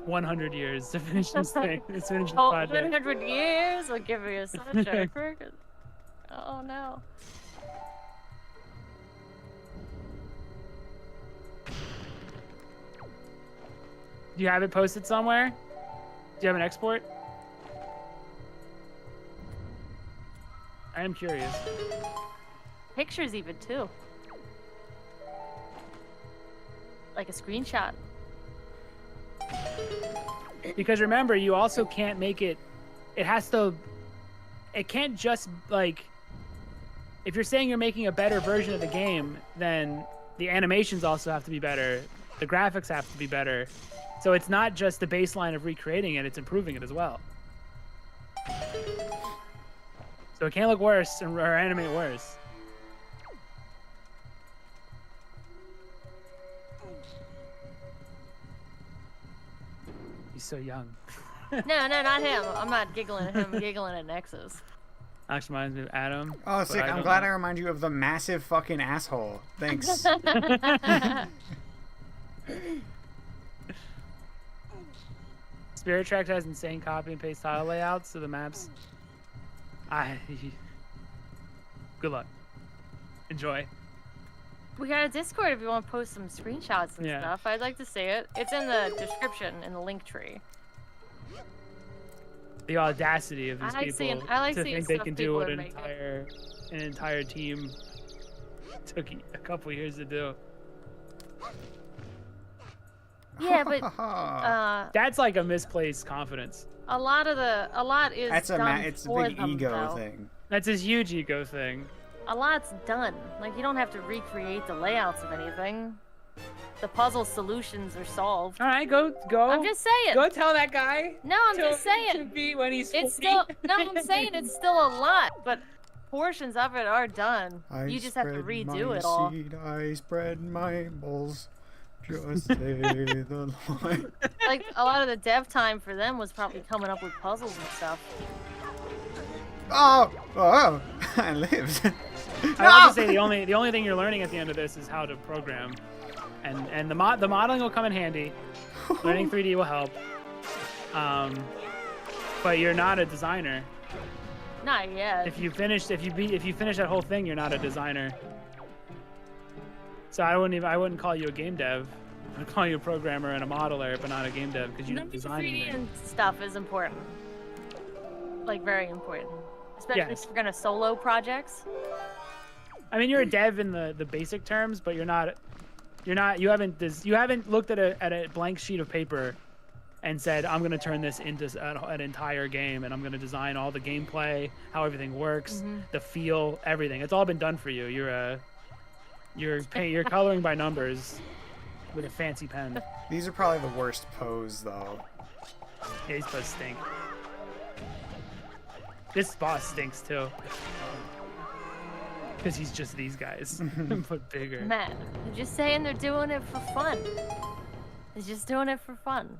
100 years to finish this thing. Let's finish this project. 100 years? I'll give you such a Oh no. Do you have it posted somewhere? Do you have an export? I am curious. Pictures even too. Like a screenshot. Because remember, you also can't make it. It can't just like. If you're saying you're making a better version of the game, then the animations also have to be better. The graphics have to be better. So it's not just the baseline of recreating it, it's improving it as well. So it can't look worse or animate worse. He's so young. No, not him. I'm not giggling at him. I'm giggling at Nexus. Actually reminds me of Adam. Oh, sick. I'm glad I remind you of the massive fucking asshole. Thanks. Spirit Tracks has insane copy and paste tile layouts, so the maps. Good luck. Enjoy. We got a Discord if you want to post some screenshots and stuff. I'd like to see it. It's in the description in the link tree. The audacity of these people to think they can do what an entire team took a couple years to do. Yeah, but that's like a misplaced confidence. A lot is it's a big ego though. thing. That's a huge ego thing. A lot's done. Like, you don't have to recreate the layouts of anything. The puzzle solutions are solved. All right, go. I'm just saying. Go tell that guy. No, I'm just saying. To be when he's 40. It's still no. I'm saying it's still a lot, but portions of it are done. You just have to redo it all. I spread my balls. Just say the line. Like, a lot of the dev time for them was probably coming up with puzzles and stuff. Oh, I lived. I have to say the only thing you're learning at the end of this is how to program, and the modeling will come in handy. Learning 3D will help. But you're not a designer. Not yet. If you finish that whole thing, you're not a designer. So I wouldn't call you a game dev. I'd call you a programmer and a modeler, but not a game dev because you didn't design 3D anything. and stuff is important. Like very important. Especially Yes. if you're gonna solo projects. I mean, you're a dev in the basic terms, but you haven't looked at a blank sheet of paper and said, I'm going to turn this into an entire game, and I'm going to design all the gameplay, how everything works, the feel, everything. It's all been done for you. You're coloring by numbers with a fancy pen. These are probably the worst pose, though. Yeah, these both stink. This boss stinks too. Because he's just these guys, but bigger. Matt, they're just saying they're doing it for fun. They're just doing it for fun.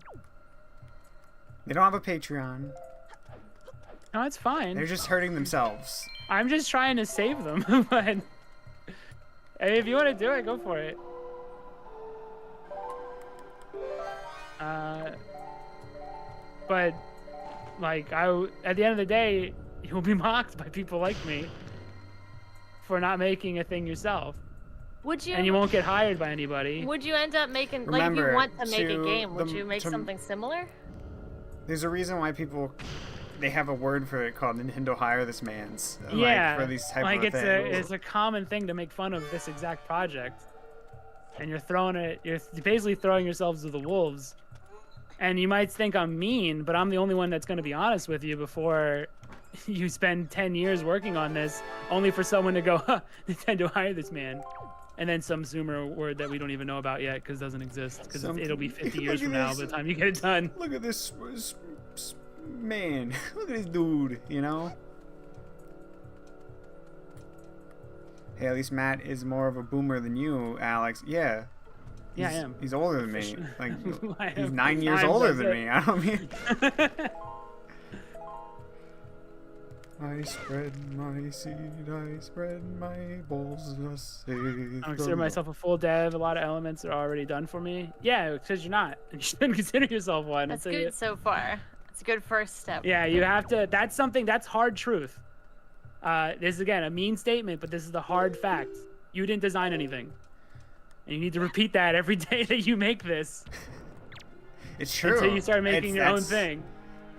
They don't have a Patreon. No, it's fine. They're just hurting themselves. I'm just trying to save them, but if you want to do it, go for it. But like at the end of the day, you'll be mocked by people like me for not making a thing yourself. Would you? And you won't get hired by anybody. Would you end up making Remember, like if you want to make a to game? Would the- you make to- something similar? There's a reason why they have a word for it called Nintendo Hire This Man's. Yeah, Like, for these type like of things. it's a common thing to make fun of this exact project, and you're basically throwing yourselves to the wolves. And you might think I'm mean, but I'm the only one that's going to be honest with you before you spend 10 years working on this, only for someone to go, huh, Nintendo Hire This Man. And then some Zoomer word that we don't even know about yet because it doesn't exist, because it'll be 50 years from now by the time you get it done. Look at this man. Look at this dude, you know? Hey, at least Matt is more of a boomer than you, Alex. Yeah. Yeah, I am. He's older than me. Like, I he's am. 9 years I'm older just than it. me. I don't mean... I spread my seed, I spread my balls, thus saith I the consider Lord. myself a full dev. A lot of elements are already done for me. Yeah, because you're not. And you shouldn't consider yourself one. That's until good so far. It's a good first step. Yeah, you have to. That's hard truth. This is, again, a mean statement, but this is the hard fact. You didn't design anything. And you need to repeat that every day that you make this. It's true. Until you start making your own That's- thing.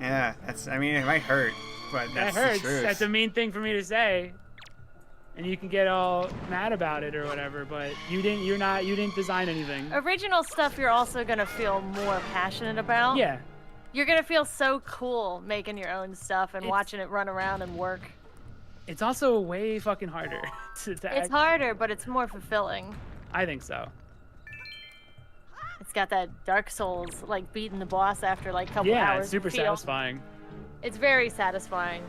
Yeah, I mean, it might hurt, but that's That hurts. the truth. That's a mean thing for me to say. And you can get all mad about it or whatever, but you didn't design anything. Original stuff you're also gonna feel more passionate about. Yeah. You're gonna feel so cool making your own stuff and watching it run around and work. It's also way fucking harder to It's act. harder, but it's more fulfilling. I think so. It's got that Dark Souls, like beating the boss after like a couple Yeah, hours. it's super feel. satisfying. It's very satisfying.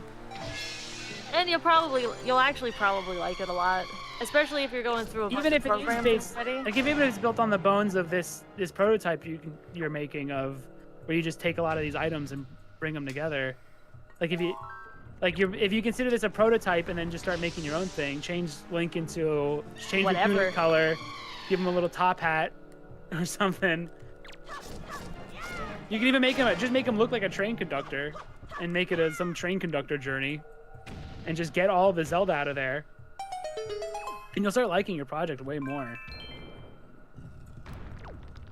And you'll actually probably like it a lot. Especially if you're going through a bunch Even of if it is programs based, already. like even if it's built on the bones of this prototype you're making of, where you just take a lot of these items and bring them together. Like if you consider this a prototype and then just start making your own thing, change the Whatever. Link color, give him a little top hat or something. You can even make him look like a train conductor and make it some train conductor journey, and just get all the Zelda out of there. And you'll start liking your project way more.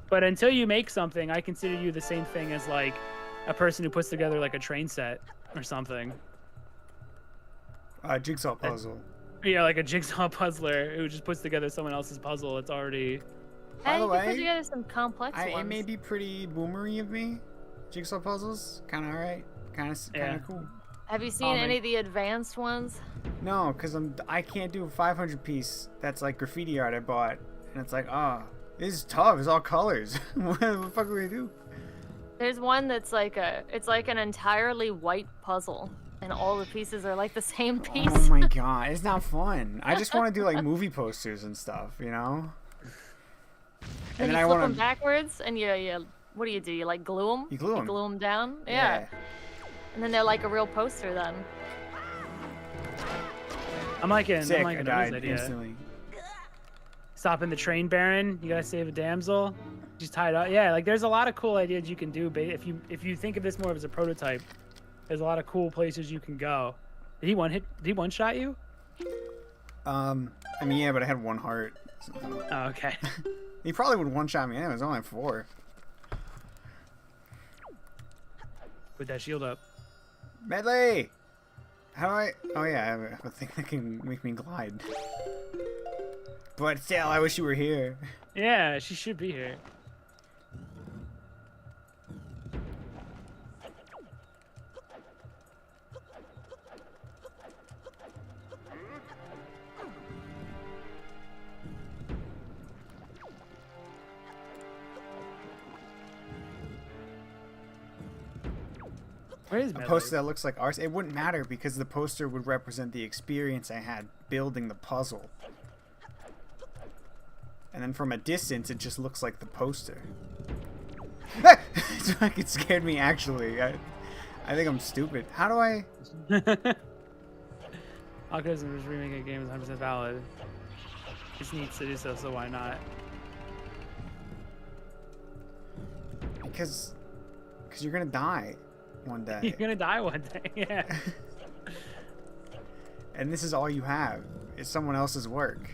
But until you make something, I consider you the same thing as like a person who puts together like a train set or something. Jigsaw puzzle. Yeah, like a jigsaw puzzler who just puts together someone else's puzzle. It's already... By the And you can way, put together some complex It ones. may be pretty boomery of me. Jigsaw puzzles, kind of alright, kind Yeah. of cool. Have you seen Almond. any of the advanced ones? No, because I can't do a 500 piece that's like graffiti art I bought. And it's like, this is tough. It's all colors. What the fuck do we do? There's one that's like it's like an entirely white puzzle, and all the pieces are like the same piece. Oh my god, it's not fun. I just want to do like movie posters and stuff, you know? and you then I flip want them backwards, and you what do? You like glue them? You glue 'em. glue them down? Yeah. And then they're like a real poster then. I'm liking Sick, I Owen's died idea. instantly. Stopping the train baron, you gotta save a damsel. Just tie it up. Yeah, like there's a lot of cool ideas you can do. But if you think of this more as a prototype, there's a lot of cool places you can go Did he one shot you? I mean, yeah, but I had 1 heart. So. Oh, okay. He probably would one shot me anyway. It was only 4. Put that shield up. Medley! How do I... Oh, yeah, I have a thing that can make me glide. But still, I wish you were here. Yeah, she should be here. Where is A Medley? poster that looks like ours. It wouldn't matter because the poster would represent the experience I had building the puzzle. And then from a distance, it just looks like the poster. It fucking scared me, actually. I think I'm stupid. How do I... Algorithm remaking a game is 100% valid. It needs to do so, so why not? Because you're gonna die one day. You're gonna die one day, yeah. And this is all you have. It's someone else's work.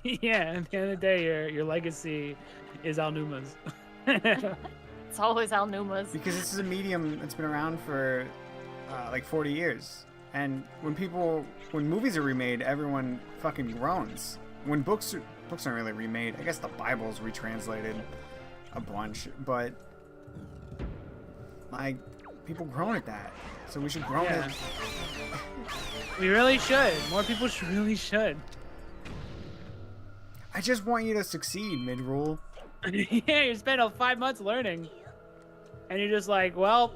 Yeah, at the end of the day, your legacy is Alnuma's. It's always Al Numa's. Because this is a medium that's been around for like 40 years. And when movies are remade, everyone fucking groans. When books aren't really remade, I guess the Bible's retranslated a bunch, but like people groan at that. So we should groan Yeah. at We really should. More people really should. I just want you to succeed, mid-roll. Yeah, you spent 5 months learning, and you're just like, well,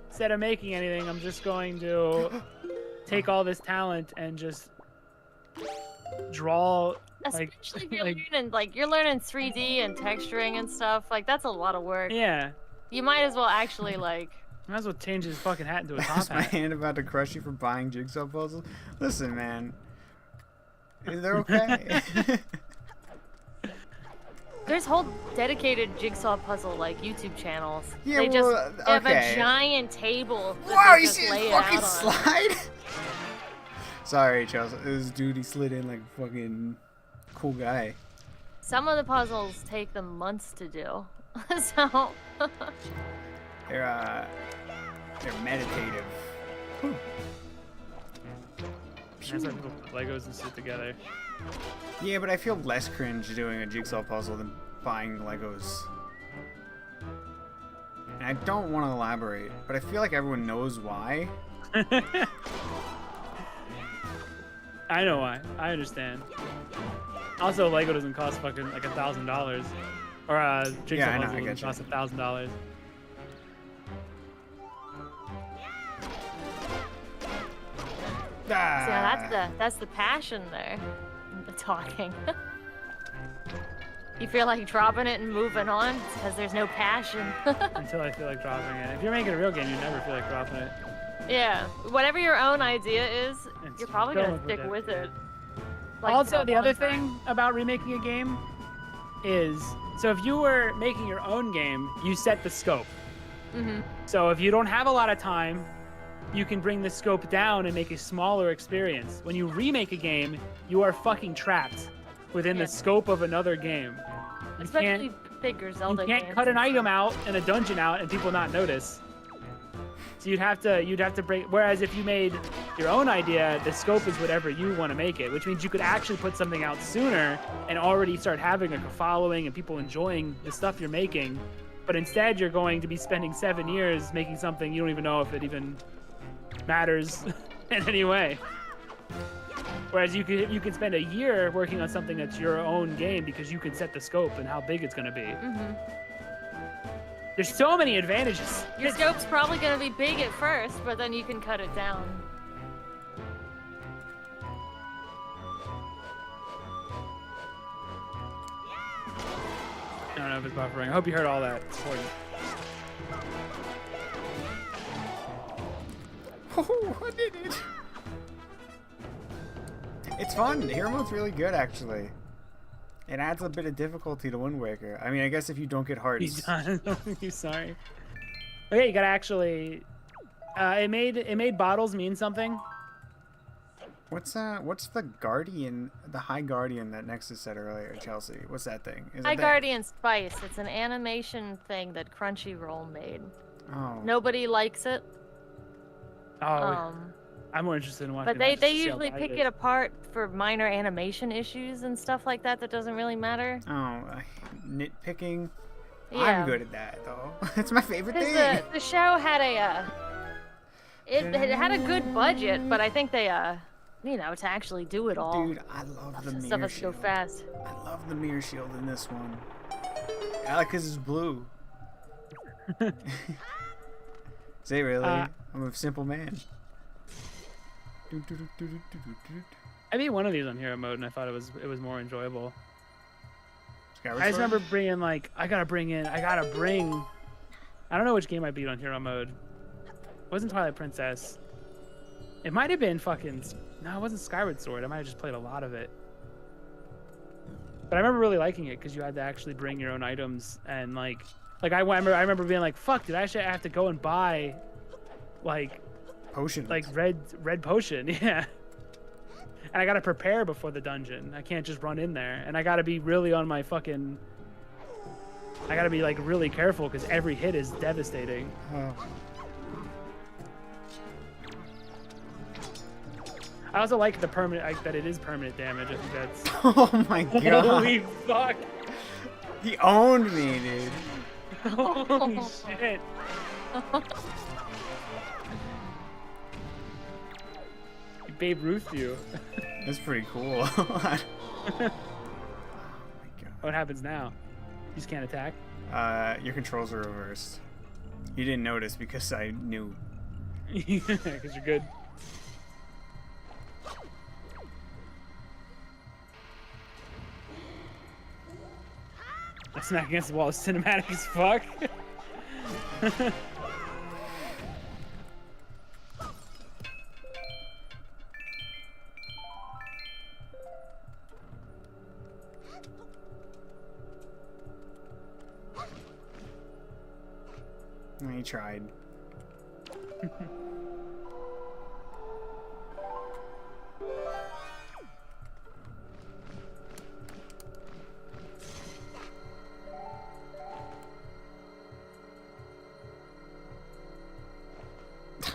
instead of making anything, I'm just going to take all this talent and just draw. Especially if you're like- learning, like, you're learning 3D and texturing and stuff. Like, that's a lot of work. Yeah, You might as well actually, like... might as well change his fucking hat into a top Is my hat. hand about to crush you for buying jigsaw puzzles? Listen, man. Is that okay? There's whole dedicated jigsaw puzzle, like, YouTube channels. Yeah, they just well, they have okay. a giant table that Wow, they you just see lay his it fucking out on. slide? Sorry, Chelsea. This dude, he slid in like a fucking cool guy. Some of the puzzles take them months to do. So... They're meditative. That's why people put Legos and shit together. Yeah, but I feel less cringe doing a jigsaw puzzle than buying Legos. And I don't want to elaborate, but I feel like everyone knows why. I know why. I understand. Also, Lego doesn't cost fucking like $1,000, or jigsaw Yeah, I know, puzzle I doesn't get you. cost $1,000. So that's the passion there. The talking. You feel like dropping it and moving on because there's no passion. Until I feel like dropping it. If you're making a real game, you never feel like dropping it. Yeah, whatever your own idea is, It's you're probably gonna going with stick it. with it. Like, Also, for the a other long time. thing about remaking a game is, so if you were making your own game, you set the scope. Mhm. So if you don't have a lot of time, you can bring the scope down and make a smaller experience. When you remake a game, you are fucking trapped within Yeah. the scope of another game. You Especially can't, bigger you Zelda can't games. cut an item out and a dungeon out and people not notice. So you'd have to break. Whereas if you made your own idea, the scope is whatever you want to make it, which means you could actually put something out sooner and already start having like a following and people enjoying the stuff you're making. But instead, you're going to be spending 7 years making something you don't even know if it even matters in any way. Whereas you can spend a year working on something that's your own game because you can set the scope and how big it's going to be. Mhm. There's so many advantages. Your scope's probably gonna be big at first, but then you can cut it down. I don't know if it's buffering. I hope you heard all that. It's important. Oh, I did it. It's fun. Hero mode's really good, actually. It adds a bit of difficulty to Wind Waker. I mean, I guess if you don't get hearts. He's done. I'm sorry. But yeah, you gotta actually It made bottles mean something. What's the Guardian, the High Guardian that Nexus said earlier, Chelsea? What's that thing? Is High it that? Guardian Spice. It's an animation thing that Crunchyroll made. Oh. Nobody likes it. Oh, I'm more interested in watching. But that just they to see how usually bad pick is. it apart for minor animation issues and stuff like that. That doesn't really matter. Oh, nitpicking. Yeah. I'm good at that though. It's my favorite thing. Because the show had it had a good budget, but I think they to actually do it all. Dude, I love the Some mirror stuff has to go shield. fast. I love the mirror shield in this one. I like 'cause it's blue. Say really? I'm a simple man. I beat one of these on hero mode, and I thought it was more enjoyable. Skyward I just Sword? remember bringing like I gotta bring. I don't know which game I beat on hero mode. It wasn't Twilight Princess. It might have been no, it wasn't Skyward Sword. I might have just played a lot of it. But I remember really liking it because you had to actually bring your own items and like I remember being like, fuck, did I actually have to go and buy like Potions. like red potion, yeah. And I gotta prepare before the dungeon. I can't just run in there, and I gotta be really on my fucking. I gotta be like really careful because every hit is devastating. Oh. I also like the permanent that it is permanent damage. I think that's. Oh my god. Holy fuck! He owned me, dude. Holy shit! Babe Ruth you. That's pretty cool. Oh my god. What happens now? You just can't attack. Your controls are reversed. You didn't notice because I knew. Because you're good. That smack against the wall is cinematic as fuck. He tried.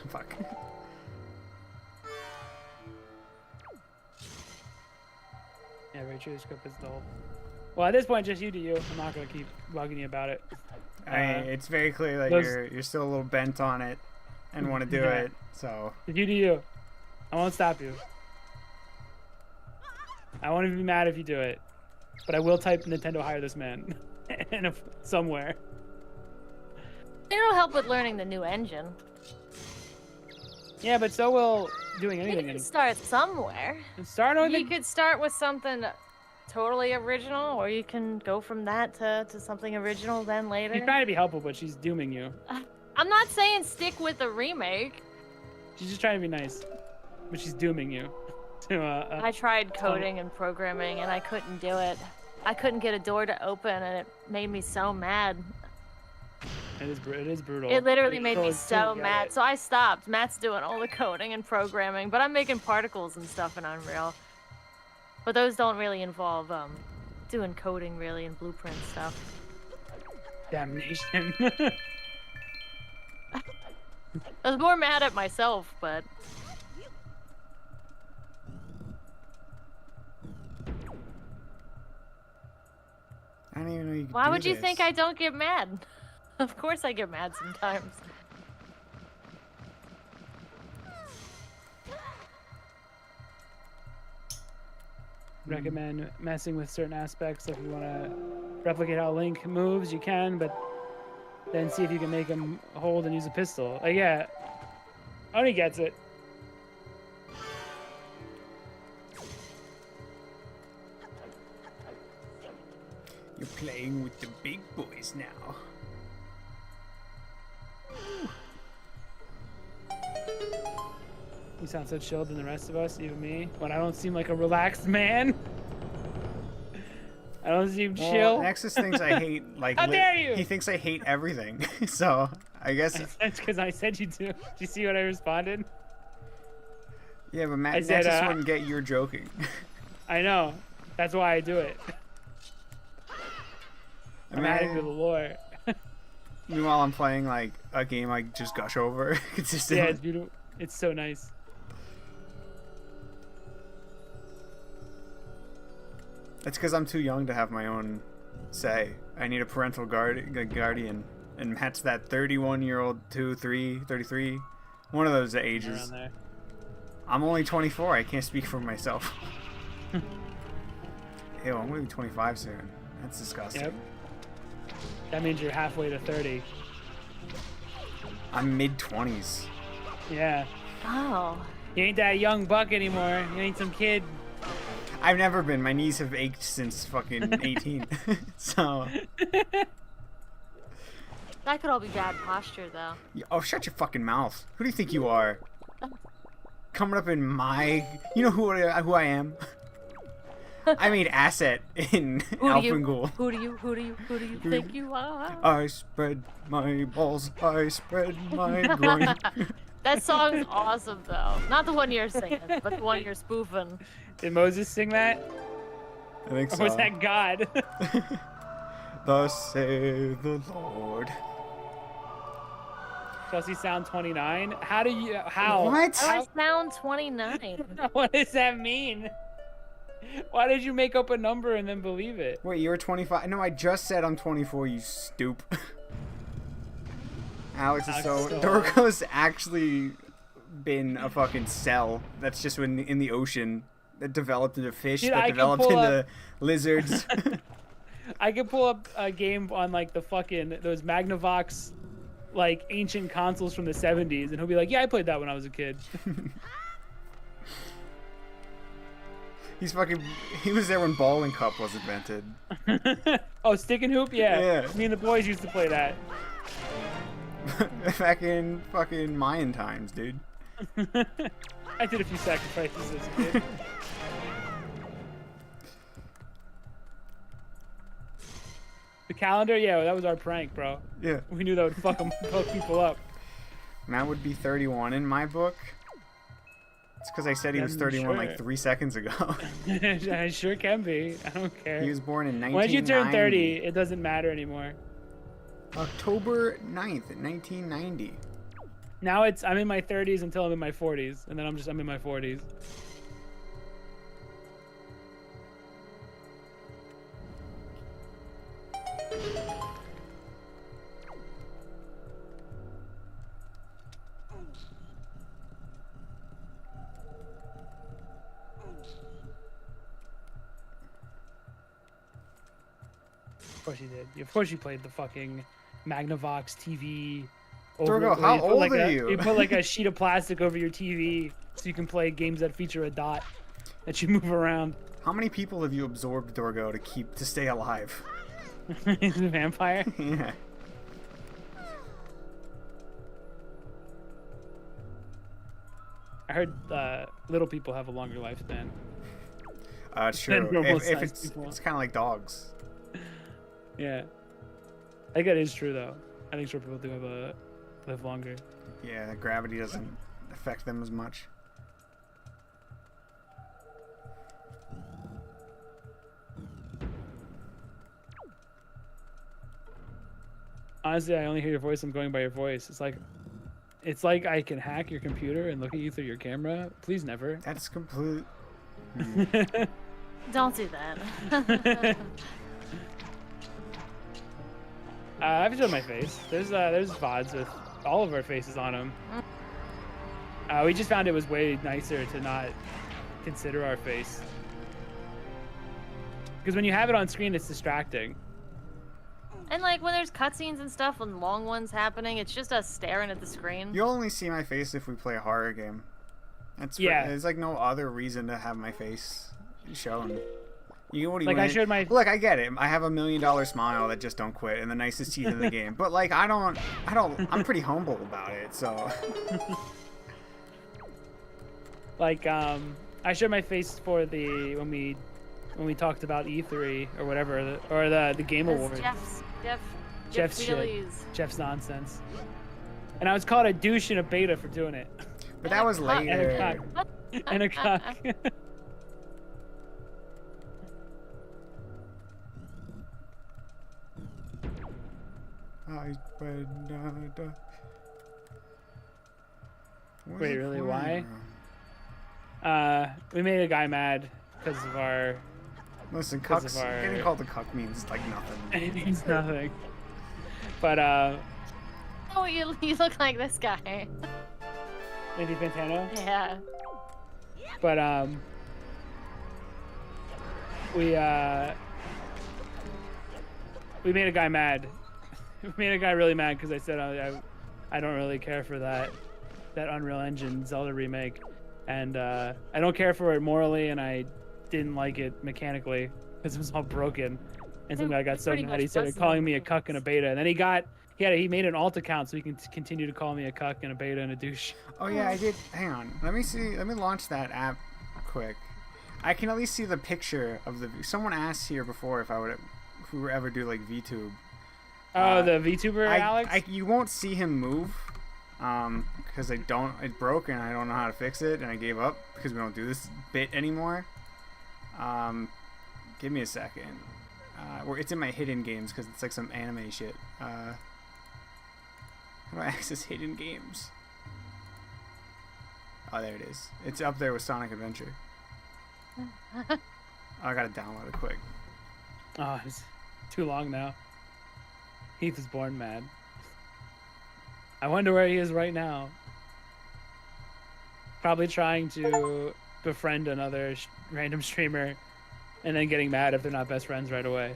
Fuck. Yeah, very true. Script is dull. Well, at this point, just you do you. I'm not gonna keep bugging you about it. It's very clear that those- you're still a little bent on it and want to do Yeah. it. So You do you. I won't stop you. I won't even be mad if you do it. But I will type Nintendo hire this man somewhere. It'll help with learning the new engine. Yeah, but so will doing You anything. can start somewhere. Start on You the. could start with something totally original, or you can go from that to something original then later. She's trying to be helpful, but she's dooming you. I'm not saying stick with the remake. She's just trying to be nice, but she's dooming you. To I tried coding and programming, and I couldn't do it. I couldn't get a door to open, and it made me so mad. It is brutal. It literally Like, made me as soon so as you get mad. it. So I stopped. Matt's doing all the coding and programming, but I'm making particles and stuff in Unreal. But those don't really involve doing coding really and blueprint stuff. Damnation. I was more mad at myself, but I don't even know you could why do would you this. think I don't get mad? Of course I get mad sometimes. Recommend messing with certain aspects. If you want to replicate how Link moves, you can, but then see if you can make him hold and use a pistol. Yeah, Oni gets it. You're playing with the big boys now. You sound so chilled than the rest of us, even me. When I don't seem like a relaxed man. I don't seem Well, chill. Nexus thinks I hate like. How dare you! He thinks I hate everything. So I guess. That's because I said you do. Did you see what I responded? Yeah, but Matt, I said, Matt just wouldn't get you're joking. I know. That's why I do it. I'm adding to the lore. Meanwhile, I'm playing like a game I just gush over consistently. Yeah, it's beautiful. It's so nice. It's because I'm too young to have my own say. I need a parental guardian. And Matt's that 31-year-old, 33. One of those ages. Around there. I'm only 24. I can't speak for myself. Ew, I'm going to be 25 soon. That's disgusting. Yep. That means you're halfway to 30. I'm mid-20s. Yeah. Oh. You ain't that young buck anymore. You ain't some kid. I've never been. My knees have ached since fucking 18. So... That could all be bad posture, though. Oh, shut your fucking mouth. Who do you think you are? Coming up in my... You know who I am? I made Asset in Alpengul. Who do you think you are? I spread my balls. I spread my groin. That song's awesome, though. Not the one you're singing, but the one you're spoofing. Did Moses sing that? I think so. Or was that God? Thus say the Lord. Chelsea sound 29? How do you... How? What? I sound 29. What does that mean? Why did you make up a number and then believe it? Wait, you were 25? No, I just said I'm 24, you stoop. Alex is so... Dorgo's actually been a fucking cell that's just in the ocean that developed into fish, Dude, that developed into lizards. I could pull up a game on like the fucking... Those Magnavox... like ancient consoles from the 70s, and he'll be like, yeah, I played that when I was a kid. He was there when Ball and Cup was invented. Oh, Stick and Hoop? Yeah. Yeah. Me and the boys used to play that. Back in fucking Mayan times, dude. I did a few sacrifices as a kid. The calendar? Yeah, that was our prank, bro. Yeah. We knew that would fuck people up. Matt would be 31 in my book. It's because I said he was 31 like 3 seconds ago. I sure can be. I don't care. He was born in 1990. Once you turn 30, it doesn't matter anymore. October 9th, 1990. Now I'm in my 30s until I'm in my 40s, and then I'm in my 40s. Of course you did. Of course you played the fucking Magnavox TV. Dorgo, how old are you? You put like a sheet of plastic over your TV so you can play games that feature a dot that you move around. How many people have you absorbed, Dorgo, to stay alive? He's a vampire? Yeah. I heard little people have a longer lifespan. It's true. normal If sized people. it's kind of like dogs. Yeah. I think that is true, though. I think short people do live longer. Yeah, gravity doesn't affect them as much. Honestly, I only hear your voice. I'm going by your voice. It's like I can hack your computer and look at you through your camera. Please never. That's complete. Don't do that. I've shown my face. There's VODs with all of our faces on them. We just found it was way nicer to not consider our face. Because when you have it on screen, it's distracting. And like when there's cutscenes and stuff, when long ones happening, it's just us staring at the screen. You'll only see my face if we play a horror game. There's like no other reason to have my face shown. What do you like want? I showed my. Look, I get it. I have $1 million smile that just don't quit and the nicest teeth in the game. But like, I'm pretty humble about it. So. Like I showed my face for when we talked about E3 or whatever, or the Game That's Awards. Jeff Jeff's shit. Wheelies. Jeff's nonsense. And I was called a douche and a beta for doing it. But that was And a later. cock. And a cock. Wait, really? Why? We made a guy mad because of our. Listen, Because cucks, of our- getting called a cuck means like nothing. It means nothing. But Oh, you look like this guy. Andy Fantano. Yeah. But we made a guy mad. We made a guy really mad because I said I don't really care for that Unreal Engine Zelda remake, and I don't care for it morally, and I didn't like it mechanically because it was all broken. And some guy got so Pretty mad much he started was calling me a broken. cuck and a beta, and then he made an alt account so he can continue to call me a cuck and a beta and a douche. Oh yeah, I did. Hang on. Let me see. Let me launch that app quick. I can at least see the picture of the. Someone asked here before if I would ever do like VTube. Oh, the VTuber Alex. You won't see him move, because it broke and I don't know how to fix it, and I gave up because we don't do this bit anymore. Give me a second. It's in my hidden games because it's like some anime shit. How do I access hidden games? Oh, there it is. It's up there with Sonic Adventure. Oh, I gotta download it quick. Oh, it's too long now. Heath is born mad. I wonder where he is right now. Probably trying to befriend another random streamer and then getting mad if they're not best friends right away.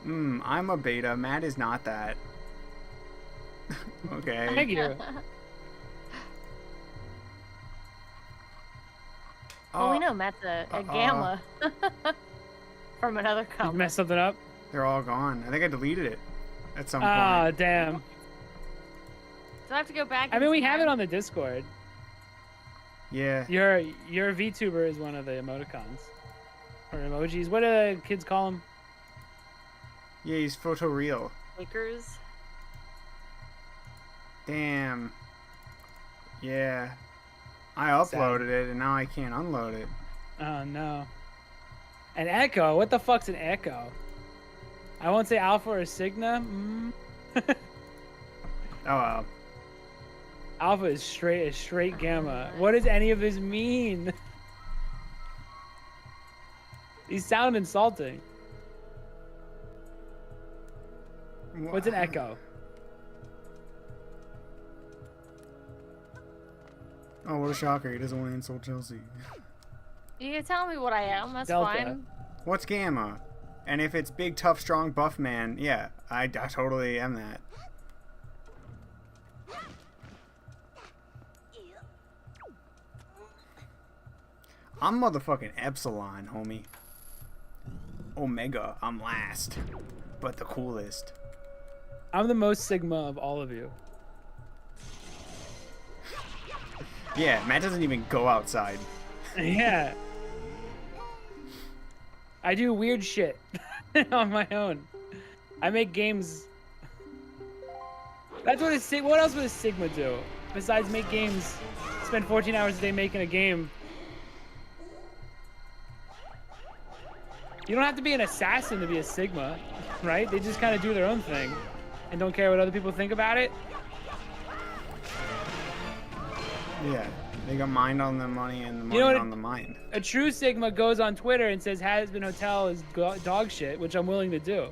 I'm a beta. Matt is not that. Okay. Thank you. Well, we know Matt's a gamma from another You comment. messed something up? They're all gone. I think I deleted it at some Ah, point. damn. Do I have to go back? I mean, we have it on the Discord. Yeah. Your VTuber is one of the emoticons. Or emojis. What do kids call them? Yeah, he's photoreal. Lakers. Damn. Yeah. I uploaded it and now I can't unload it. Oh, no. An echo? What the fuck's an echo? I won't say alpha or sigma. Oh well. Alpha is straight gamma. What does any of this mean? These sound insulting. What's an echo? Oh, what a shocker. He doesn't want to insult Chelsea. You can tell me what I am. That's Delta. fine. What's gamma? And if it's big, tough, strong, buff man, yeah, I totally am that. I'm motherfucking Epsilon, homie. Omega, I'm last. But the coolest. I'm the most sigma of all of you. Yeah, Matt doesn't even go outside. Yeah. I do weird shit on my own. I make games. That's what what else would a Sigma do? Besides make games, spend 14 hours a day making a game. You don't have to be an assassin to be a Sigma, right? They just kind of do their own thing and don't care what other people think about it. Yeah, they got mind on the money and the money You know what on the mind. A true Sigma goes on Twitter and says Has-Been Hotel is dog shit, which I'm willing to do.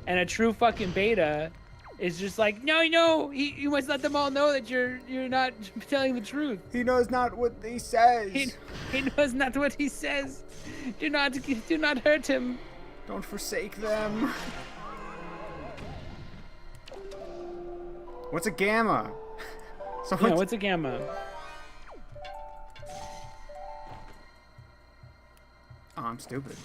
And a true fucking beta is just like, no, you must let them all know that you're not telling the truth. He knows not what he says. He knows not what he says. Do not hurt him. Don't forsake them. What's a gamma? Yeah, what's a gamma? Oh, I'm stupid.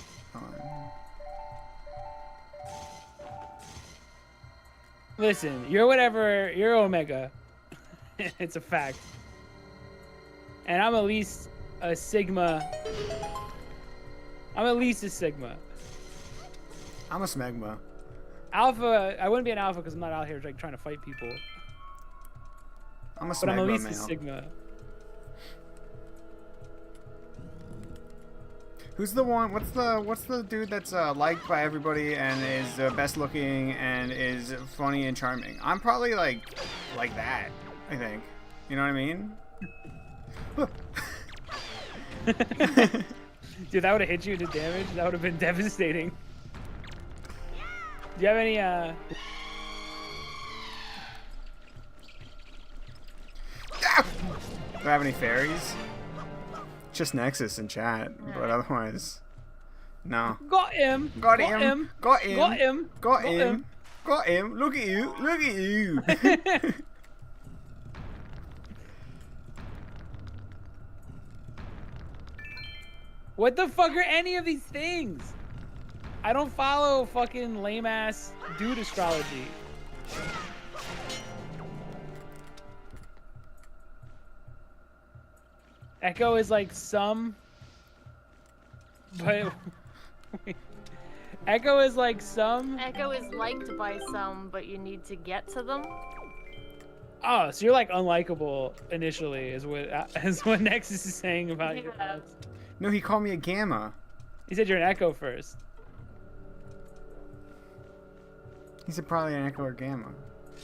Listen, you're Omega. It's a fact. And I'm at least a Sigma. I'm a Sigma. I'm a smegma. Alpha, I wouldn't be an alpha because I'm not out here like trying to fight people. I'm a But I'm at smegma least a male. sigma. Who's the one? What's the dude that's liked by everybody and is best looking and is funny and charming? I'm probably like that. I think. You know what I mean? Dude, that would have hit you to damage. That would have been devastating. Do you have any Do I have any fairies? Just Nexus in chat, but otherwise, no. Got him. Got him. Got him. Got him. Got him. Got him. Look at you. Look at you. What the fuck are any of these things? I don't follow fucking lame ass dude astrology. Echo is like some, but Echo is like some. Echo is liked by some, but you need to get to them. Oh, so you're like unlikable initially, is what Nexus is saying about you. Yeah. No, he called me a gamma. He said you're an Echo first. He said probably an echo or gamma.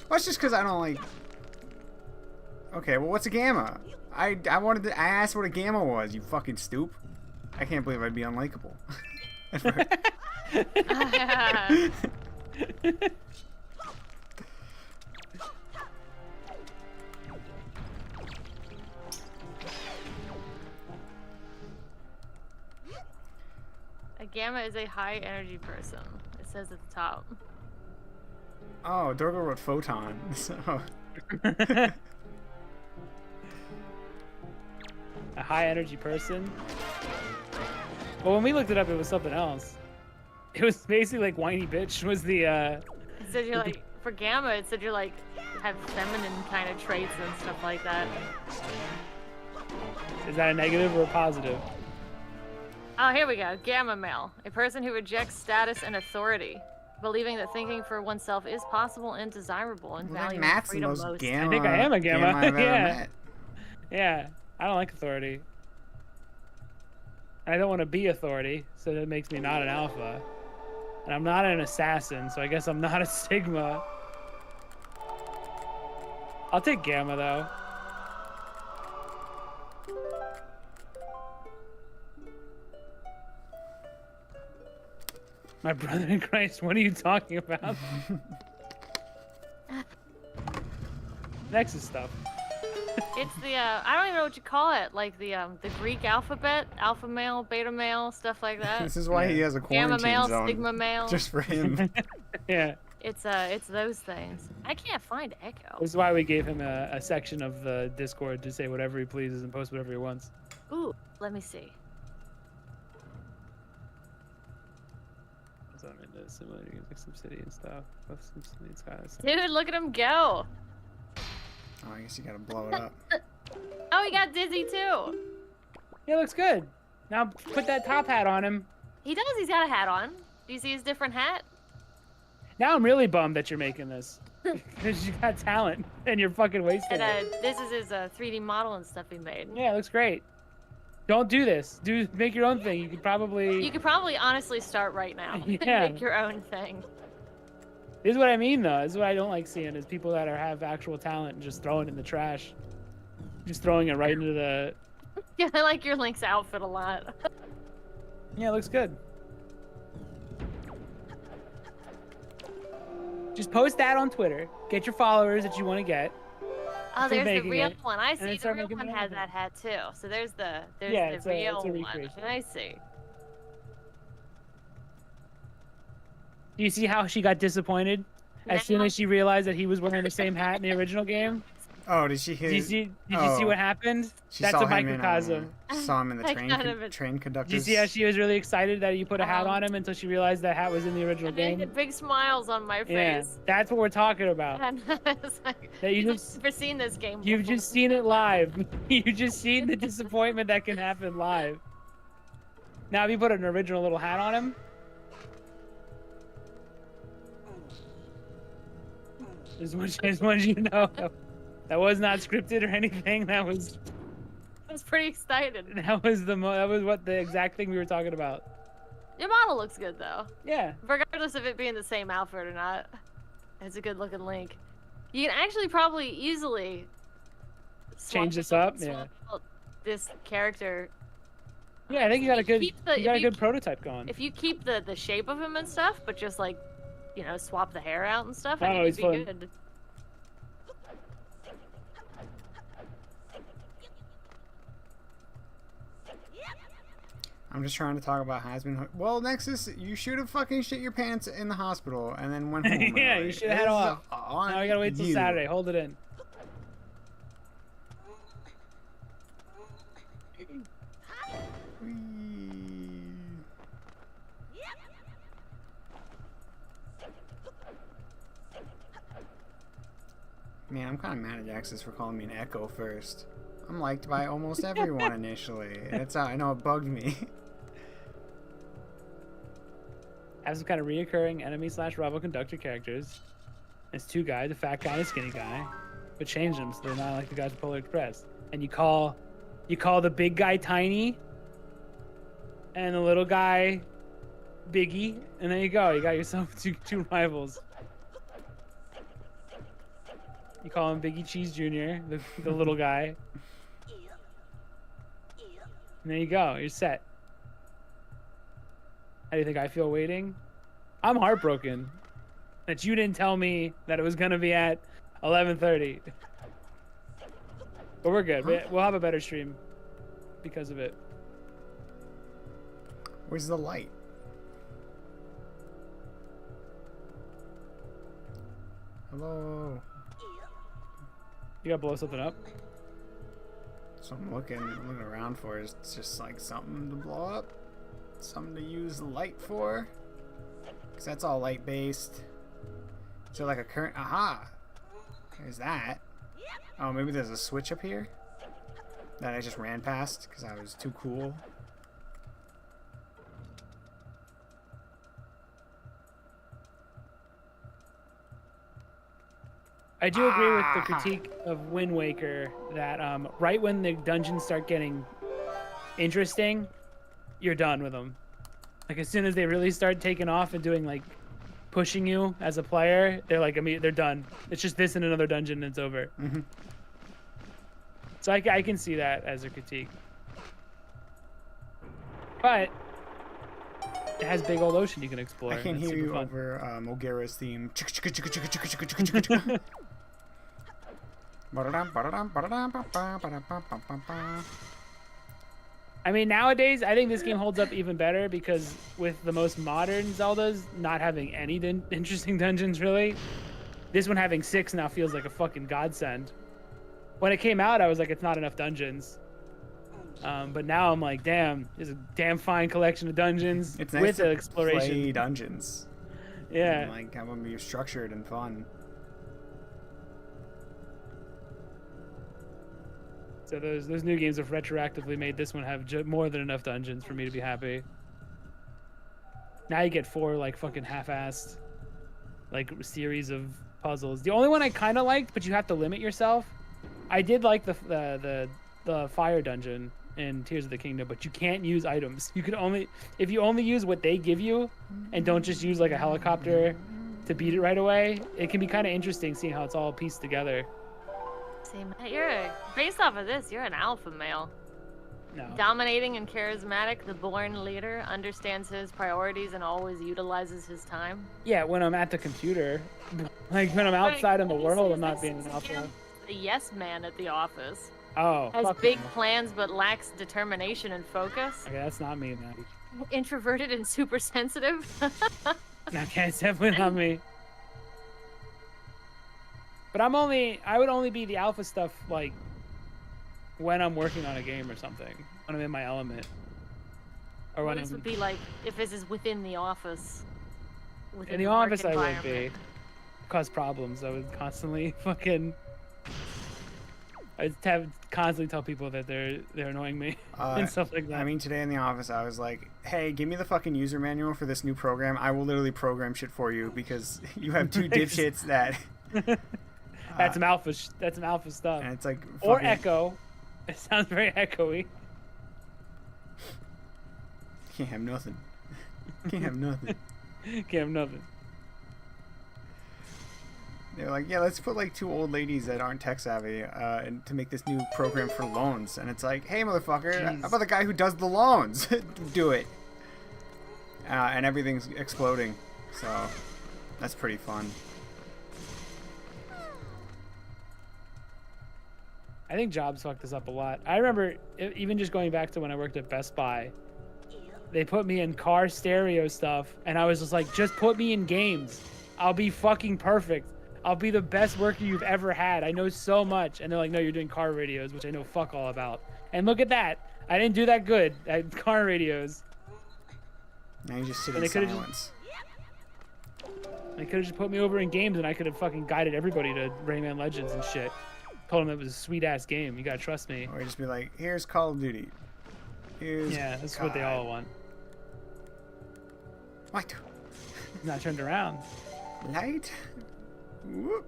Well, it's just because I don't like. Okay, well, what's a gamma? I asked what a gamma was. You fucking stoop. I can't believe I'd be unlikable. A gamma is a high energy person. It says at the top. Oh, Dorgo wrote photon. So. A high energy person. Well, when we looked it up, it was something else. It was basically like whiny bitch was the. It said you're like for gamma. It said you're like have feminine kind of traits and stuff like that. Is that a negative or a positive? Oh, here we go. Gamma male, a person who rejects status and authority, believing that thinking for oneself is possible and desirable, and Well, that valuing Matt's the freedom most most. gamma. I think I am a gamma. I've ever Yeah. met. Yeah, I don't like authority. I don't want to be authority, so that makes me not an alpha. And I'm not an assassin, so I guess I'm not a sigma. I'll take gamma though. My brother in Christ, what are you talking about? Nexus stuff. It's the I don't even know what you call it, like the Greek alphabet, alpha male, beta male, stuff like that. This is why he has a Gamma quarantine male, zone. sigma male. Just for him. Yeah. It's those things. I can't find Echo. This is why we gave him a section of the Discord to say whatever he pleases and post whatever he wants. Ooh, let me see. So I'm into similar games like SimCity and stuff. Love SimCity and Skyline. Dude, look at him go. Oh, I guess you gotta blow it up. Oh, he got dizzy too. Yeah, looks good. Now put that top hat on him. He does. He's got a hat on. Do you see his different hat? Now I'm really bummed that you're making this. Because you got talent and you're fucking wasting And it. this is his 3D model and stuff he made. Yeah, it looks great. Don't do this. Make your own thing. You could probably. You could probably honestly start right now. Yeah. Make your own thing. This is what I mean, though. This is what I don't like seeing is people that have actual talent and just throw it in the trash. Just throwing it right into the. Yeah, I like your Link's outfit a lot. Yeah, it looks good. Just post that on Twitter. Get your followers that you want to get. Oh, for there's the making real it, one. I and see. then The start real making one the has other. that hat too. So there's the Yeah, the it's a real one. recreation. I see. Do you see how she got disappointed as soon Now- as she realized that he was wearing the same hat in the original game? Oh, did she hear? Did you see what happened? She That's saw a him microcosm. saw him in the I train kind of- train conductors. Did you see how she was really excited that you put a hat Um, on him until she realized that hat was in the original And then game? the big smiles on my Yeah, face. that's what we're talking about. And I was like, That you "You've just- never seen this game You've before." just seen it live. You've just seen the disappointment that can happen live. Now, if you put an original little hat on him, Just want you to know that was not scripted or anything. That was I was pretty excited. that was what the exact thing we were talking about. Your model looks good though. Yeah. Regardless of it being the same outfit or not. It's a good looking Link. You can actually probably easily Change this up, swap out this character. Yeah, I think you got a good keep the- you got a if you good prototype going. If you keep the shape of him and stuff, but just like, you know, swap the hair out and stuff, I Oh, think he's it'd be fun. good. I'm just trying to talk about Heisman. Well, Nexus, you should have fucking shit your pants in the hospital and then went home. Yeah, early. you should have had This is off. on Now we gotta wait till you. Saturday. Hold it in. Man, I'm kind of mad at Jaxus for calling me an Echo first. I'm liked by almost everyone initially. I know it bugged me. Have some kind of reoccurring enemy / rival conductor characters. It's two guys, a fat guy and a skinny guy, but change them so they're not like the guys from Polar Express. And you call the big guy Tiny, and the little guy Biggie, and there you go. You got yourself two rivals. You call him Biggie Cheese Jr., the little guy. And there you go. You're set. How do you think I feel waiting? I'm heartbroken that you didn't tell me that it was going to be at 11:30. But we're good. We'll have a better stream because of it. Where's the light? Hello. You gotta blow something up. So I'm looking around for. It's just like something to blow up, something to use the light for. Cause that's all light based. So like a current. Aha! There's that. Oh, maybe there's a switch up here that I just ran past because I was too cool. I do agree with the critique of Wind Waker that right when the dungeons start getting interesting, you're done with them. Like as soon as they really start taking off and doing like pushing you as a player, they're like they're done. It's just this and another dungeon and it's over. Mm-hmm. So I can see that as a critique. But it has big old ocean you can explore. I can It's hear super you fun. over Mogera's theme. I mean, nowadays, I think this game holds up even better because with the most modern Zeldas not having any interesting dungeons, really, this one having 6 now feels like a fucking godsend. When it came out, I was like, it's not enough dungeons. But now I'm like, damn, there's a damn fine collection of dungeons It's nice with to the exploration. play dungeons. Yeah. And, like have them be structured and fun. So those new games have retroactively made this one have more than enough dungeons for me to be happy. Now you get 4 like fucking half-assed like series of puzzles. The only one I kind of liked, but you have to limit yourself. I did like the fire dungeon in Tears of the Kingdom, but you can't use items. You can only if you only use what they give you, and don't just use like a helicopter to beat it right away. It can be kind of interesting seeing how it's all pieced together. See, Matt, based off of this, you're an alpha male. No. Dominating and charismatic, the born leader understands his priorities and always utilizes his time. Yeah, when I'm at the computer, like when I'm outside in the world, I'm not being an This alpha. is the yes man at the office. Oh, Has fuck big no. plans but lacks determination and focus. Okay, that's not me, man. Introverted and super sensitive. Okay, it's definitely not me. But I would only be the alpha stuff like when I'm working on a game or something, when I'm in my element, or when This I'm would be like if this is within the office. Within in the work office. I would be environment. cause problems. I would constantly fucking. I'd constantly tell people that they're annoying me and stuff like that. I mean, today in the office, I was like, "Hey, give me the fucking user manual for this new program. I will literally program shit for you because you have 2 dipshits that That's some alpha. That's some alpha stuff. And it's like Or fucking- echo. It sounds very echoey. Can't have nothing. Can't have nothing. Can't have nothing. They're like, yeah, let's put like 2 old ladies that aren't tech savvy and to make this new program for loans. And it's like, hey, motherfucker, Jeez. how about the guy who does the loans? Do it. And everything's exploding. So that's pretty fun. I think jobs fucked us up a lot. I remember even just going back to when I worked at Best Buy, they put me in car stereo stuff, and I was just like, just put me in games. I'll be fucking perfect. I'll be the best worker you've ever had. I know so much. And they're like, no, you're doing car radios, which I know fuck all about. And look at that. I didn't do that good at car radios. Now you just sit And in they could've silence. They could have just put me over in games, and I could have fucking guided everybody to Rayman Legends and shit. Told them it was a sweet ass game. You gotta trust me. Or just be like, here's Call of Duty. Here's Yeah, that's what they COD. all want. What? It's not turned around. Light? Whoop.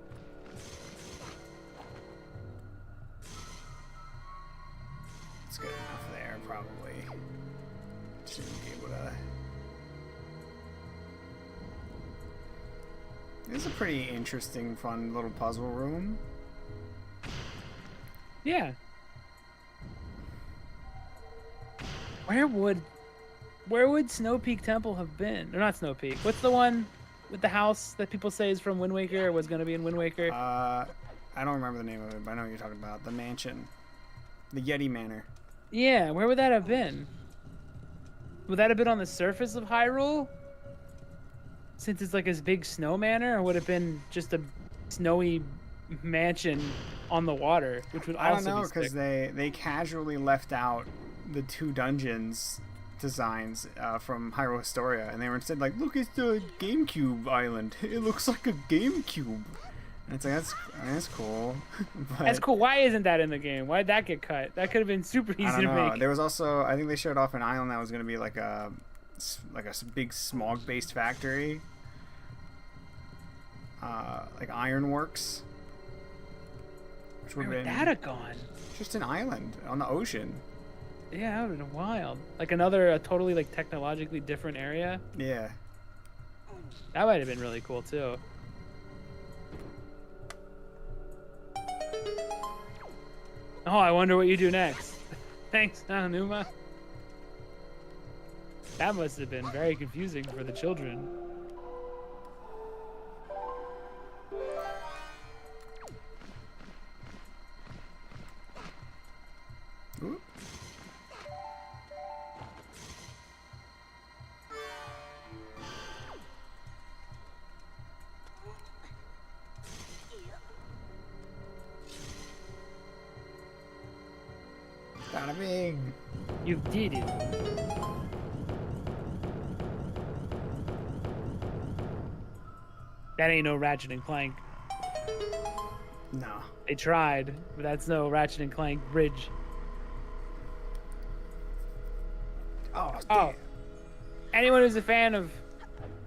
It's good enough there, probably. Shouldn't be able to. This is a pretty interesting, fun little puzzle room. Yeah. Where would Snow Peak Temple have been? Or not Snow Peak. What's the one with the house that people say is from Wind Waker or was going to be in Wind Waker? I don't remember the name of it, but I know what you're talking about. The mansion. The Yeti Manor. Yeah, where would that have been? Would that have been on the surface of Hyrule? Since it's like this big snow manor, or would it have been just a snowy mansion on the water, which would I don't also know, be because sick. they casually left out the 2 dungeons designs from Hyrule Historia, and they were instead like, look, it's the GameCube island. It looks like a GameCube. And it's like, that's cool. But That's cool. Why isn't that in the game? Why'd that get cut? That could have been super I easy don't to know. make. There was also, I think they showed off an island that was going to be like a big smog-based factory. Like Ironworks. Which would Where have would been that have gone? just an island on the ocean. Yeah, that would have been wild. Like a totally like technologically different area. Yeah. That might have been really cool too. Oh, I wonder what you do next. Thanks, Nanuma. That must have been very confusing for the children. Ooh. Bada bing. You did it. That ain't no Ratchet and Clank. No. They tried, but that's no Ratchet and Clank bridge. Oh, Oh. damn. Anyone who's a fan of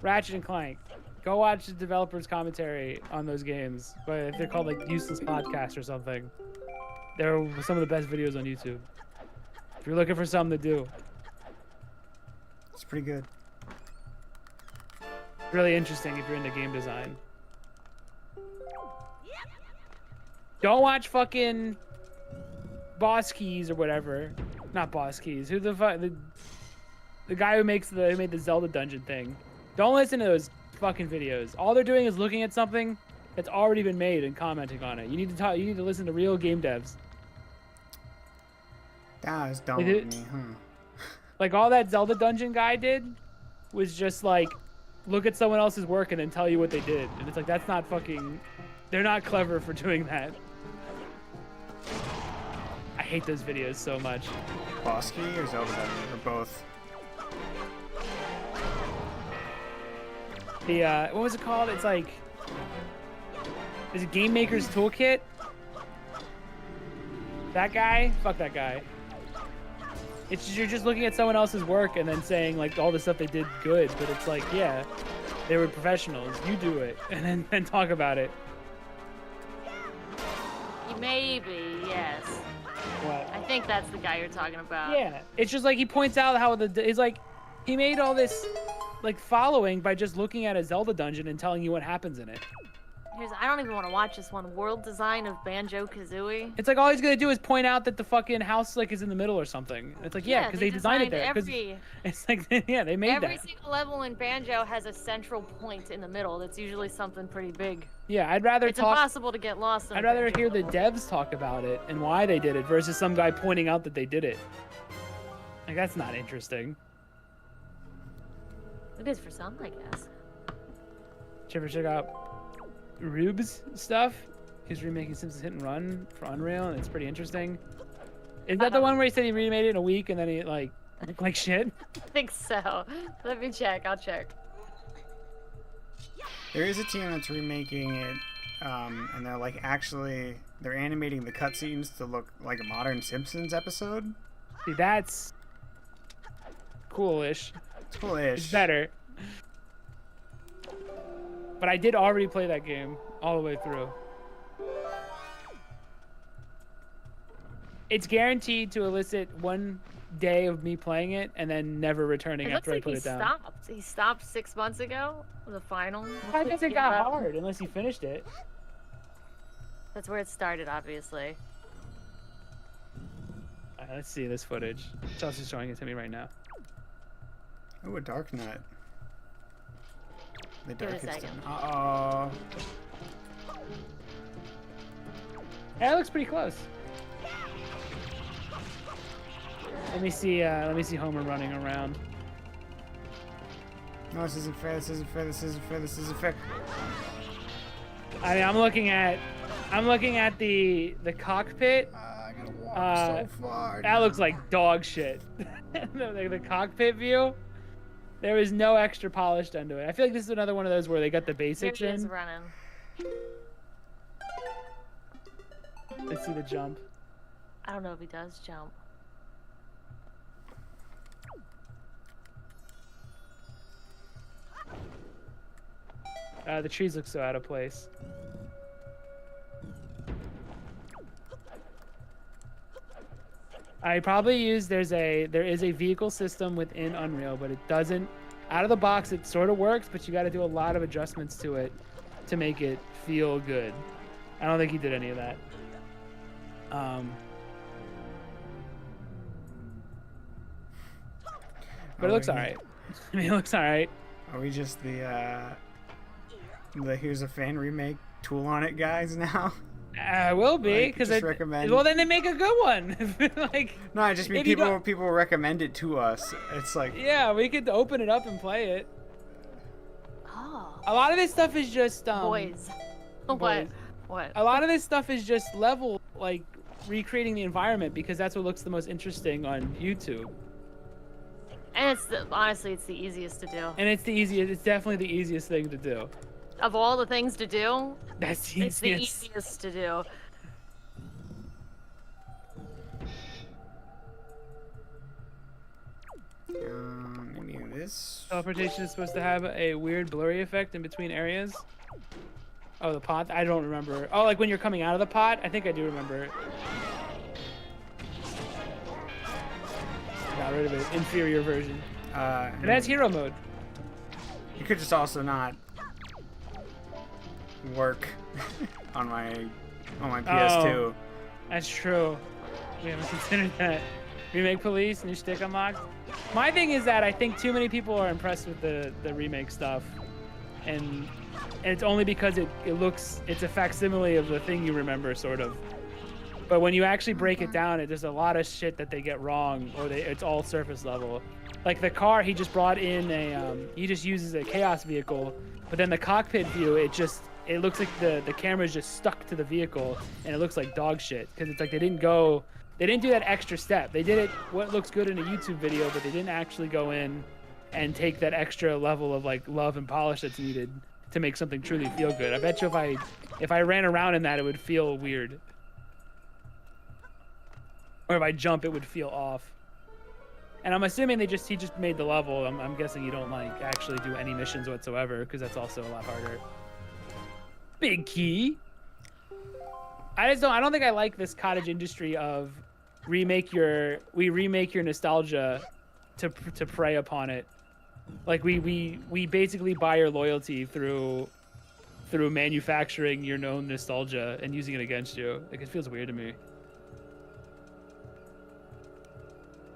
Ratchet and Clank, go watch the developers' commentary on those games. But they're called like Useless Podcast or something. They're some of the best videos on YouTube. If you're looking for something to do, It's pretty good. really interesting if you're into game design. Don't watch fucking Boss Keys or whatever. Not Boss Keys. Who the fuck? The guy who made the Zelda dungeon thing. Don't listen to those fucking videos. All they're doing is looking at something that's already been made and commenting on it. You need to talk. You need to listen to real game devs. That was dumb They of did- me, huh? Like all that Zelda dungeon guy did was just like look at someone else's work and then tell you what they did. And it's like that's not fucking. They're not clever for doing that. I hate those videos so much. Bosky or Zelda or both? The what was it called? It's like is it Game Maker's Toolkit? That guy? Fuck that guy. It's just, you're just looking at someone else's work and then saying like all the stuff they did good, but it's like yeah, they were professionals. You do it and then talk about it. Maybe, yes. What? I think that's the guy you're talking about. Yeah, it's just like he points out how it's like he made all this like following by just looking at a Zelda dungeon and telling you what happens in it. I don't even want to watch this one. World design of Banjo-Kazooie. It's like all he's gonna do is point out that the fucking house like is in the middle or something. It's like yeah, because they designed it there. It's like yeah, they made every that. single level in Banjo has a central point in the middle. That's usually something pretty big. Yeah, I'd rather it's impossible to get lost. I'd rather hear the devs talk about it and why they did it versus some guy pointing out that they did it. Like that's not interesting. It is for some, I guess. Did you ever check out Rube's stuff? He's remaking Simpsons Hit and Run for Unreal, and it's pretty interesting. Is that the one where he said he remade it in a week and then he like looked like shit? I think so. Let me check. I'll check. There is a team that's remaking it, and they're like they're animating the cutscenes to look like a modern Simpsons episode. See, that's coolish. It's coolish. It's better. But I did already play that game all the way through. It's guaranteed to elicit one day of me playing it and then never returning after I put it down. Stopped. He stopped 6 months ago. The final. I guess it got hard unless you finished it. That's where it started, obviously. All right, let's see this footage. Chelsea's showing it to me right now. Oh, a dark nut. The Give it a darkest. second. Uh-oh. Yeah, it looks pretty close. Let me see Homer running around. No, this isn't fair. This isn't fair. This isn't fair. This isn't fair. I mean, I'm looking at the cockpit. I gotta walk so far. That looks like dog shit. the cockpit view. There was no extra polish done to it. I feel like this is another one of those where they got the basics Here he is in. running. Let's see the jump. I don't know if he does jump. The trees look so out of place. I probably use there is a vehicle system within Unreal, but it doesn't out of the box. It sort of works, but you got to do a lot of adjustments to it to make it feel good. I don't think he did any of that. But it looks alright. I mean, it looks alright. Are we just the here's a fan remake tool on it guys now? Will be because just recommend. Well, then they make a good one. Like no, I just mean people recommend it to us. It's like yeah, we could open it up and play it. Oh. A lot of this stuff is just Boys. boys. What? A lot of this stuff is just level like recreating the environment because that's what looks the most interesting on YouTube. And honestly, it's the easiest to do. And it's definitely the easiest thing to do. Of all the things to do, That's the it's the easiest to do. Maybe this. Teleportation is supposed to have a weird blurry effect in between areas. Oh, the pot? I don't remember. Oh, like when you're coming out of the pot? I think I do remember it. Got rid of it. Inferior version. It has hero mode. You could just also not work on my PS2. Oh, that's true. We haven't considered that. Remake police, new stick unlocked. My thing is that I think too many people are impressed with the remake stuff, and it's only because it's a facsimile of the thing you remember, sort of. But when you actually break it down, there's a lot of shit that they get wrong, or it's all surface level. Like the car, he just brought in he just uses a chaos vehicle, but then the cockpit view, it looks like the camera's just stuck to the vehicle, and it looks like dog shit because it's like they didn't do that extra step. They did it what looks good in a YouTube video, but they didn't actually go in and take that extra level of like love and polish that's needed to make something truly feel good. I bet you if I ran around in that, it would feel weird. Or if I jump, it would feel off. And I'm assuming he just made the level. I'm guessing you don't like actually do any missions whatsoever because that's also a lot harder. Big key. I don't think I like this cottage industry of remake your nostalgia to prey upon it. Like we basically buy your loyalty through manufacturing your own nostalgia and using it against you. Like, it feels weird to me.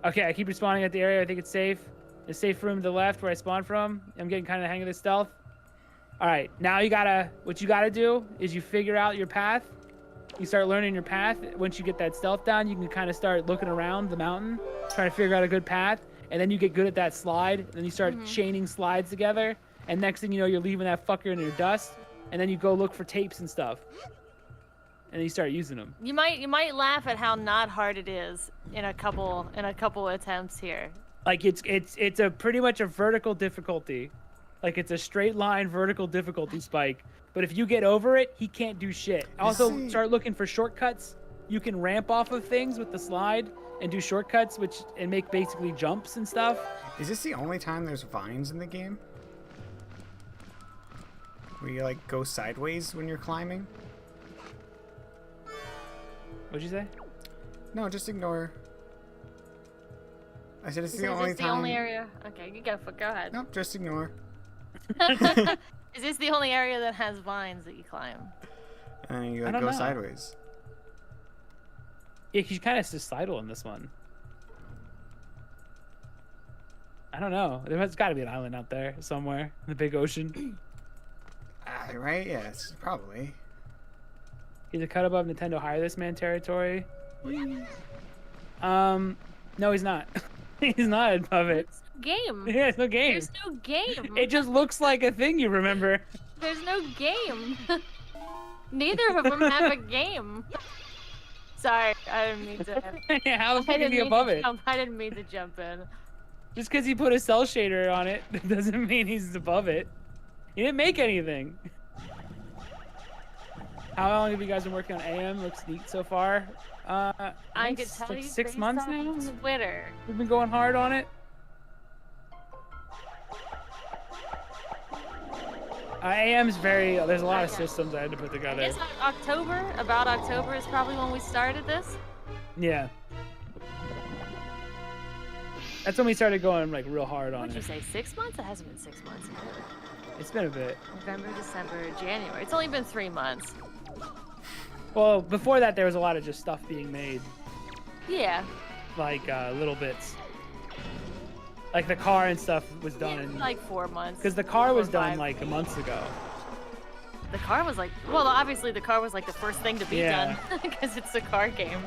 Okay, I keep respawning at the area. I think it's safe. The safe room to the left where I spawned from. I'm getting kind of the hang of this stealth. All right, now what you gotta do is you figure out your path. You start learning your path. Once you get that stealth down, you can kind of start looking around the mountain, trying to figure out a good path. And then you get good at that slide. And then you start chaining slides together. And next thing you know, you're leaving that fucker in your dust. And then you go look for tapes and stuff. And then you start using them. You might laugh at how not hard it is in a couple attempts here. Like it's a pretty much a vertical difficulty. Like it's a straight line vertical difficulty spike. But if you get over it, he can't do shit. Also, start looking for shortcuts. You can ramp off of things with the slide and do shortcuts, and make basically jumps and stuff. Is this the only time there's vines in the game? Where you like go sideways when you're climbing? What'd you say? No, just ignore. I said it's Is the only this time. the only area? Okay, you go ahead. Nope, just ignore. Is this the only area that has vines that you climb? And you I like, don't go know. sideways. Yeah, he's kind of suicidal in this one. I don't know. There's got to be an island out there somewhere in the big ocean. Right? Yes, probably. He's a cut above Nintendo Hire This Man territory. No, he's not. He's not above it. It's no game. Yeah, it's no game. There's no game. It just looks like a thing you remember. There's no game. Neither of them have a game. Sorry, I didn't mean to. How the I fuck is didn't he mean above to it? jump. I didn't mean to jump in. Just because he put a cell shader on it doesn't mean he's above it. He didn't make anything. How long have you guys been working on AM? Looks neat so far. I think could it's tell like you 6 based months on now. Twitter. We've been going hard on it. AM's there's a lot of Okay. systems I had to put I together. guess about October is probably when we started this. Yeah. That's when we started going like real hard on What'd you it. say, 6 months? It hasn't been 6 months yet. It's been a bit. November, December, January. It's only been 3 months. Well, before that there was a lot of just stuff being made, Yeah. like little bits. Like the car and stuff was done in Like 4 months. because the car was 4 or done 5. like months ago. The car was like, well, obviously the car was like the first thing to be Yeah. done because it's a car game.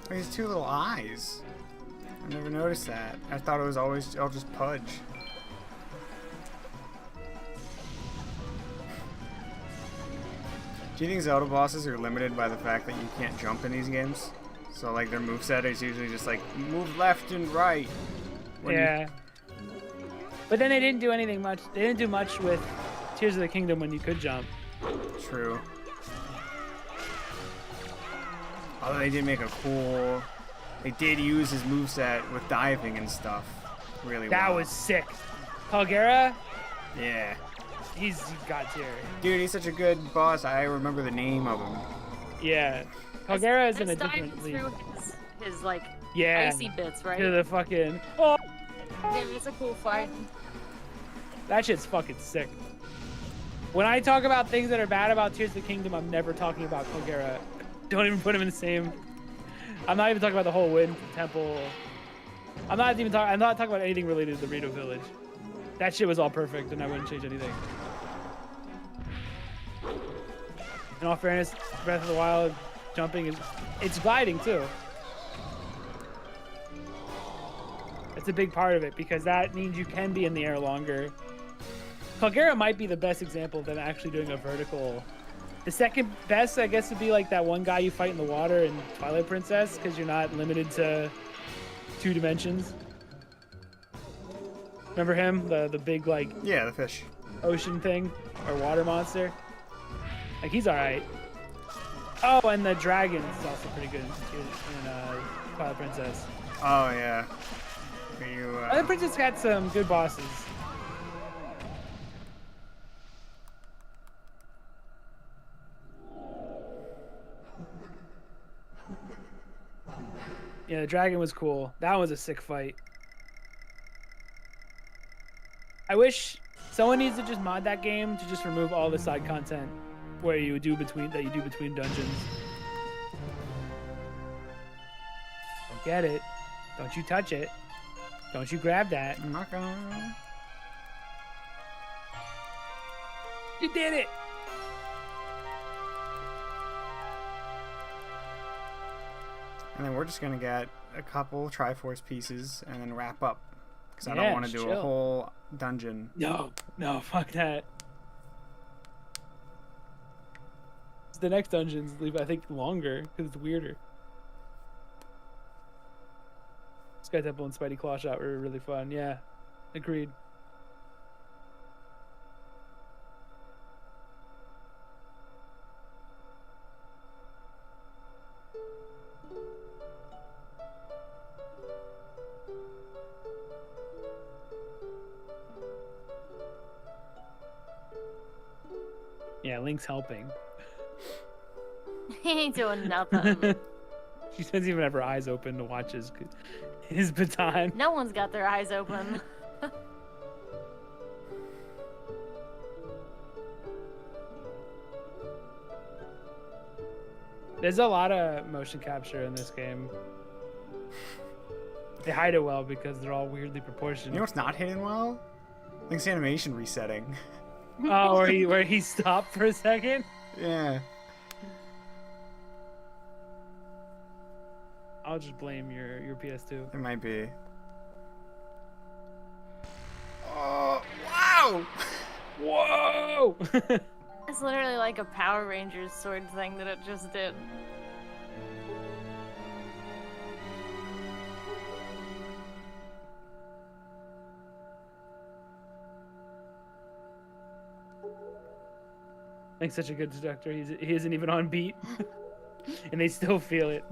These two little eyes. I never noticed that. I thought it was always all just Pudge. Do you think Zelda bosses are limited by the fact that you can't jump in these games? So like their moveset is usually just like move left and right. when you- Yeah. But then they didn't do anything much. They didn't do much with Tears of the Kingdom when you could jump. True. Although they did make a cool... They did use his moveset with diving and stuff really well. That was sick. Calgera, Yeah. he's got tier. Dude, he's such a good boss. I remember the name of him. Yeah. Calgera is in a Let's dive different league. through his like Yeah. icy bits, right? To the fucking... Oh, Yeah, it's a cool fight. that shit's fucking sick. When I talk about things that are bad about Tears of the Kingdom, I'm never talking about Calgera. Don't even put him in the same... I'm not even talking about the whole Wind Temple. I'm not talking about anything related to the Rito Village. That shit was all perfect, and I wouldn't change anything. In all fairness, Breath of the Wild jumping it's gliding too. That's a big part of it because that means you can be in the air longer. Calgera might be the best example of them actually doing a vertical. The second best, I guess, would be like that one guy you fight in the water in Twilight Princess because you're not limited to 2 dimensions. Remember him? The big like Yeah, the fish. ocean thing or water monster? Like he's all right. Oh, and the dragon is also pretty good in Twilight Princess. Oh yeah. Where you, Twilight Princess got some good bosses. Yeah, the dragon was cool. That was a sick fight. I wish someone needs to just mod that game to just remove all the side content where you do between dungeons. Don't get it. Don't you touch it. Don't you grab that. I'm not gonna. You did it. And then we're just gonna get a couple Triforce pieces and then wrap up. Because I Yeah, don't want to do a chill. whole dungeon. No, fuck that. The next dungeons leave, I think, longer because it's weirder. Sky Temple and Spidey Claw Shot were really fun. Yeah, agreed. Yeah, Link's helping. He ain't doing nothing. She doesn't even have her eyes open to watch his baton. No one's got their eyes open. There's a lot of motion capture in this game. They hide it well because they're all weirdly proportioned. You know what's not hidden well? Link's animation resetting. Oh, where he stopped for a second? Yeah. I'll just blame your PS2. It might be. Oh, wow! Whoa! It's literally like a Power Rangers sword thing that it just did. Link's such a good conductor. He isn't even on beat. And they still feel it.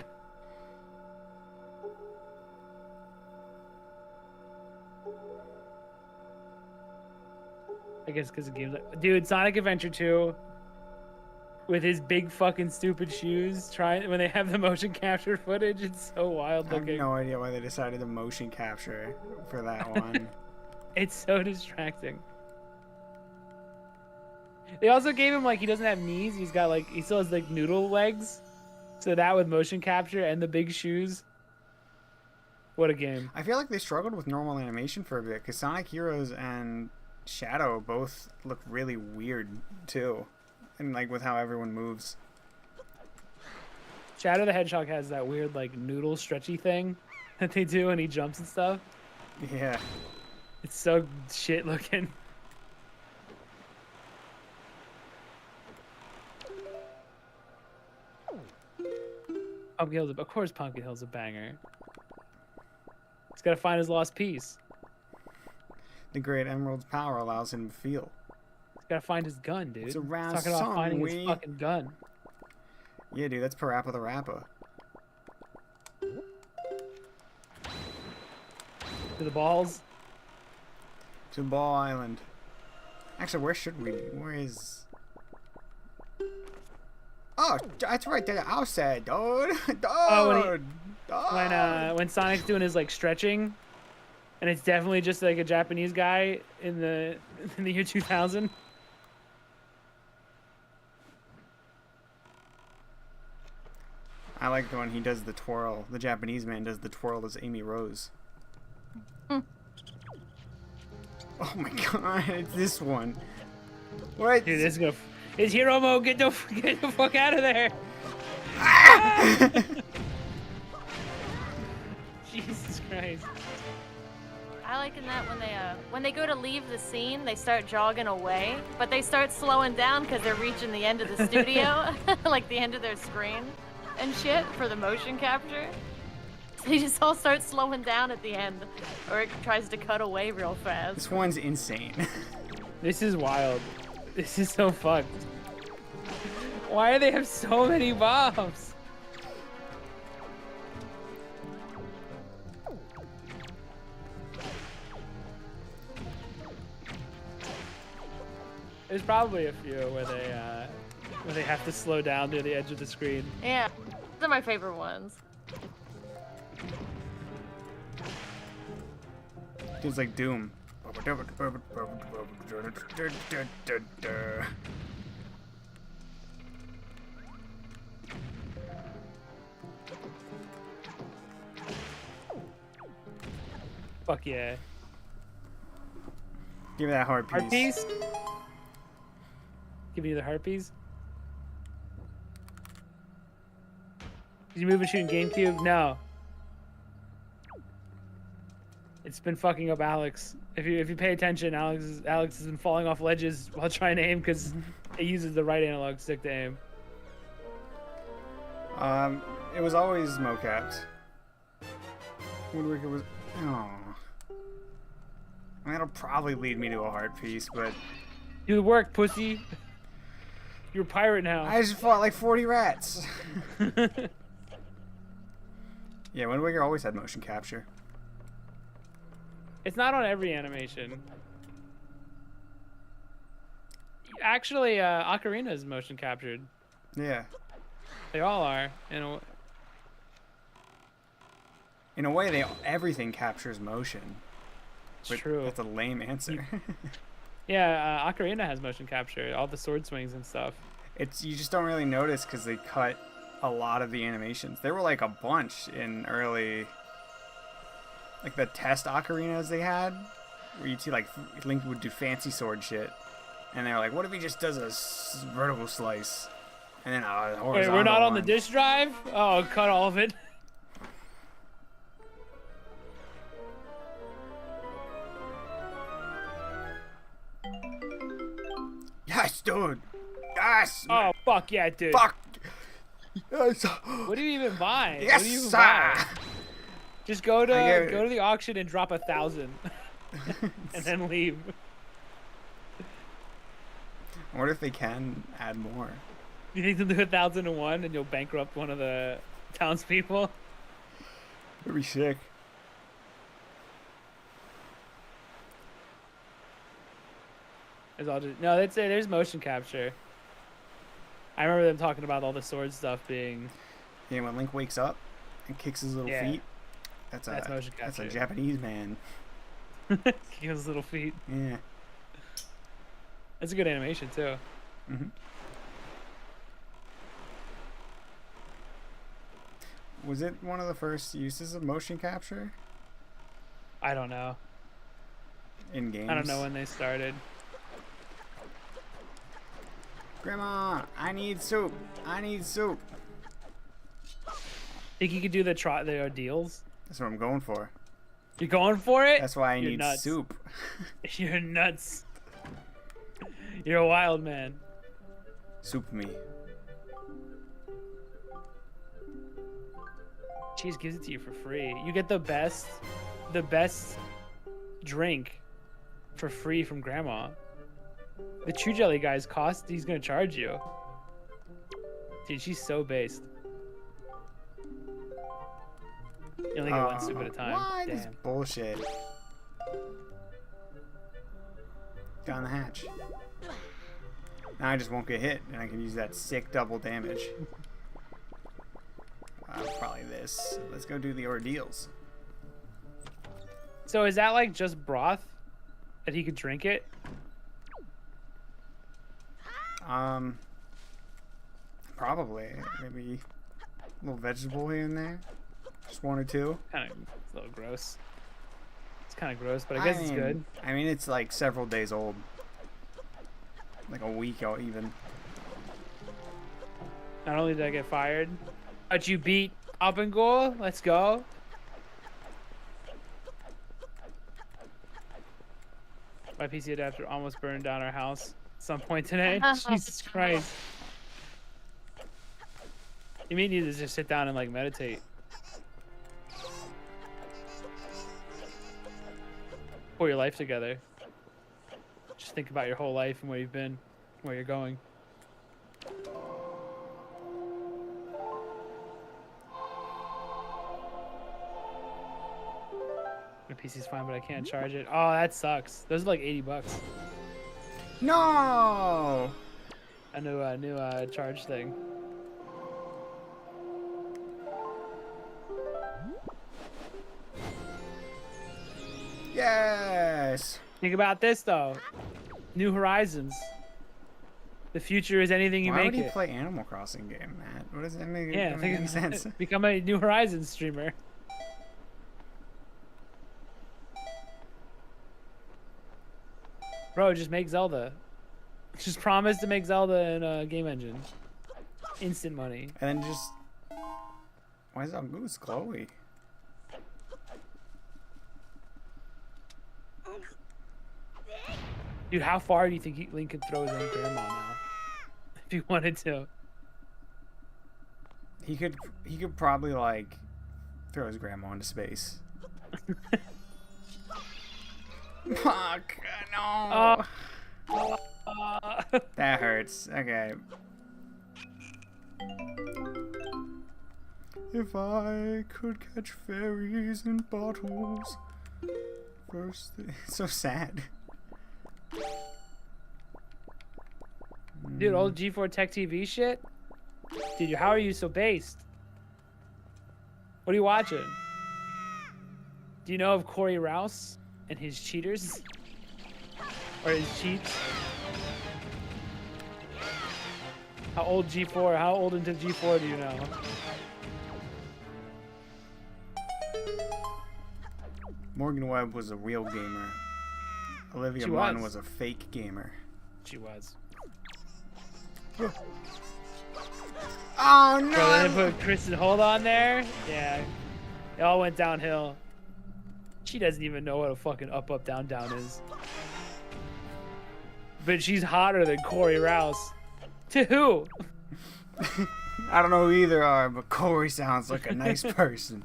I guess because the game's like, dude, Sonic Adventure 2 with his big fucking stupid shoes when they have the motion capture footage, it's so wild I have looking. no idea why they decided to motion capture for that one. It's so distracting. They also gave him, like, he doesn't have knees. He still has, like, noodle legs. So that with motion capture and the big shoes. What a game. I feel like they struggled with normal animation for a bit, because Sonic Heroes and Shadow both look really weird, too. And, like, with how everyone moves. Shadow the Hedgehog has that weird, like, noodle stretchy thing that they do and he jumps and stuff. Yeah. It's so shit looking. Pumpkin Hill's of course Pumpkin Hill's a banger. He's gotta find his lost piece. The Great Emerald's power allows him to feel. He's gotta find his gun, dude. It's a round He's talking about song, finding his we- fucking gun. Yeah, dude, that's Parappa the Rapper. To the balls. To Ball Island. Actually, where should we? Where is... Oh, that's right there outside, dude. Dude. Oh, Dude. When Sonic's doing his like stretching, and it's definitely just like a Japanese guy in the year 2000. I like when he does the twirl. The Japanese man does the twirl as Amy Rose. Oh my god, it's this one. What? Dude, this is gonna. It's hero mode. Get the fuck out of there. Jesus Christ. I like in that when they go to leave the scene, they start jogging away, but they start slowing down because they're reaching the end of the studio, like the end of their screen and shit for the motion capture. They just all start slowing down at the end, or it tries to cut away real fast. This one's insane. This is wild. This is so fucked. Why do they have so many bombs? There's probably a few where they have to slow down near the edge of the screen. Yeah, those are my favorite ones. It's like Doom. Fuck yeah. Give me that heart piece. Heart piece? Give me the heart piece. Did you move and shoot in GameCube? No. It's been fucking up Alex. If you pay attention, Alex has been falling off ledges while trying to aim because it uses the right analog stick to aim. It was always mocapped. Woodworker was. Oh. I mean, that'll probably lead me to a heart piece, but Do the work, pussy. You're a pirate now. I just fought like 40 rats. Yeah, Wind Waker always had motion capture. It's not on every animation. Actually, Ocarina is motion captured. Yeah. They all are. In a way, everything captures motion. It's But true. That's a lame answer. Yeah, Ocarina has motion capture. All the sword swings and stuff. You just don't really notice because they cut a lot of the animations. There were like a bunch in early, like the test ocarinas they had, where you'd see like Link would do fancy sword shit, and they were like, "What if he just does a vertical slice?" And then a horizontal Wait, we're not on the one. disk drive? Oh, cut all of it. Yes, dude. Yes. Oh, fuck yeah, dude. Fuck. Yes. What do you even buy? Yes, What do you even sir. buy? Just go to I get it. the auction and drop 1,000, and then leave. I wonder if they can add more. You think they'll do 1,001 and you'll bankrupt one of the townspeople? That'd be sick. It's all just, no, that's it. There's motion capture. I remember them talking about all the sword stuff being. Yeah, when Link wakes up and kicks his little Yeah. feet, that's motion a capture. Japanese man. His little feet. Yeah. That's a good animation too. Hmm. Was it one of the first uses of motion capture I don't know. in games? I don't know when they started. Grandma, I need soup. I need soup. Think you could do the ordeals? That's what I'm going for. You going for it? That's why I You're need nuts. soup. You're nuts. You're a wild man. Soup me. Cheese gives it to you for free. You get the best drink for free from Grandma. The True Jelly guy's cost, he's gonna charge you. Dude, she's so based. You only get one soup at a time. What? This Damn. bullshit. Down the hatch. Now I just won't get hit, and I can use that sick double damage. Probably this. Let's go do the ordeals. So is that like just broth that he could drink it? Probably. Maybe a little vegetable here and there. Just one or two. Kind of a little gross. It's kind of gross, but I guess it's good. I mean, it's like several days old. Like a week or even. Not only did I get fired, but you beat Up and Goal. Let's go. My PC adapter almost burned down our house at some point today. Jesus Christ. You may need to just sit down and like meditate. Pull your life together. Just think about your whole life and where you've been, where you're going. My PC's fine, but I can't charge it. Oh, that sucks. Those are like $80. No. A new charge thing. Yes. Think about this though. New Horizons. The future is anything you Why make would he it. play Animal Crossing game, Matt? What does that make? Yeah, Make think any sense? become a New Horizons streamer. Bro, just make Zelda. Just promise to make Zelda in a game engine. Instant money. And then just. Why is that goose glowy? Dude, how far do you think Link could throw his own grandma now? If he wanted to. He could probably like throw his grandma into space. Fuck no. That hurts. Okay. If I could catch fairies in bottles. First, so sad. Dude, old G4 Tech TV shit? Dude, how are you so based? What are you watching? Do you know of Corey Rouse and his cheaters? Or his cheats? How old G4? How old into G4 do you know? Morgan Webb was a real gamer. Olivia She Munn was. was a fake gamer. She was. Oh no! Bro, then they put Kristen Holt on there? Yeah. It all went downhill. She doesn't even know what a fucking up, up, down, down is. But she's hotter than Corey Rouse. To who? I don't know who either are, but Corey sounds like a nice person.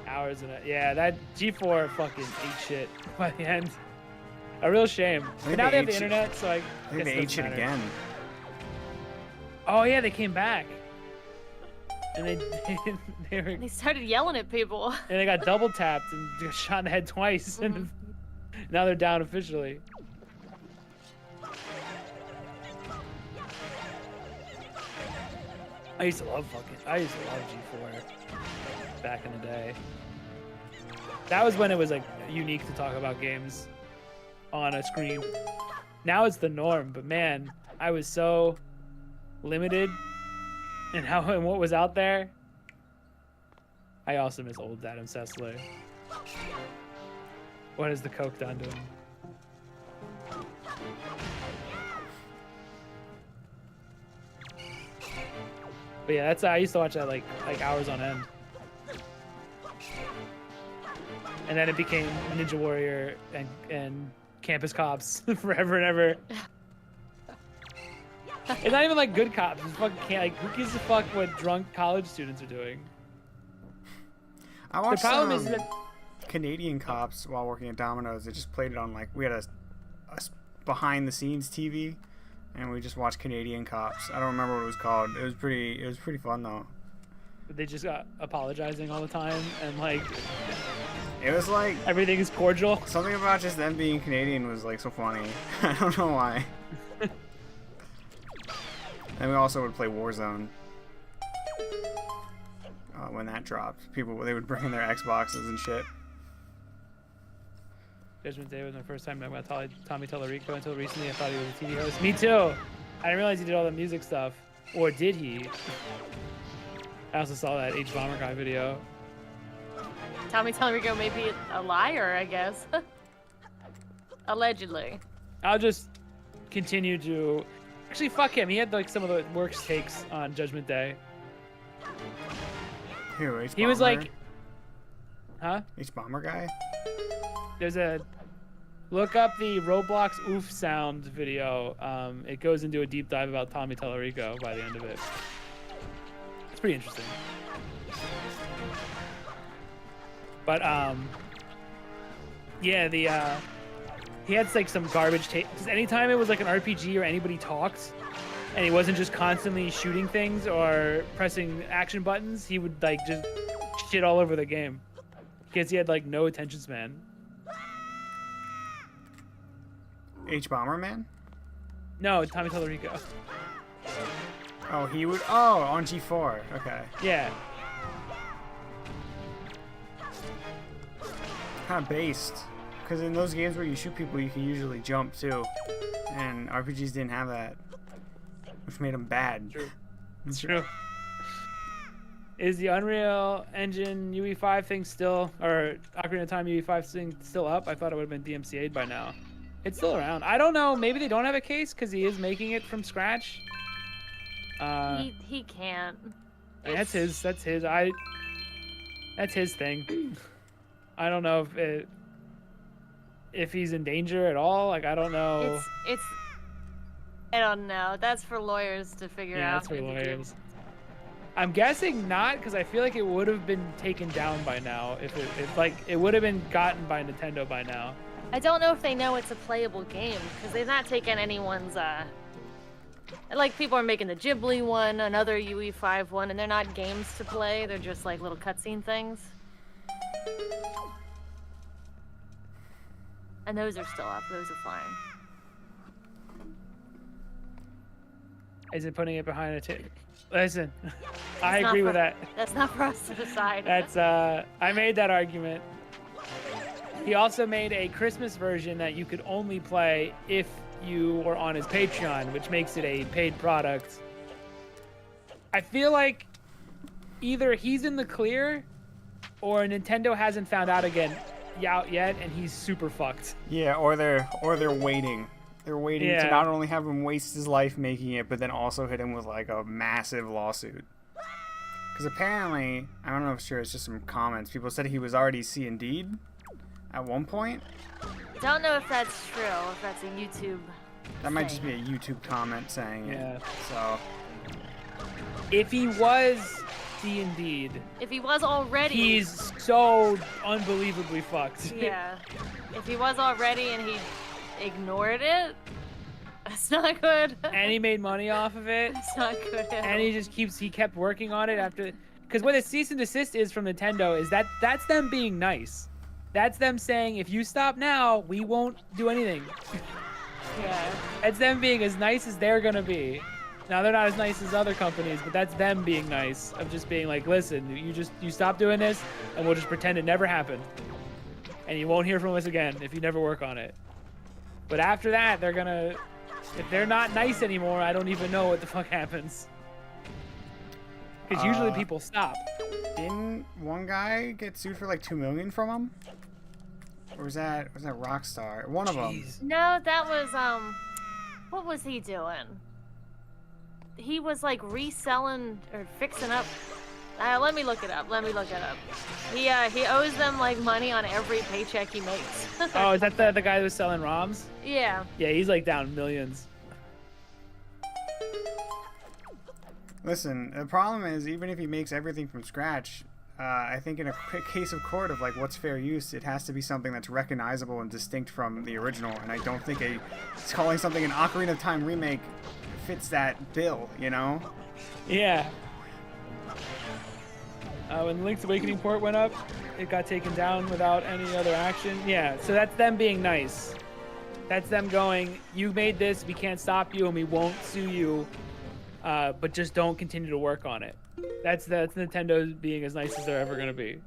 Hours in it. Yeah, that G4 fucking ate shit by the end. A real shame. But now they have the internet, so I I think guess they it ate doesn't shit matter. again. Oh yeah, they came back. And they were, They started yelling at people. and they got double tapped and got shot in the head twice. And now they're down officially. I used to love G4 back in the day. That was when it was like unique to talk about games on a screen. Now it's the norm, but man, I was so limited in how and what was out there. I also miss old Adam Sessler. What has the coke done to him? But yeah, I used to watch that like hours on end. And then it became Ninja Warrior and Campus Cops forever and ever. It's not even like good cops. It's fucking like who gives a fuck what drunk college students are doing? I watched The problem some is that Canadian Cops while working at Domino's. They just played it on like we had a behind the scenes TV, and we just watched Canadian Cops. I don't remember what it was called. It was pretty fun though. they just got apologizing all the time and like It was like everything is cordial. something about just them being Canadian was like so funny. I don't know why. And we also would play Warzone when that dropped. They would bring in their Xboxes and shit. Judgment Day was my first time knowing about Tommy Tallarico until recently. I thought he was a TV host. Me too. I didn't realize he did all the music stuff. Or did he? I also saw that H Bomber guy video. Tommy Tallarico may be a liar, I guess. Allegedly. I'll just continue to... Actually, fuck him. He had like some of the worst takes on Judgment Day. Who? H He was Bomber? like... Huh? H Bomber guy? There's a... Look up the Roblox oof sound video. It goes into a deep dive about Tommy Tallarico by the end of it. It's pretty interesting. But, yeah, he had like some garbage take. Because anytime it was like an RPG or anybody talked, and he wasn't just constantly shooting things or pressing action buttons, he would like just shit all over the game because he had like no attention span. H Bomberman? No, Tommy Tallarico. Oh, he would. Oh, on G4. Okay. Yeah. Kind of based. Because in those games where you shoot people, you can usually jump too. And RPGs didn't have that. Which made them bad. True. It's true. Is the Unreal Engine UE5 thing still, or Ocarina of Time UE5 thing still up? I thought it would have been DMCA'd by now. It's still around. I don't know. Maybe they don't have a case because he is making it from scratch. He can't. That's his thing. I don't know if he's in danger at all. Like, I don't know. It's I don't know. That's for lawyers to figure Yeah, out. that's for lawyers. I'm guessing not, because I feel like it would have been taken down by now. If it would have been gotten by Nintendo by now. I don't know if they know it's a playable game because they've not taken anyone's. Like people are making the Ghibli one, another UE5 one, and they're not games to play. They're just like little cutscene things. And those are still up. Those are fine. Is it putting it behind a table? Listen, I It's not agree for- with that. That's not for us to decide. That's I made that argument. He also made a Christmas version that you could only play if you were on his Patreon, which makes it a paid product. I feel like either he's in the clear or Nintendo hasn't found out out yet, and he's super fucked. Yeah, or they're waiting. They're waiting Yeah. to not only have him waste his life making it, but then also hit him with like a massive lawsuit. Because apparently, I don't know if sure it's just some comments. People said he was already C&D'd at one point. Don't know if that's true. If that's a YouTube. That might just be a YouTube comment saying Yeah. it. So If he was D&D'd, If he was already. he's so unbelievably fucked. Yeah. If he was already and he ignored it, that's not good. And he made money off of it. That's not good. At And all. he kept working on it after, because what a cease and desist is from Nintendo is that's them being nice. That's them saying, if you stop now, we won't do anything. Yeah. That's them being as nice as they're gonna be. Now they're not as nice as other companies, but that's them being nice, of just being like, listen, you stop doing this, and we'll just pretend it never happened, and you won't hear from us again if you never work on it. But after that, they're gonna, if they're not nice anymore, I don't even know what the fuck happens. Because usually people stop. didn't one guy get sued for like $2 million from him? Or was that Rockstar? One of them. No, that was what was he doing? He was like reselling or fixing up. Let me look it up. He owes them like money on every paycheck he makes. Oh, is that the guy that was selling ROMs? Yeah. Yeah, he's like down millions. Listen, the problem is even if he makes everything from scratch, I think in a case of court of like what's fair use, it has to be something that's recognizable and distinct from the original. And I don't think calling something an Ocarina of Time remake fits that bill, you know? Yeah. When Link's Awakening port went up, it got taken down without any other action. Yeah, so that's them being nice. That's them going, you made this, we can't stop you, and we won't sue you, but just don't continue to work on it. That's Nintendo being as nice as they're ever gonna be.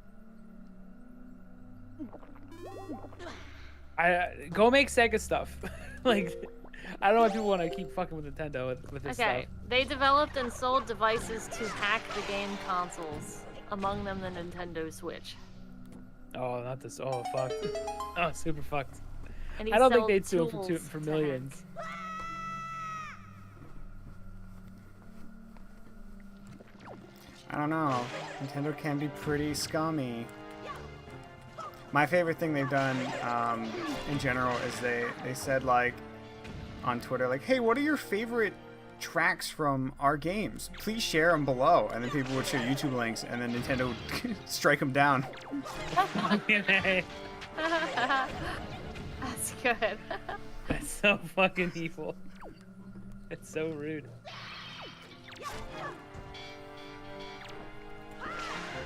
Go make Sega stuff. Like, I don't know why people want to keep fucking with Nintendo with this Okay. stuff. They developed and sold devices to hack the game consoles. Among them, the Nintendo Switch. Oh, not this. Oh, fuck. Oh, super fucked. And he I don't think sold they'd sue him tools for to millions. hack. I don't know. Nintendo can be pretty scummy. My favorite thing they've done in general is they said like on Twitter like, hey, what are your favorite tracks from our games? Please share them below. And then people would share YouTube links and then Nintendo would strike them down. That's good. That's so fucking evil. It's so rude.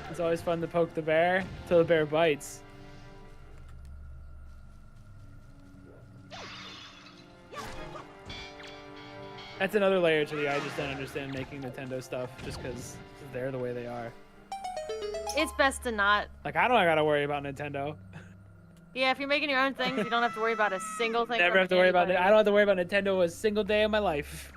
It's always fun to poke the bear till the bear bites. That's another layer to the I just don't understand making Nintendo stuff just because they're the way they are. It's best to not. Like, I don't gotta worry about Nintendo. Yeah, if you're making your own things, you don't have to worry about a single thing. Never from have to worry about it. anybody. I don't have to worry about Nintendo a single day of my life.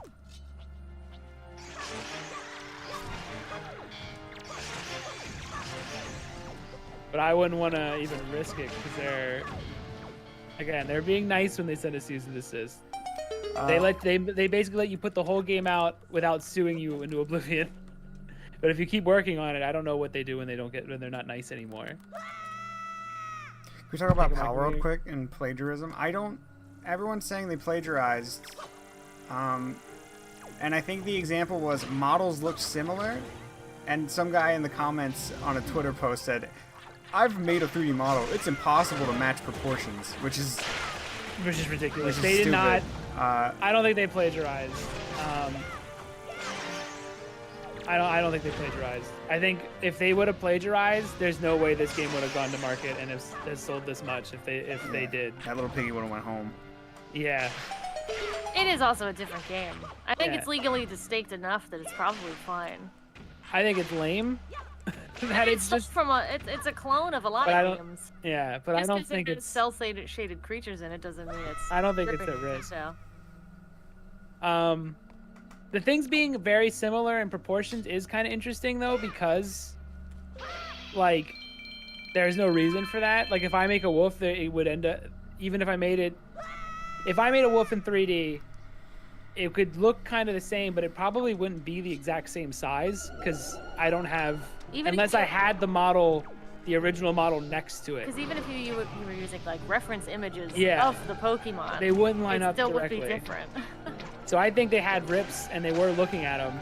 But I wouldn't want to even risk it because they're being nice when they send a cease and desist. They basically let you put the whole game out without suing you into oblivion. But if you keep working on it, I don't know what they do when they're not nice anymore. Can we talk about Think of Pal my World career. quick and plagiarism? Everyone's saying they plagiarized. And I think the example was models looked similar. And some guy in the comments on a Twitter post said, I've made a 3D model. It's impossible to match proportions, which is Ridiculous. Which is They did stupid. not. Uh, I don't think they plagiarized. I don't think they plagiarized. I think if they would have plagiarized, there's no way this game would have gone to market and has sold this much if they did. that little piggy would have went home. Yeah. It is also a different game. I think Yeah. it's legally distinct enough that it's probably fine. I think it's lame. That it's just it's a clone of a lot But I of don't- games. yeah, but I Just don't 'cause think there's it's. cell-shaded creatures in it doesn't mean it's. I don't think it's ripping at risk. So. The things being very similar in proportions is kind of interesting though because, like, there's no reason for that. Like, if I make a wolf, it would end up. Even if I made a wolf in 3D, it could look kind of the same, but it probably wouldn't be the exact same size because I don't have. Unless I had the original model next to it. Because even if you were using like reference images Yeah. of the Pokemon, They wouldn't line it up still directly. would be different. So I think they had rips and they were looking at them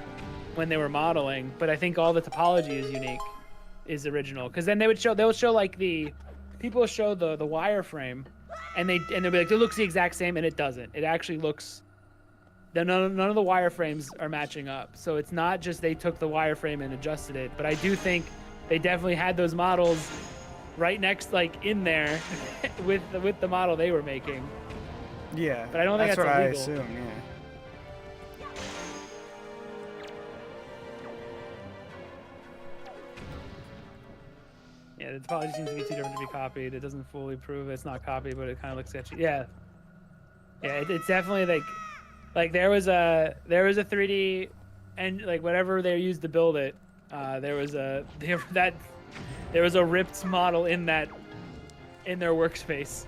when they were modeling, but I think all the topology is unique, is original. Because then they'll show like people show the wireframe, and they'll be like, it looks the exact same, and it doesn't. It actually looks. None of the wireframes are matching up. So it's not just they took the wireframe and adjusted it, but I do think they definitely had those models right next, like in there, with the model they were making. Yeah, But I don't think that's what that's illegal. I assume. Yeah. Yeah, the topology seems to be too different to be copied. It doesn't fully prove it's not copied, but it kind of looks sketchy. Yeah, it's definitely like there was a 3D and like whatever they used to build it. There was a ripped model in their workspace,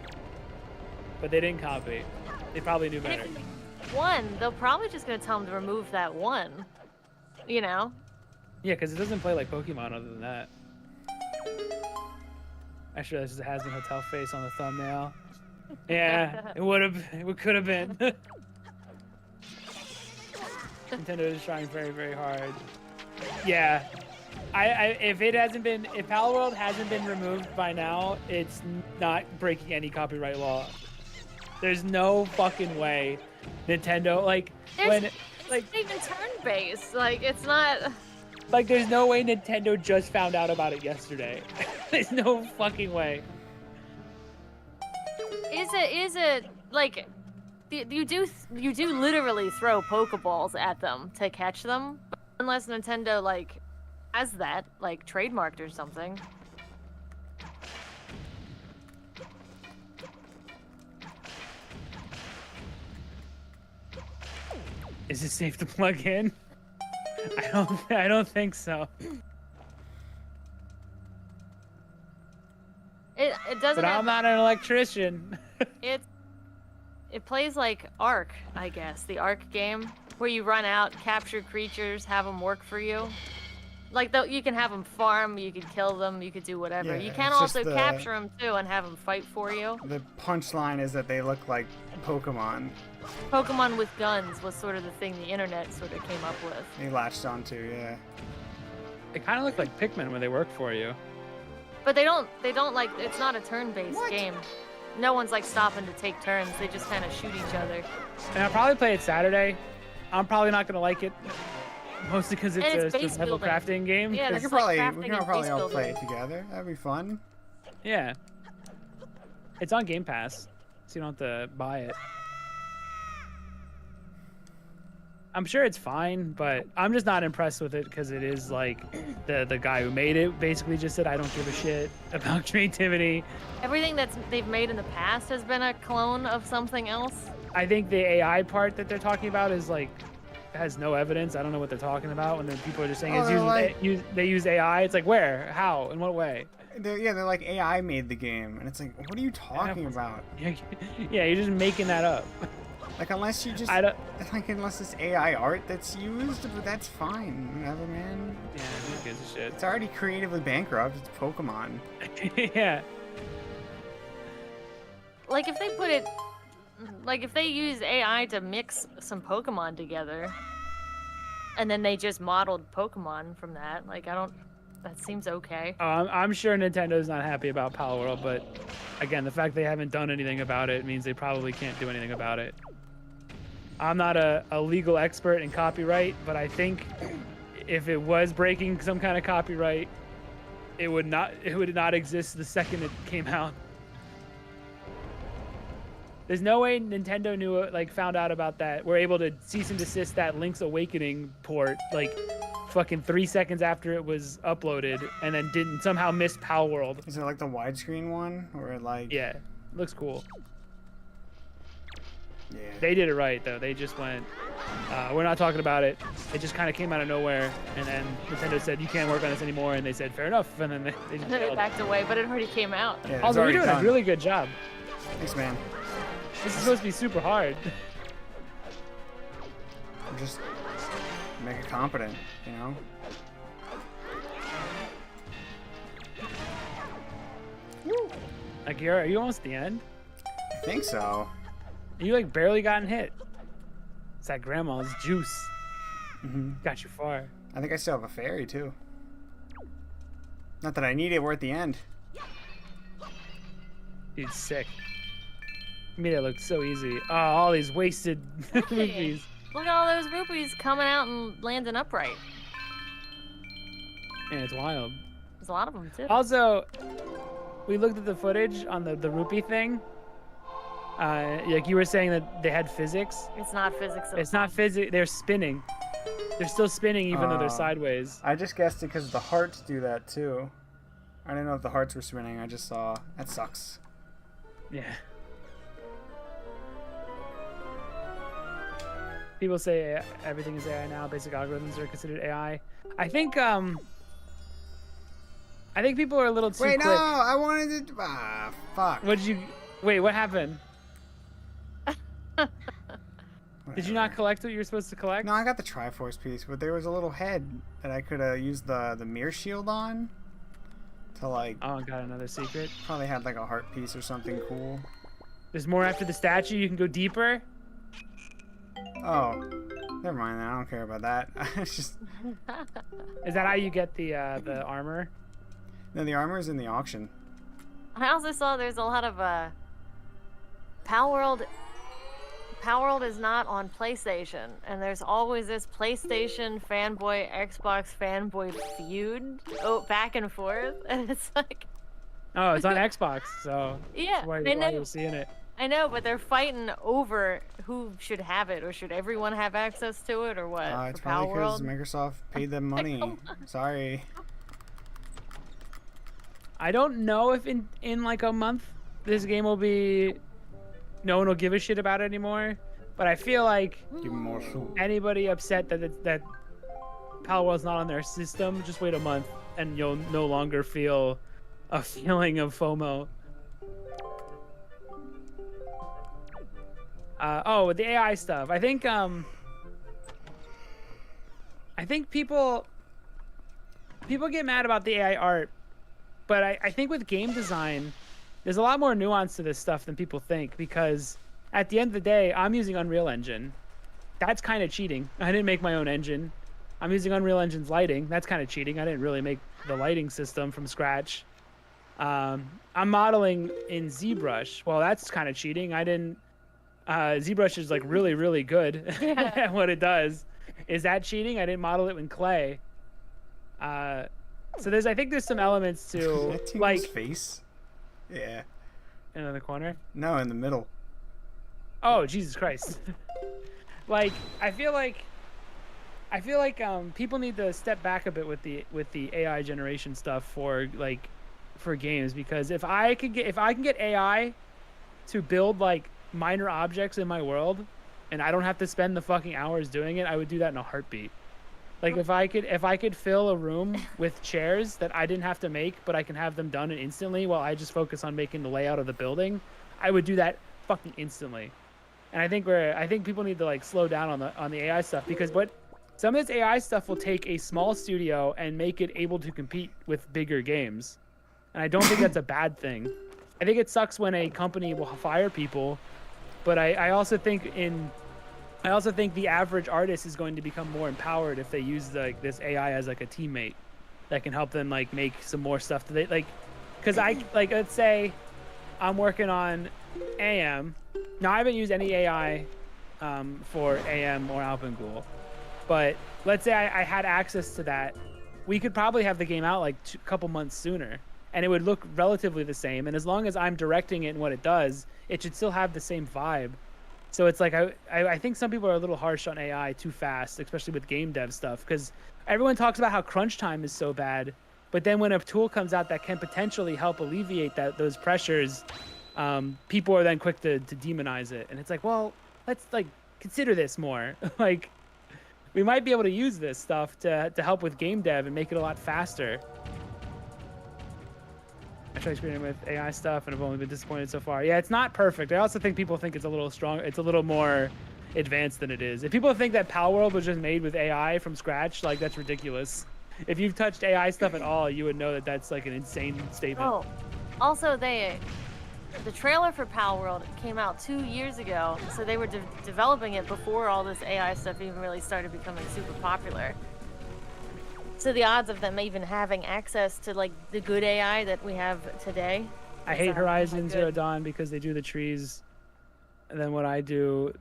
but they didn't copy. They probably knew better. One, they're probably just gonna tell them to remove that one. You know? Yeah, because it doesn't play like Pokemon other than that. Actually, that's just a Has-Been Hotel face on the thumbnail. Yeah, it could have been. Nintendo is trying very, very hard. Yeah, if Pal World hasn't been removed by now, it's not breaking any copyright law. There's no fucking way Nintendo It's not even turn-based. Like, it's not. Like, there's no way Nintendo just found out about it yesterday. There's no fucking way. Is it like you do literally throw Pokeballs at them to catch them, unless Nintendo like has that like trademarked or something. Is it safe to plug in? I don't think so. It doesn't. But I'm not an electrician. It plays like Ark, I guess, the Ark game, where you run out, capture creatures, have them work for you. Like, you can have them farm, you can kill them, you could do whatever. Yeah, You can it's just also the- capture them too and have them fight for you. The punchline is that they look like Pokemon. Pokemon with guns was sort of the thing the internet sort of came up with. They latched onto, yeah. They kind of look like Pikmin when they work for you. But they don't like, it's not a turn-based game. No one's like stopping to take turns, they just kind of shoot each other. And I'll probably play it Saturday. I'm probably not gonna like it, mostly because it's And a it's base survival building. crafting game. Yeah, We it's could like probably we crafting can and probably base all play building. it together. That'd be fun. Yeah. It's on Game Pass, so you don't have to buy it. I'm sure it's fine, but I'm just not impressed with it because it is like the guy who made it basically just said, I don't give a shit about creativity. Everything they've made in the past has been a clone of something else. I think the AI part that they're talking about is like has no evidence. I don't know what they're talking about when the people are just saying Oh, it's they're they use AI. It's like where, how, in what way? They're like AI made the game, and it's like, what are you talking about? Yeah, you're just making that up. Like unless you just unless it's AI art that's used, but that's fine. Whatever, man. Yeah, who gives a shit? It's already creatively bankrupt. It's Pokemon. Yeah. Like if they put it, like if they use AI to mix some Pokemon together, and then they just modeled Pokemon from that. Like that seems okay. I'm sure Nintendo's not happy about Pal World, but again, the fact they haven't done anything about it means they probably can't do anything about it. I'm not a legal expert in copyright, but I think if it was breaking some kind of copyright, it would not exist the second it came out. There's no way Nintendo knew it, like found out about that. We're able to cease and desist that Link's Awakening port like fucking 3 seconds after it was uploaded, and then didn't somehow miss Pal World. Is it like the widescreen one, or like? Yeah, looks cool. Yeah. They did it right though. They just went, we're not talking about it. It just kind of came out of nowhere, and then Nintendo said you can't work on this anymore, and they said fair enough, and then they just Then it failed. backed away, but it already came out. Yeah, it's Also, you're already doing done. a really good job. Thanks, man. This is supposed to be super hard. I'm just make it competent, you know. Like, are you almost at the end? I think so. You like barely gotten hit. It's that grandma's juice. Hmm. Got you far. I think I still have a fairy too. Not that I need it. We're at the end. Dude, sick. You made it look so easy. Oh, all these wasted rupees. Look at all those rupees coming out and landing upright. Man, it's wild. There's a lot of them too. Also, we looked at the footage on the rupee thing. Like you were saying that they had physics. It's not physics. It's not physics. They're spinning. They're still spinning even though they're sideways. I just guessed it because the hearts do that too. I didn't know if the hearts were spinning. I just saw. That sucks. Yeah. People say everything is AI now. Basic algorithms are considered AI. I think people are a little too Wait, quick. no! I wanted to. Ah, fuck. What did you? Wait, what happened? Did you not collect what you were supposed to collect? No, I got the Triforce piece, but there was a little head that I could have used the mirror shield on. To like. Oh, I got another secret. Probably had like a heart piece or something cool. There's more after the statue. You can go deeper. Oh, never mind. Then. I don't care about that. It's just. Is that how you get the armor? No, the armor is in the auction. I also saw there's a lot of Power World. Power World is not on PlayStation, and there's always this PlayStation fanboy, Xbox fanboy feud back and forth, and it's like. Oh, it's on Xbox, so Yeah, that's why I know. you're seeing it. I know, but they're fighting over who should have it, or should everyone have access to it, or what? It's for Power probably because World? Microsoft paid them money. Sorry. I don't know if in like a month this game will be. No one will give a shit about it anymore. But I feel like Give 'em more soup. anybody upset that Pal World's not on their system, just wait a month and you'll no longer feel a feeling of FOMO. With the AI stuff, I think people get mad about the AI art, but I think with game design, there's a lot more nuance to this stuff than people think, because at the end of the day, I'm using Unreal Engine. That's kind of cheating. I didn't make my own engine. I'm using Unreal Engine's lighting. That's kind of cheating. I didn't really make the lighting system from scratch. I'm modeling in ZBrush. Well, that's kind of cheating. I didn't ZBrush is like really, really good Yeah. at what it does. Is that cheating? I didn't model it in clay. So I think there's some elements to That Tingle's like face. Yeah. in the corner. No, in the middle. Oh, Jesus Christ. Like I feel like people need to step back a bit with the AI generation stuff for games, because if I can get AI to build like minor objects in my world and I don't have to spend the fucking hours doing it, I would do that in a heartbeat. Like if I could fill a room with chairs that I didn't have to make, but I can have them done instantly while I just focus on making the layout of the building, I would do that fucking instantly. And I think people need to like slow down on the AI stuff, because some of this AI stuff will take a small studio and make it able to compete with bigger games. And I don't think that's a bad thing. I think it sucks when a company will fire people, but I also think the average artist is going to become more empowered if they use like this AI as like a teammate that can help them like make some more stuff that they like. Because let's say I'm working on AM. Now I haven't used any AI for AM or Alpengul, but let's say I had access to that, we could probably have the game out like a couple months sooner, and it would look relatively the same. And as long as I'm directing it and what it does, it should still have the same vibe. So it's like I think some people are a little harsh on AI too fast, especially with game dev stuff, because everyone talks about how crunch time is so bad, but then when a tool comes out that can potentially help alleviate those pressures, people are then quick to demonize it. And it's like, well, let's like consider this more. Like we might be able to use this stuff to help with game dev and make it a lot faster. I tried screening with AI stuff and I've only been disappointed so far. Yeah, it's not perfect. I also think people think it's a little strong. It's a little more advanced than it is. If people think that Palworld was just made with AI from scratch, like that's ridiculous. If you've touched AI stuff at all, you would know that that's like an insane statement. Oh, also the trailer for Palworld came out 2 years ago, so they were developing it before all this AI stuff even really started becoming super popular. So the odds of them even having access to like the good AI that we have today. I hate Horizon Zero Dawn because they do the trees, and then what I do,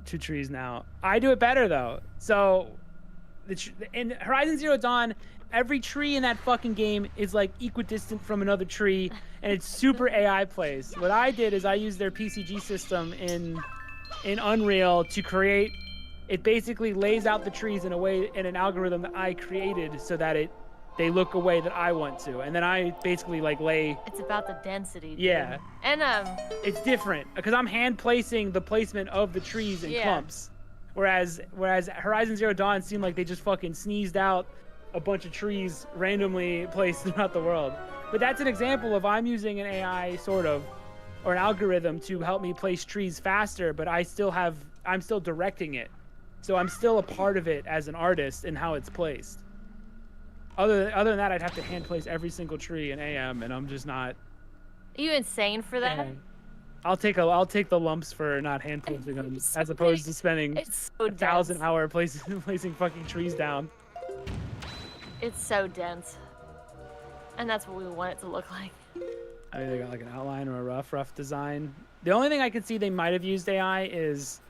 2 trees now. I do it better though. So in Horizon Zero Dawn, every tree in that fucking game is like equidistant from another tree, and it's super AI placed. What I did is I used their PCG system in Unreal to create. It basically lays out the trees in an algorithm that I created so that they look a way that I want to, and then I basically like lay. It's about the density. Dude. Yeah. And it's different because I'm hand placing the placement of the trees in clumps, whereas Horizon Zero Dawn seemed like they just fucking sneezed out a bunch of trees randomly placed throughout the world. But that's an example of I'm using an AI or an algorithm to help me place trees faster, but I'm still directing it. So I'm still a part of it as an artist in how it's placed. Other than that, I'd have to hand place every single tree in AM, and I'm just not. Are you insane for that? Yeah. I'll take the lumps for not hand placing them, as opposed to spending 1,000 hours placing fucking trees down. It's so dense, and that's what we want it to look like. I mean, they got like an outline or a rough design. The only thing I could see they might have used AI is.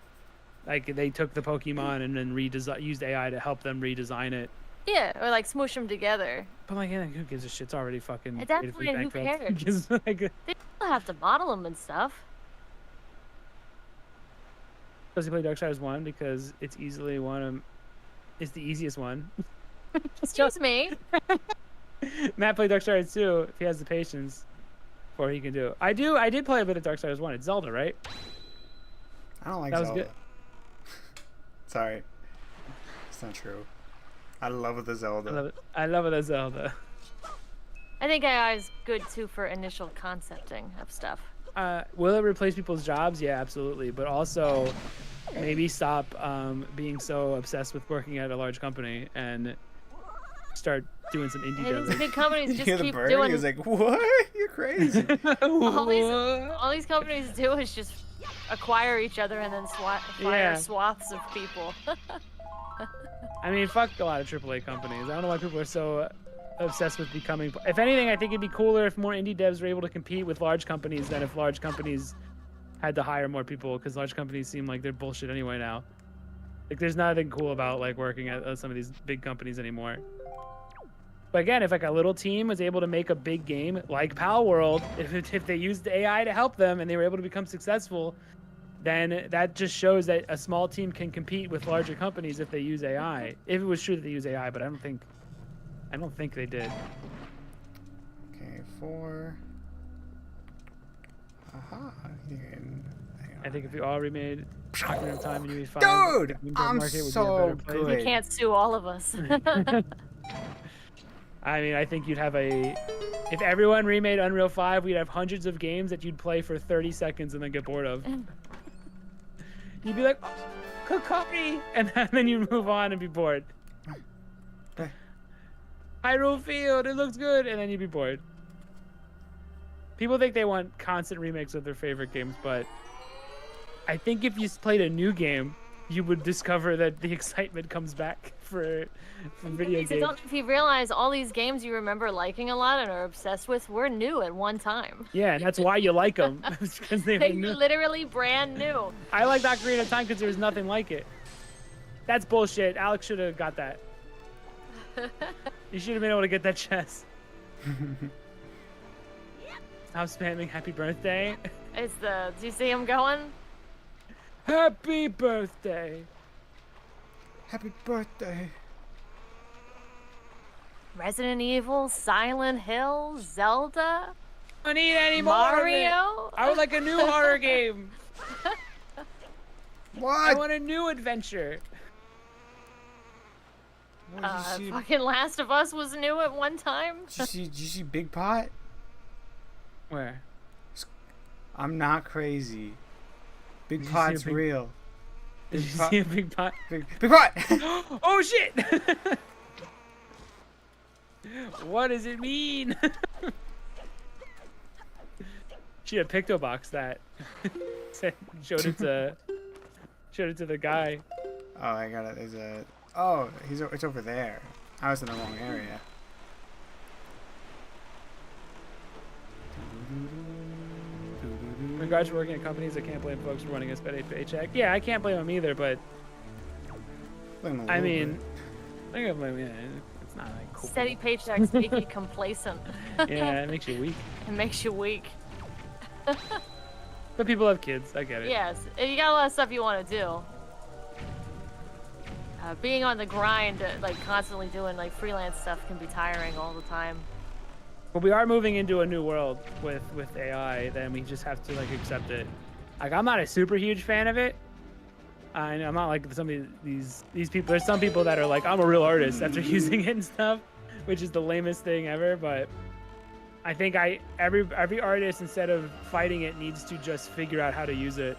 Like they took the Pokemon and then used AI to help them redesign it. Yeah, or like smush them together. But like, who gives a shit? It's already fucking. At that point, who cares? They still have to model them and stuff. Does he play Darksiders 1 because it's easily it's the easiest one. Excuse me. Matt played Darksiders 2 if he has the patience, or he can do it. I did play a bit of Darksiders 1. It's Zelda, right? I don't like that Zelda. Was good. Sorry. It's not true. I love the Zelda. I love the Zelda. I think AI is good too for initial concepting of stuff. Will it replace people's jobs? Yeah, absolutely. But also, maybe stop being so obsessed with working at a large company and start doing some indie dev. These big companies just keep bird? doing. He was like, "What? You're crazy." all these companies do is just acquire each other and then fire swaths of people. I mean, fuck a lot of AAA companies. I don't know why people are so obsessed with becoming. If anything, I think it'd be cooler if more indie devs were able to compete with large companies than if large companies had to hire more people because large companies seem like they're bullshit anyway now. Like there's nothing cool about like working at some of these big companies anymore. But again, if like a little team was able to make a big game like Pal World, if they used AI to help them and they were able to become successful, then that just shows that a small team can compete with larger companies if they use AI. If it was true that they use AI, but I don't think they did. Okay, 4. Aha. I think if we all remade Ocarina of Time and UE 5, Dude, the Greenberg I'm Market would be a so better place. good. You can't sue all of us. I mean, I think you'd have if everyone remade Unreal 5, we'd have hundreds of games that you'd play for 30 seconds and then get bored of. You'd be like, oh, copy, and then you move on and be bored. Hyrule Field, it looks good, and then you'd be bored. People think they want constant remakes of their favorite games, but I think if you played a new game, you would discover that the excitement comes back for video games. I don't know if you realize all these games you remember liking a lot and are obsessed with were new at one time. Yeah, and that's why you like them. Because they were They're new. literally brand new. I liked Ocarina of Time because there was nothing like it. That's bullshit. Alex should have got that. You should have been able to get that chest. Stop spamming happy birthday. Do you see him going? Happy birthday. Happy birthday. Resident Evil, Silent Hill, Zelda, I don't need any more of it. Mario. I would like a new horror game. What? I want a new adventure. What did you see? Fucking Last of Us was new at one time. Did you see Big Pot? Where? I'm not crazy. Big Did you see Pot's a big- real. Did you Pot- see a big pot? Big Pot! Oh shit! What does it mean? She had picto box that. showed it to the guy. Oh, I got it. There's a. Oh, it's over there. I was in the wrong area. In regards to working at companies, I can't blame folks for running a steady paycheck. Yeah, I can't blame them either, but Blame a I little mean, bit. I think it's not like cool. Steady paychecks make you complacent. Yeah, it makes you weak. It makes you weak. But people have kids. I get it. Yes, you got a lot of stuff you want to do. Being on the grind, like constantly doing like freelance stuff, can be tiring all the time. But we are moving into a new world with AI. Then we just have to like accept it. Like I'm not a super huge fan of it. I'm not like some of these people. There's some people that are like, I'm a real artist after using it and stuff, which is the lamest thing ever. But I think every artist, instead of fighting it, needs to just figure out how to use it.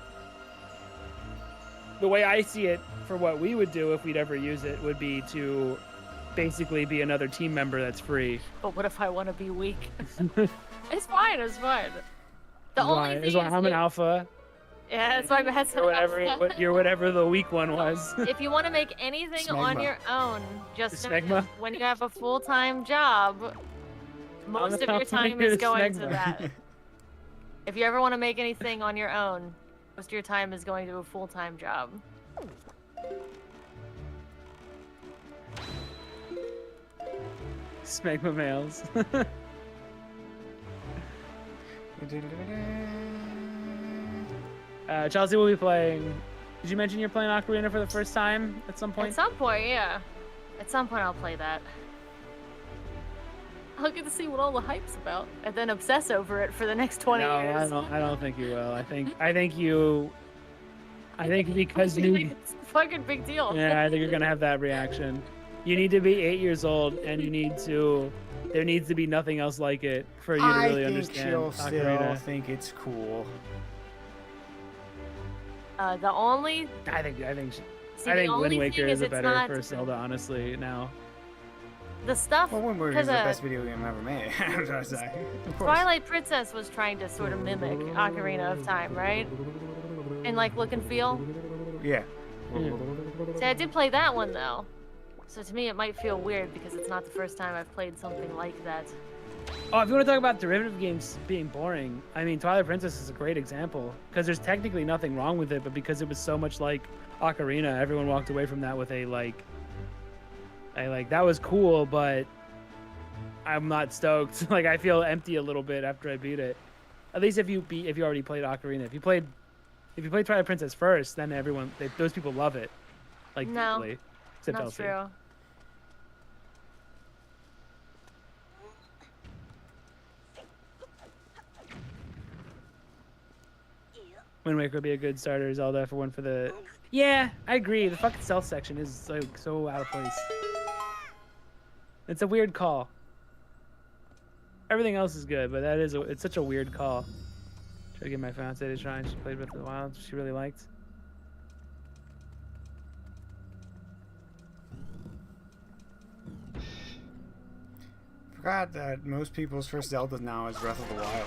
The way I see it, for what we would do if we'd ever use it, would be to basically be another team member that's free. But what if I want to be weak? It's fine. It's fine. The only thing is why I'm an alpha. Yeah, that's why that's You're whatever the weak one was. If you want to make anything on Smegma. your own, just Smegma? know when you have a full-time job, most of your time is going to that. If you ever want to make anything on your own, most of your time is going to a full-time job. Smegma males. Chelsea will be playing. Did you mention you're playing Ocarina for the first time at some point? At some point, yeah. At some point, I'll play that. I'll get to see what all the hype's about, and then obsess over it for the next 20 years. I don't think you will. I think because you. It's a fucking big deal. Yeah, I think you're gonna have that reaction. You need to be 8 years old, and there needs to be nothing else like it for you to really I think understand she'll still Ocarina. think it's cool. The only I think see, I the think only Wind Waker thing is a it's better not first Zelda, honestly. Now, the stuff. Well, Wind Waker is Because the best video game ever made. Of course. Twilight Princess was trying to sort of mimic Ocarina of Time, right? And like look and feel. Yeah. See, I did play that one though, so to me it might feel weird because it's not the first time I've played something like that. Oh, if you want to talk about derivative games being boring, I mean, Twilight Princess is a great example because there's technically nothing wrong with it, but because it was so much like Ocarina, everyone walked away from that with a like that was cool, but I'm not stoked. Like I feel empty a little bit after I beat it. At least if you already played Ocarina. If you played Twilight Princess first, then those people love it. Like No, deeply. Except not Elsie. true. Wind Waker would be a good starter. Zelda for one for the. Yeah, I agree. The fucking stealth section is like so out of place. It's a weird call. Everything else is good, but it's such a weird call. Try to get my fiance to try, and she played Breath of the Wild. She really liked. Forgot that most people's first Zelda now is Breath of the Wild.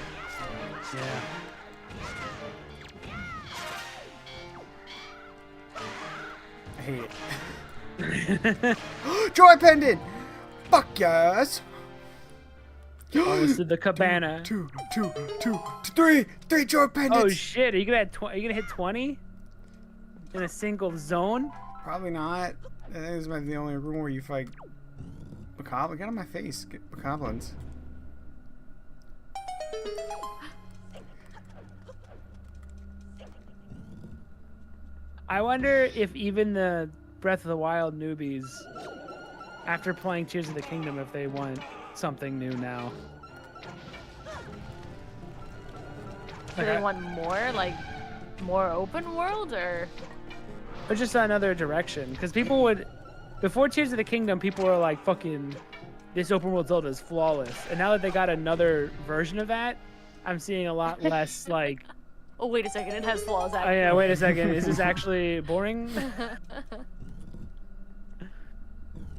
Yeah. I hate it. Joy Pendant! Fuck yes! Oh, this is the cabana. Three Joy Pendants! Oh shit! Are you gonna hit 20 in a single zone? Probably not. I think this might be the only room where you fight Bokoblin. Get on my face, get Bokoblins. I wonder if even the Breath of the Wild newbies, after playing Tears of the Kingdom, if they want something new now. Do they want more, like, more open world, or just another direction? Because people would, before Tears of the Kingdom, people were like, fucking, this open world Zelda is flawless. And now that they got another version of that, I'm seeing a lot less, like... Oh, wait a second, it has flaws. Oh yeah, wait a second. Is this actually boring?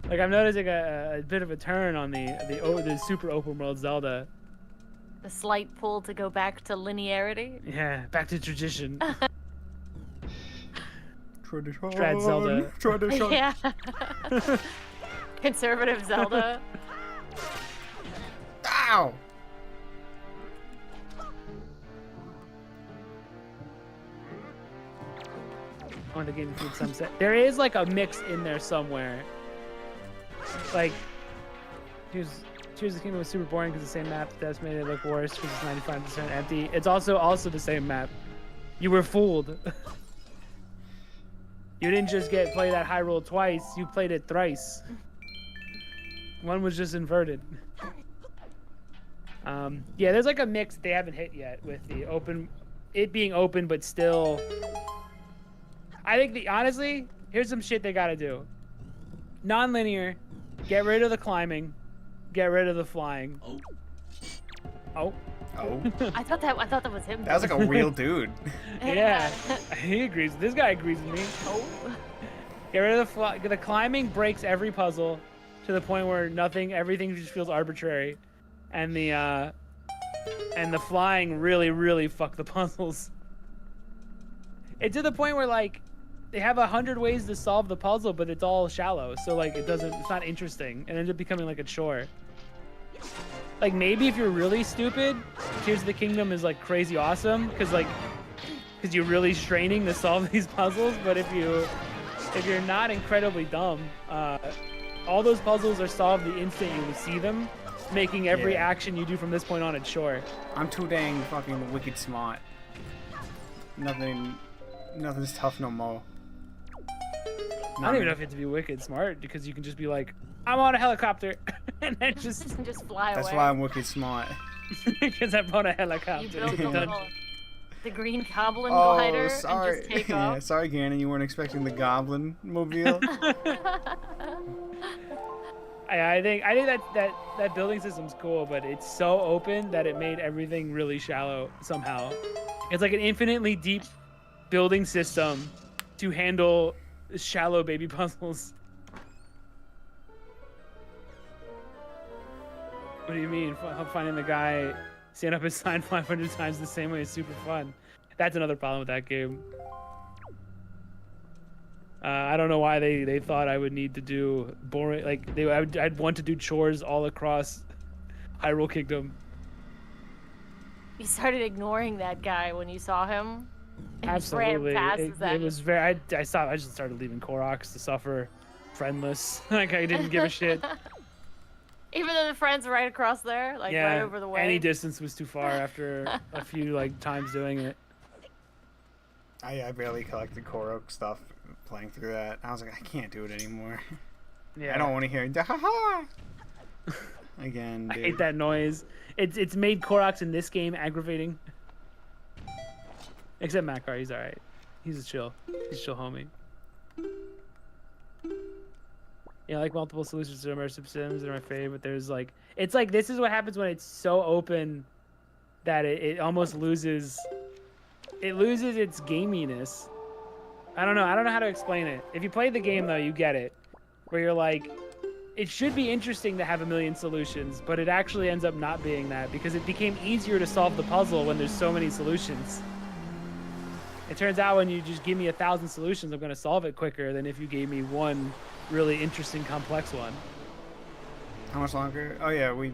Like I'm noticing a bit of a turn on the super open world Zelda. The slight pull to go back to linearity. Yeah, back to tradition. Tradition. Strad Zelda. Tradition. Yeah. Conservative Zelda. Ow! I want the game to feed Sunset. There is like a mix in there somewhere. Like, Tears of the Kingdom was super boring because the same map that's made it look worse because it's 95% empty. It's also the same map. You were fooled. You didn't just play that high roll twice. You played it thrice. One was just inverted. Yeah, there's like a mix they haven't hit yet with it being open but still. I think honestly, here's some shit they gotta do. Non-linear, get rid of the climbing, get rid of the flying. Oh. I thought that was him. That was like a real dude. Yeah, he agrees. This guy agrees with me. Oh. Get rid of the climbing breaks every puzzle to the point where everything just feels arbitrary, and the flying really fuck the puzzles. It's to the point where like they have 100 ways to solve the puzzle, but it's all shallow, so like it's not interesting, and ends up becoming like a chore. Like maybe if you're really stupid, Tears of the Kingdom is like crazy awesome because you're really straining to solve these puzzles. But if you're not incredibly dumb, all those puzzles are solved the instant you see them, making every action you do from this point on a chore. I'm too dang fucking wicked smart. Nothing's tough no more. I don't even know if you have to be wicked smart because you can just be like, I'm on a helicopter, and then just fly away. That's why I'm wicked smart. because I'm on a helicopter. You built the green goblin Oh, glider sorry. and just take Yeah, off. sorry, Gannon. You weren't expecting the goblin mobile. I think that building system's cool, but it's so open that it made everything really shallow somehow. It's like an infinitely deep building system to handle shallow baby puzzles. What do you mean? Finding the guy stand up his sign 500 times the same way is super fun. That's another problem with that game. I don't know why they thought I would need to do boring, like I'd want to do chores all across Hyrule Kingdom. You started ignoring that guy when you saw him. And just ran Absolutely. past It that. was very. I stopped. I just started leaving Koroks to suffer, friendless. Like I didn't give a shit. Even though the friend's right across there, like Yeah. right over the way. Any distance was too far after a few like times doing it. I barely collected Korok stuff playing through that. I was like, I can't do it anymore. Yeah. I don't want to hear ha ha again. I Dude. hate that noise. It's made Koroks in this game aggravating. Except Makar, he's alright. He's a chill homie. Yeah, I like multiple solutions to immersive sims. They're my favorite. There's like, it's like this is what happens when it's so open that it almost loses. It loses its gaminess. I don't know how to explain it. If you play the game though, you get it. Where you're like, it should be interesting to have a million solutions, but it actually ends up not being that because it became easier to solve the puzzle when there's so many solutions. It turns out when you just give me 1,000 solutions, I'm going to solve it quicker than if you gave me one really interesting, complex one. How much longer? Oh yeah, we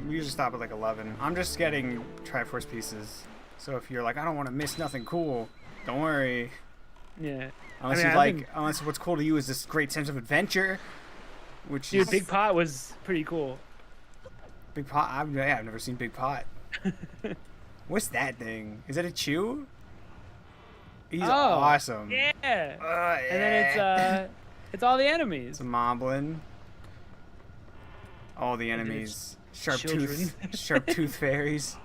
usually stop at like 11. I'm just getting Triforce pieces. So if you're like, I don't want to miss nothing cool, don't worry. Yeah. Unless unless what's cool to you is this great sense of adventure, which Dude, is Big Pot was pretty cool. Big Pot. I've never seen Big Pot. What's that thing? Is that a chew? He's awesome. Yeah. Yeah. And then it's all the enemies. It's a moblin. All the enemies. Sharp tooth fairies.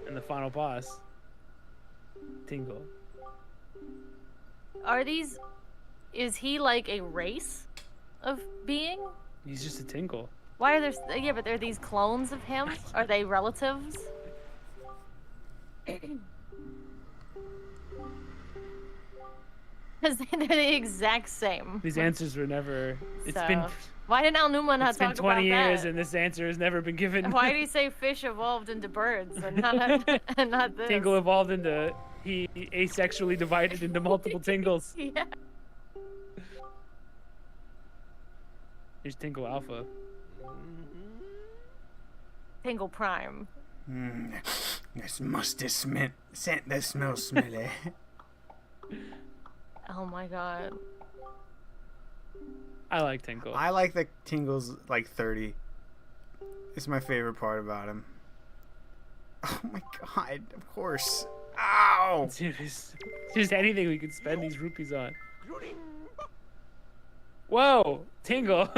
And the final boss, Tingle. Is he like a race of being? He's just a Tingle. Why are there? Yeah, but they're these clones of him. Are they relatives? Because they're the exact same. These answers were never. It's So, been. Why didn't Alnuma not It's been talk 20 about years that? and this answer has never been given. Why did he say fish evolved into birds and not this? Tingle evolved into. He asexually divided into multiple Tingles. Yeah. Here's Tingle Alpha. Tingle Prime. This musty scent that smells smelly. Oh my god. I like Tingle. I like the Tingles like 30. It's my favorite part about him. Oh my god, of course. Ow! Dude, there's anything we could spend these rupees on. Whoa, Tingle.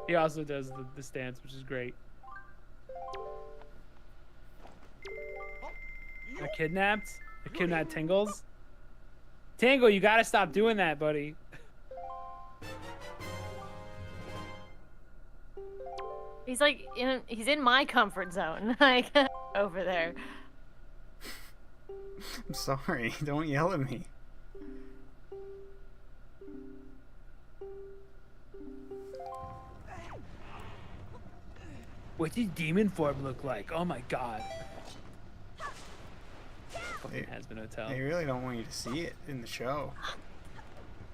He also does the stance, which is great. I kidnapped Tingles. Tingle, you gotta stop doing that, buddy. He's like he's in my comfort zone, like over there. I'm sorry, don't yell at me. What's his demon form look like? Oh my god. Fucking Has-Been Hotel. They really don't want you to see it in the show.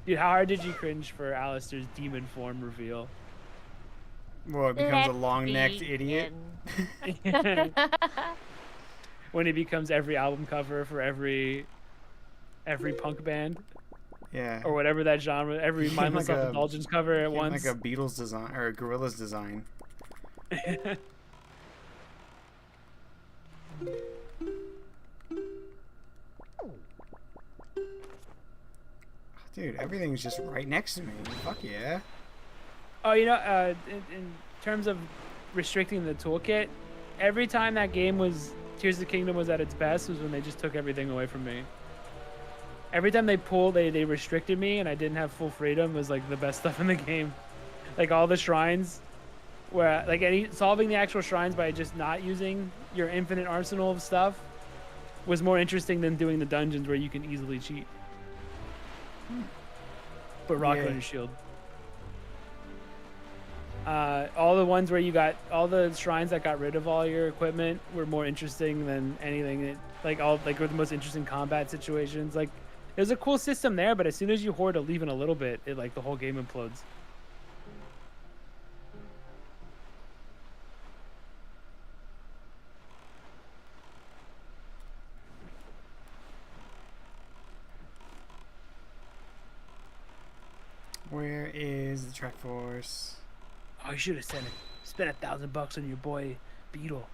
Dude, how hard did you cringe for Alistair's demon form reveal? Well, it becomes a long-necked idiot. When he becomes every album cover for every punk band Yeah. or whatever that genre, every Became mindless like a- self-indulgence cover at Became once. like a Beatles design or a Gorillaz design. Dude, everything's just right next to me. Fuck yeah. Oh, you know, in terms of restricting the toolkit, every time that game was Tears of the Kingdom was at its best was when they just took everything away from me. Every time they restricted me and I didn't have full freedom was like the best stuff in the game. Like all the shrines, where like solving the actual shrines by just not using your infinite arsenal of stuff was more interesting than doing the dungeons where you can easily cheat. But rock on your shield. All the ones where you got all the shrines that got rid of all your equipment were more interesting than anything. Were the most interesting combat situations. Like There's a cool system there, but as soon as you hoard even a little bit, it like the whole game implodes. Where is the Triforce? Oh, you should have spent $1,000 on your boy Beetle.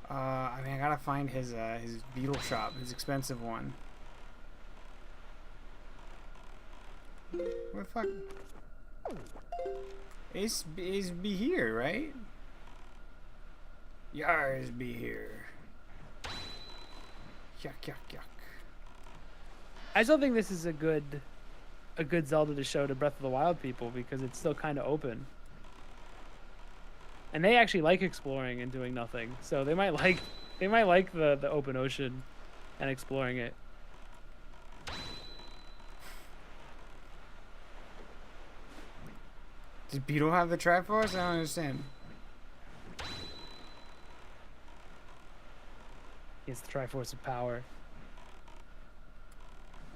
I mean, I gotta find his beetle shop, his expensive one. Where the fuck? It's be here, right? Yars be here. Yuck, yuck, yuck. I still think this is a good Zelda to show to Breath of the Wild people because it's still kind of open. And they actually like exploring and doing nothing. So they might like the open ocean and exploring it. Does Beetle have the Triforce? I don't understand. It's the Triforce of Power.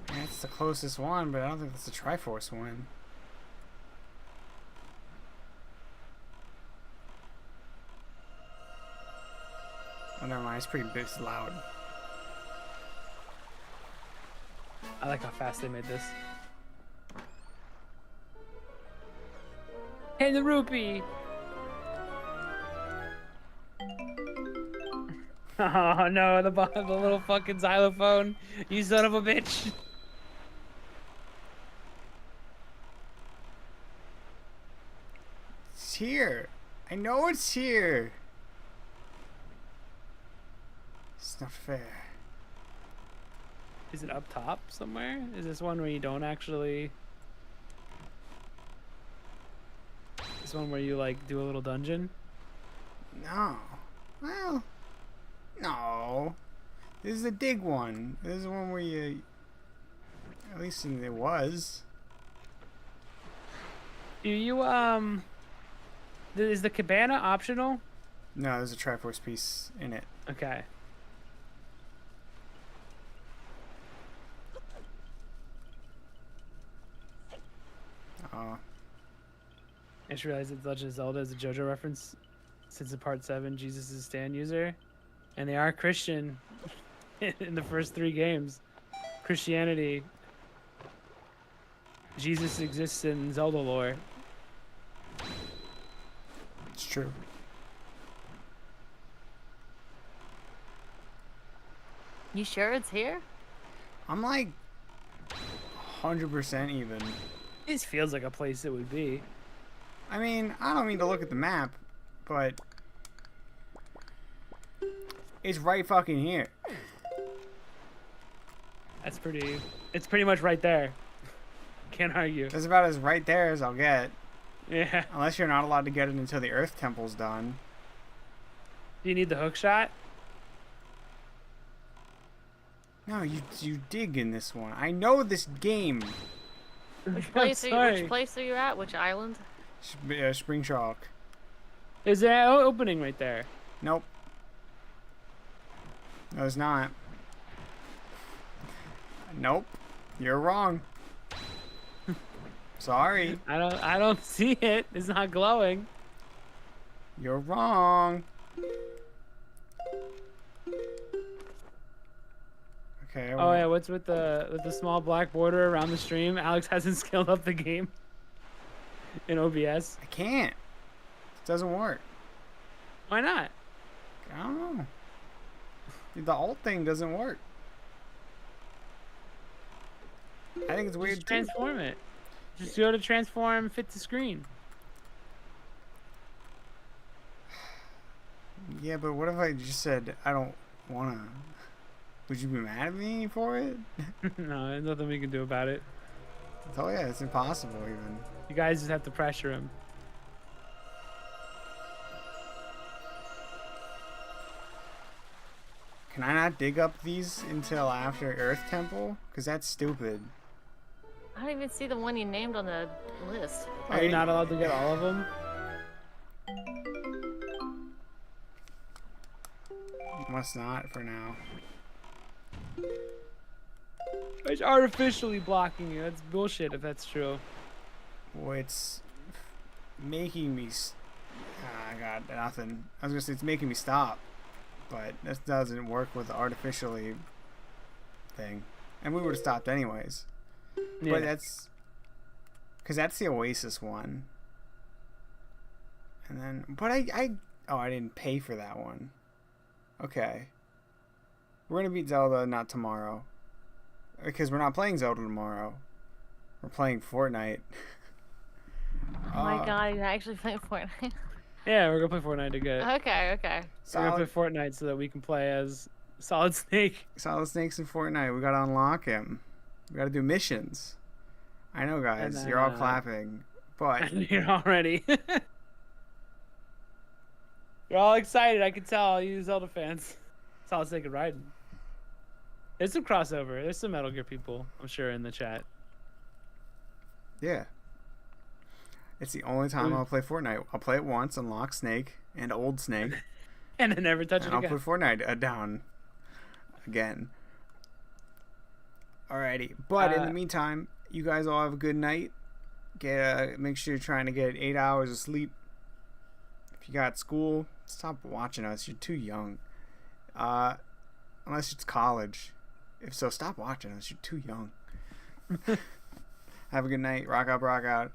Yeah, it's the closest one, but I don't think it's the Triforce one. Oh, never mind. It's pretty big, it's loud. I like how fast they made this. Hey, the rupee! Oh no, the little fucking xylophone. You son of a bitch. It's here. I know it's here. It's not fair. Is it up top somewhere? Is this one where you don't actually... This one where you like do a little dungeon? No. Well, no. This is the dig one. This is the one where you... At least it was. Do you, is the cabana optional? No, there's a Triforce piece in it. Okay. Oh. I just realized that Legend of Zelda is a JoJo reference since in part 7, Jesus is a stand user. And they are Christian in the first 3 games. Christianity. Jesus exists in Zelda lore. It's true. You sure it's here? I'm like 100% even. This feels like a place it would be. I mean, I don't mean to look at the map, but it's right fucking here. It's pretty much right there. Can't argue. That's about as right there as I'll get. Yeah. Unless you're not allowed to get it until the Earth Temple's done. Do you need the hook shot? No, you dig in this one. I know this game. Which place are you at? Which island? Spring Shock. Is there an opening right there? Nope. No, it's not. Nope. You're wrong. Sorry. I don't see it. It's not glowing. You're wrong. Okay. Oh yeah, what's with the small black border around the stream? Alex hasn't scaled up the game in OBS. I can't. It doesn't work. Why not? I don't know. The alt thing doesn't work. I think it's weird Just too. transform it. Just go to transform, fit to screen. Yeah, but what if I just said I don't wanna? Would you be mad at me for it? No, there's nothing we can do about it. Oh yeah, it's impossible even. You guys just have to pressure him. Can I not dig up these until after Earth Temple? Cause that's stupid. I don't even see the one you named on the list. Are you not allowed to get all of them? Must not for now. It's artificially blocking you. That's bullshit if that's true. Boy, it's making me. I got nothing. I was gonna say it's making me stop, but that doesn't work with the artificially thing. And we would have stopped anyways. Yeah. But that's because that's the Oasis one. And then, but I didn't pay for that one. Okay. We're gonna beat Zelda not tomorrow, because we're not playing Zelda tomorrow. We're playing Fortnite. Oh my god, you're actually playing Fortnite. Yeah, we're gonna play Fortnite to get. Okay. We're gonna play Fortnite so that we can play as Solid Snake. Solid Snake's in Fortnite. We gotta unlock him. We gotta do missions. I know, guys. And, you're all clapping, but You're already. You're all excited. I can tell you Zelda fans. Solid Snake and Raiden. There's some crossover. There's some Metal Gear people, I'm sure, in the chat. yeah, it's the only time I'll play Fortnite. I'll play it once, unlock Snake and Old Snake, And then never touch it and I'll again. put Fortnite down again. Alrighty, but in the meantime, you guys all have a good night. Make sure you're trying to get 8 hours of sleep. If you got school, stop watching us. You're too young. Unless it's college. If so, stop watching us. You're too young. Have a good night. Rock out, rock out.